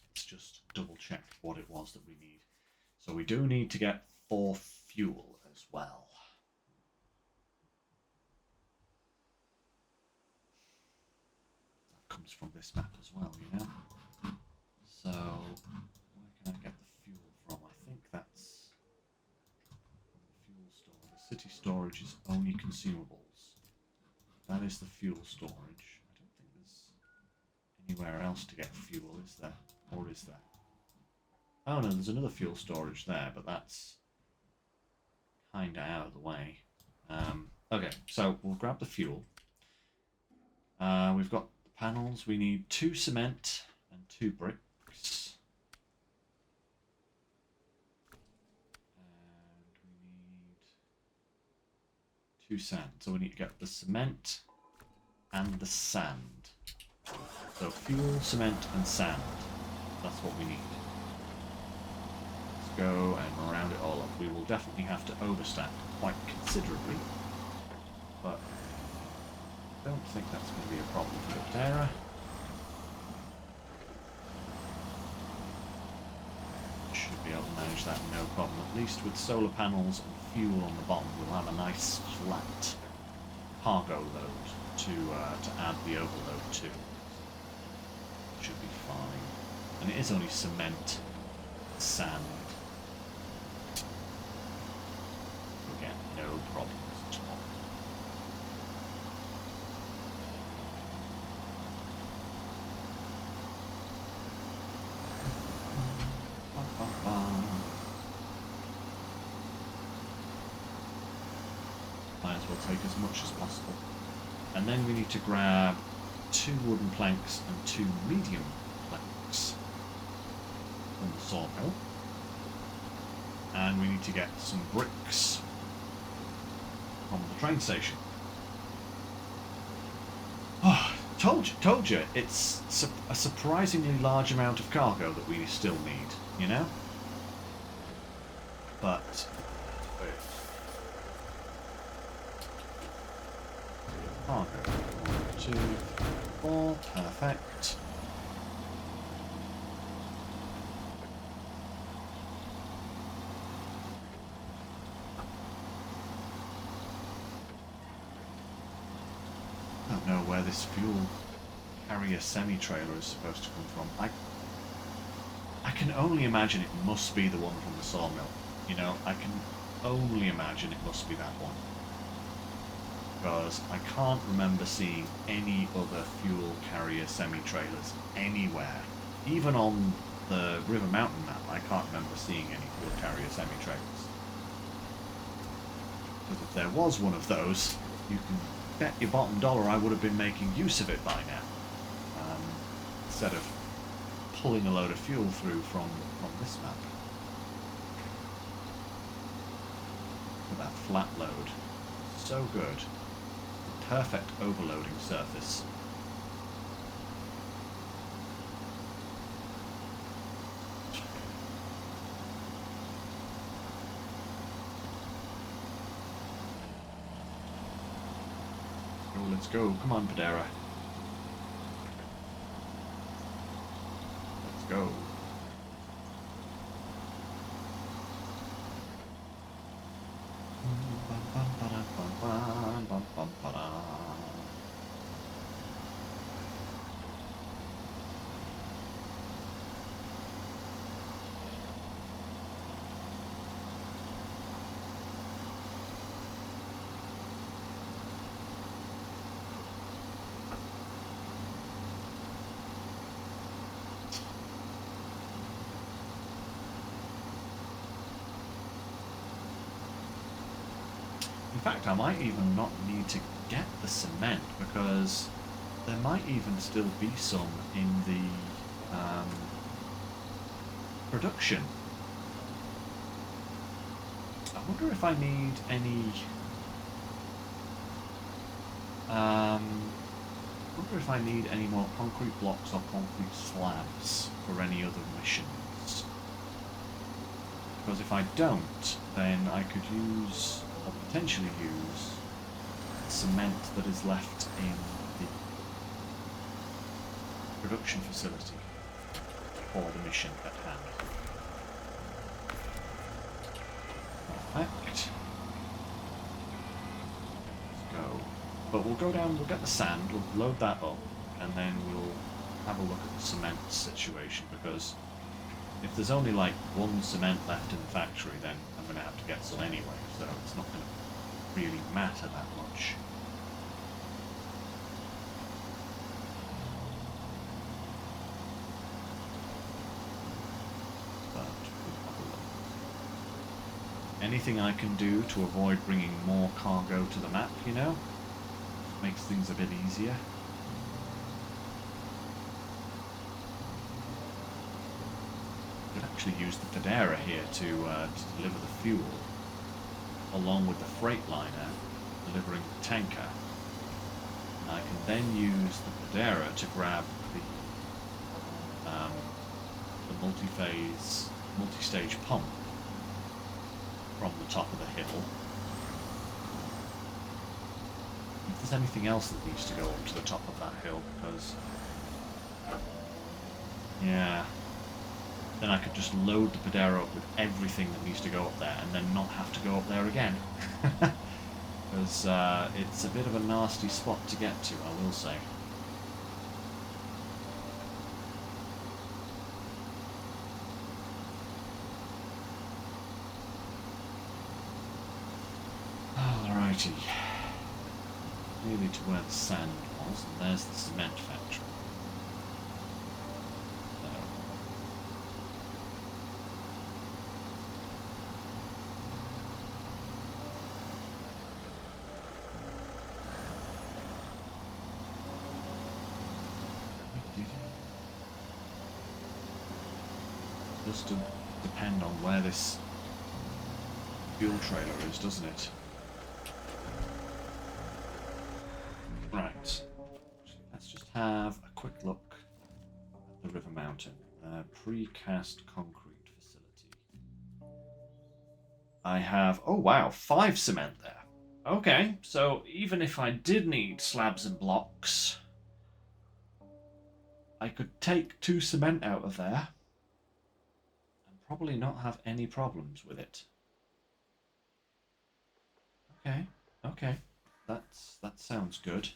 Let's just double check what it was that we need. So we do need to get 4 fuel as well. That comes from this map as well, you know. So where can I get the fuel from? I think that's from the fuel store. The city storage is only consumables. That is the fuel storage. Anywhere else to get fuel, is there? Or is there? Oh no, there's another fuel storage there, but that's kinda out of the way. Okay, so we'll grab the fuel. We've got the panels. We need 2 cement and 2 bricks. And we need 2 sand. So we need to get the cement and the sand. So fuel, cement, and sand. That's what we need. Let's go and round it all up. We will definitely have to overstack quite considerably, but Don't think that's going to be a problem for Dara. Should be able to manage that no problem. At least with solar panels and fuel on the bottom, we'll have a nice flat cargo load to add the overload to. Should be fine. And it is only cement, sand. Again, no problems at all. Might as well take as much as possible. And then we need to grab 2 wooden planks and 2 medium planks from the sawmill. And we need to get some bricks from the train station. Oh, told you, it's a surprisingly large amount of cargo that we still need, you know? But cargo. 1, 2, 4, perfect. I don't know where this fuel carrier semi-trailer is supposed to come from. I can only imagine it must be the one from the sawmill. You know, I can only imagine it must be that one. Because I can't remember seeing any other fuel carrier semi-trailers anywhere. Even on the River Mountain map, I can't remember seeing any fuel carrier semi-trailers. But if there was one of those, you can bet your bottom dollar I would have been making use of it by now. Instead of pulling a load of fuel through from this map. Look at that flat load. So good. Perfect overloading surface. Oh, let's go. Come on, Padera. Let's go. In fact, I might even not need to get the cement because there might even still be some in the production. I wonder if I need any. Wonder if I need any more concrete blocks or concrete slabs for any other missions. Because if I don't, then I could use, or potentially use, cement that is left in the production facility for the mission at hand. Perfect. Let's go. But we'll go down, we'll get the sand, we'll load that up, and then we'll have a look at the cement situation, because if there's only like 1 cement left in the factory, then I'm going to have to get some anyway, so it's not going to really matter that much. But we'll have a look. Anything I can do to avoid bringing more cargo to the map, you know, makes things a bit easier. Could actually use the Federa here to deliver the fuel, along with the freight liner delivering the tanker. And I can then use the Federa to grab the multi-phase, multi-stage pump from the top of the hill. there's anything else that needs to go up to the top of that hill, because... Yeah. Then I could just load the Podero up with everything that needs to go up there, and then not have to go up there again. Because it's a bit of a nasty spot to get to, I will say. Alrighty. Nearly to where the sand was, and there's the cement factory. Just to depend on where this fuel trailer is, doesn't it? Right. Let's just have a quick look at the River Mountain. Precast concrete facility. I have, oh wow, 5 cement there. Okay, so even if I did need slabs and blocks, I could take 2 cement out of there. Probably not have any problems with it. Okay, that sounds good.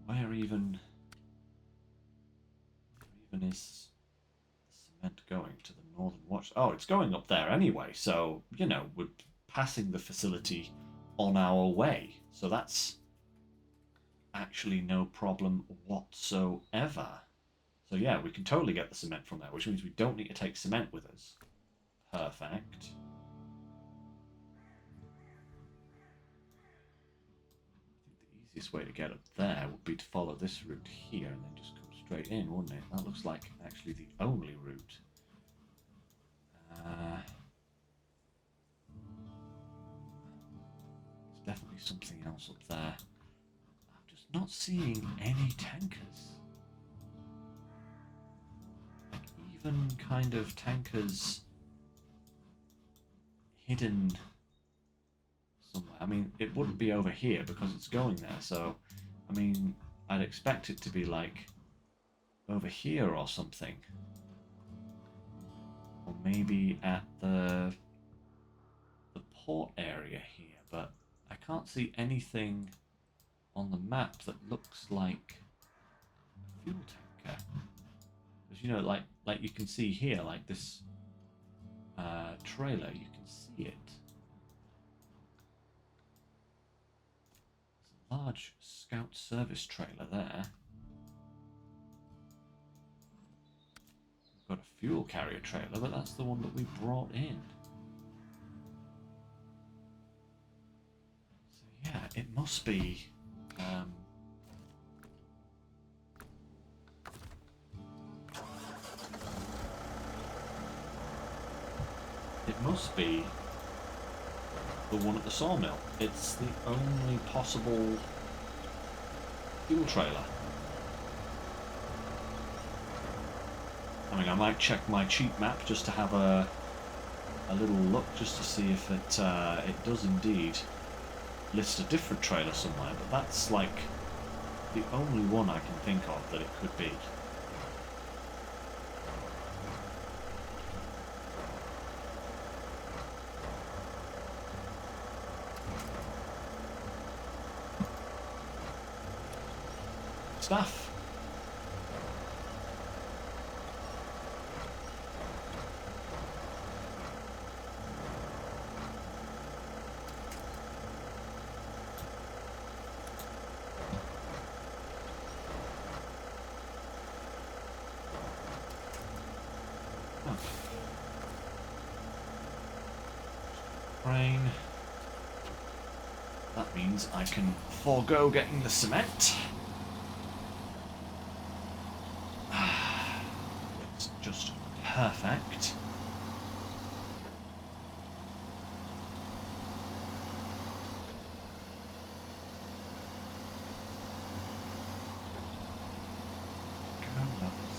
Where even is the cement going? To the northern watch? Oh, it's going up there anyway. So you know we're passing the facility on our way. So that's actually no problem whatsoever. So yeah, we can totally get the cement from there, which means we don't need to take cement with us. Perfect. I think the easiest way to get up there would be to follow this route here and then just come straight in, wouldn't it? That looks like actually the only route. There's definitely something else up there. I'm just not seeing any tankers. Even kind of tankers hidden somewhere. I mean, it wouldn't be over here because it's going there. So, I mean, I'd expect it to be like over here or something. Or maybe at the port area here. But I can't see anything on the map that looks like a fuel tanker. Because, you know, like you can see here, like this trailer, you can see it. There's a large scout service trailer there. We've got a fuel carrier trailer, but that's the one that we brought in. So yeah, it must be... It must be the one at the sawmill. It's the only possible fuel trailer. I mean, I might check my cheat map just to have a little look, just to see if it does indeed list a different trailer somewhere. But that's like the only one I can think of that it could be. Stuff. Rain. That means I can forego getting the cement. It's just perfect.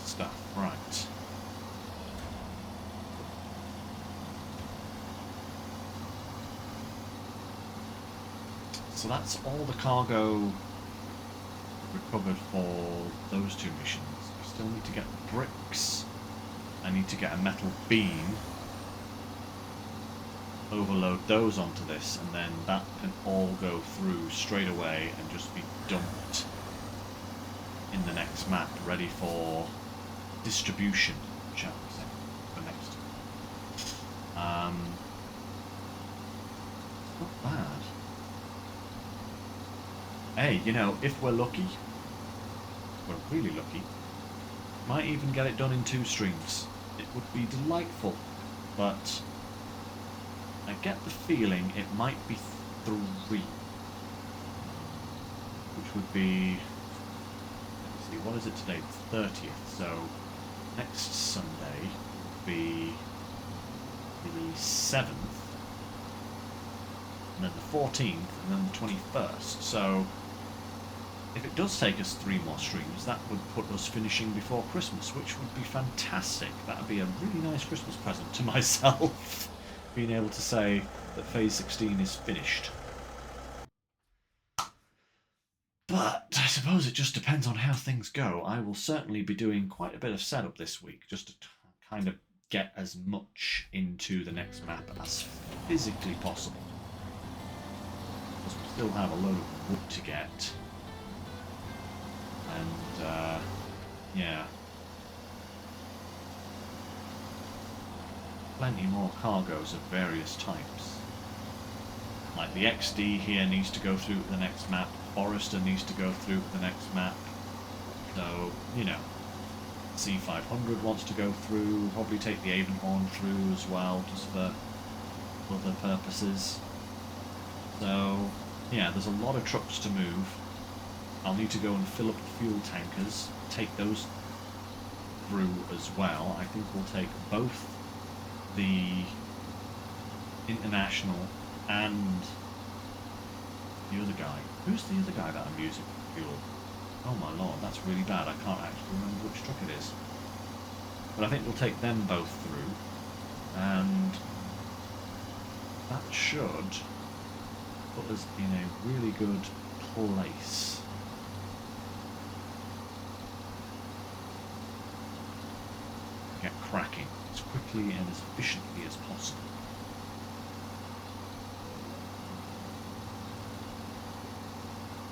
Stuff, right. so that's all the cargo recovered for those two missions. I still need to get the bricks. I need to get a metal beam, overload those onto this, and then that can all go through straight away and just be dumped in the next map, ready for distribution, shall we say, for next. Not bad. Hey, you know, if we're lucky, we're really lucky, might even get it done in 2 streams. It would be delightful, but I get the feeling it might be 3, which would be, let me see, what is it today? It's 30th, so next Sunday would be the 7th, and then the 14th, and then the 21st. So if it does take us 3 more streams, that would put us finishing before Christmas, which would be fantastic. That would be a really nice Christmas present to myself, being able to say that Phase 16 is finished. But I suppose it just depends on how things go. I will certainly be doing quite a bit of setup this week, just to kind of get as much into the next map as physically possible. Because we still have a load of wood to get. And, yeah. Plenty more cargoes of various types. Like the XD here needs to go through the next map, Forester needs to go through the next map. So, you know, C500 wants to go through, probably take the Avonhorn through as well, just for other purposes. So, yeah, there's a lot of trucks to move. I'll need to go and fill up the fuel tankers, take those through as well. I think we'll take both the International and the other guy. Who's the other guy that I'm using for fuel? Oh my lord, that's really bad. I can't actually remember which truck it is. But I think we'll take them both through, and that should put us in a really good place. Get cracking as quickly and as efficiently as possible.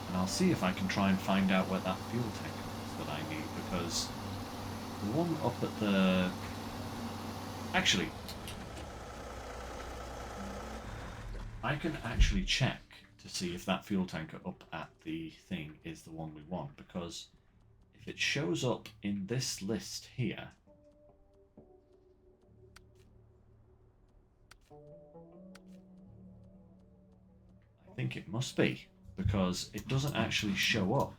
And I'll see if I can try and find out where that fuel tank is that I need, because the one up at the... Actually, I can actually check to see if that fuel tanker up at the thing is the one we want, because if it shows up in this list here, I think it must be, because it doesn't actually show up.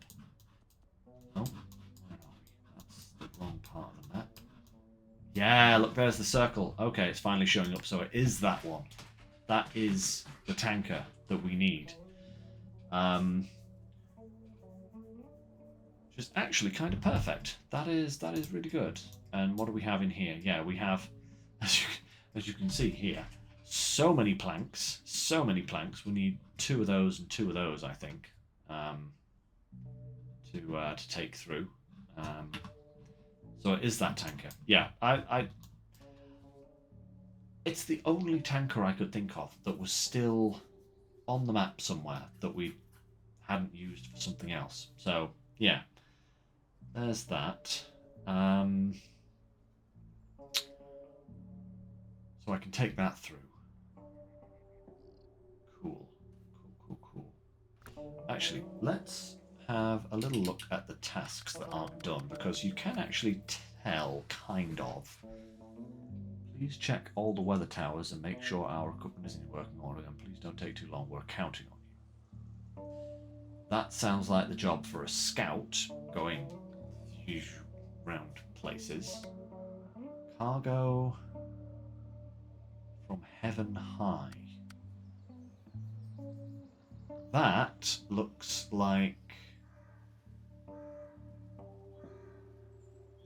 Oh, where are we? That's the wrong part of the map. Yeah, look, there's the circle. Okay, it's finally showing up, so it is that one. That is the tanker that we need. Which is actually kind of perfect. That is really good. And what do we have in here? Yeah, we have, as you can see here, so many planks. So many planks. We need 2 of those and 2 of those, I think, to take through. So it is that tanker. Yeah, it's the only tanker I could think of that was still on the map somewhere that we hadn't used for something else. So, yeah. There's that. So I can take that through. Cool. Cool. Actually, let's have a little look at the tasks that aren't done, because you can actually tell, kind of. Please check all the weather towers and make sure our equipment is in working order, and please don't take too long. We're counting on you. That sounds like the job for a scout going round places. Cargo from Heaven High. That looks like...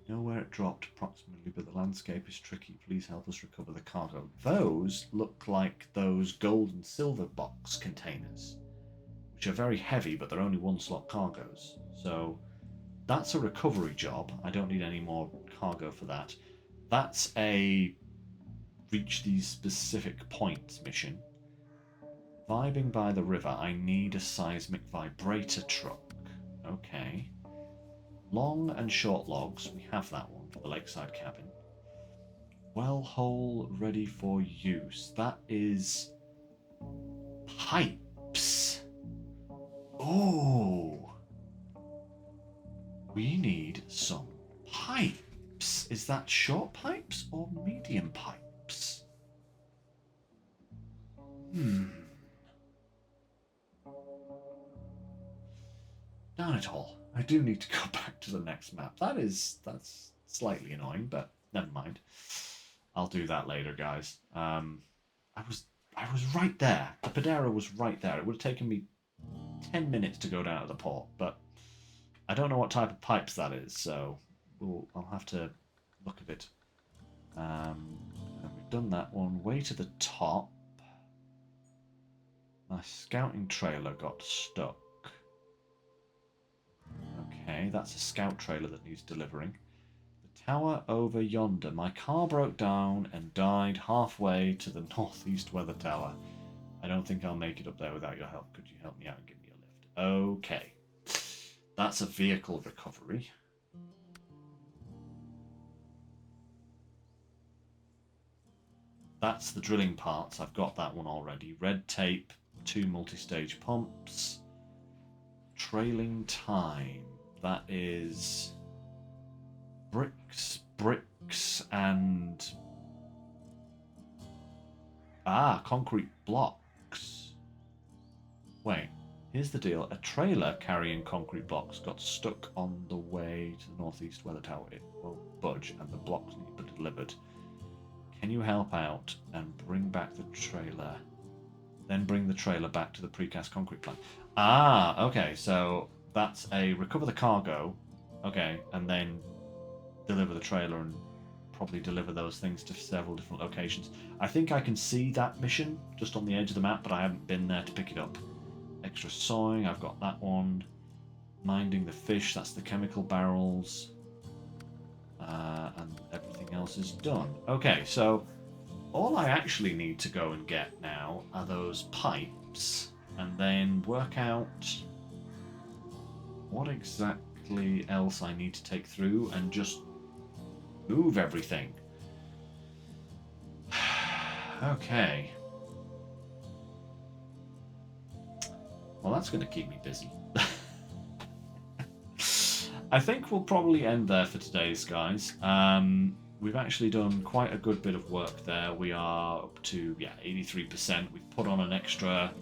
You know where it dropped approximately, but the landscape is tricky. Please help us recover the cargo. Those look like those gold and silver box containers, which are very heavy, but they're only 1-slot cargoes. So that's a recovery job. I don't need any more cargo for that. That's a reach these specific points mission. Vibing by the river. I need a seismic vibrator truck. Okay. Long and short logs. We have that one for the lakeside cabin. Well hole ready for use. That is pipes. Oh. We need some pipes. Is that short pipes or medium pipes? Darn it all. I do need to go back to the next map. That's slightly annoying, but never mind. I'll do that later, guys. I was right there. The Padera was right there. It would have taken me 10 minutes to go down to the port, but I don't know what type of pipes that is, so I'll have to look at it. We've done that one. Way to the top. My scouting trailer got stuck. Okay, that's a scout trailer that needs delivering. The tower over yonder. My car broke down and died halfway to the northeast weather tower. I don't think I'll make it up there without your help. Could you help me out and give me a lift? Okay. That's a vehicle recovery. That's the drilling parts. I've got that one already. Red tape, 2 multi-stage pumps. Trailing time. That is bricks, and concrete blocks. Wait, here's the deal. A trailer carrying concrete blocks got stuck on the way to the northeast weather tower. It won't budge and the blocks need to be delivered. Can you help out and bring back the trailer? Then bring the trailer back to the precast concrete plant. Okay, so that's a recover the cargo, okay, and then deliver the trailer and probably deliver those things to several different locations. I think I can see that mission just on the edge of the map, but I haven't been there to pick it up. Extra sawing, I've got that one. Minding the fish, that's the chemical barrels. And everything else is done. Okay, so all I actually need to go and get now are those pipes, and then work out what exactly else I need to take through and just move everything. Okay. Well, that's going to keep me busy. I think we'll probably end there for today's, guys. We've actually done quite a good bit of work there. We are up to 83%. We've put on an extra.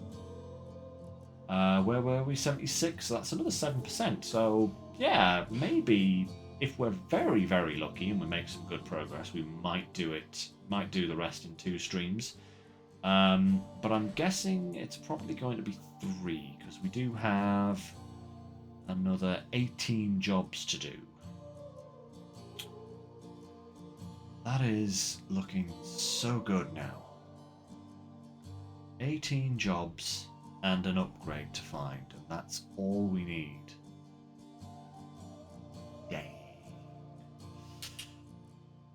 Where were we? 76. So that's another 7%. So yeah, maybe if we're very, very lucky and we make some good progress, we might do it. Might do the rest in 2 streams. But I'm guessing it's probably going to be 3 because we do have another 18 jobs to do. That is looking so good now. 18 jobs and an upgrade to find, and that's all we need. Yay.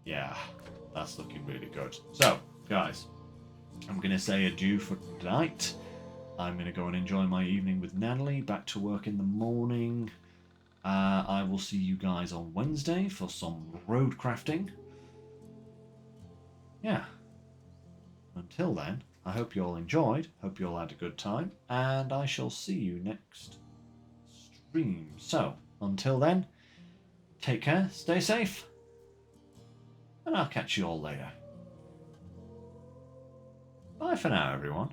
Yeah, that's looking really good. So, guys, I'm going to say adieu for tonight. I'm going to go and enjoy my evening with Natalie. Back to work in the morning. I will see you guys on Wednesday for some road crafting. Yeah. Until then, I hope you all enjoyed. Hope you all had a good time. And I shall see you next stream. So, until then, take care, stay safe. And I'll catch you all later. Bye for now, everyone.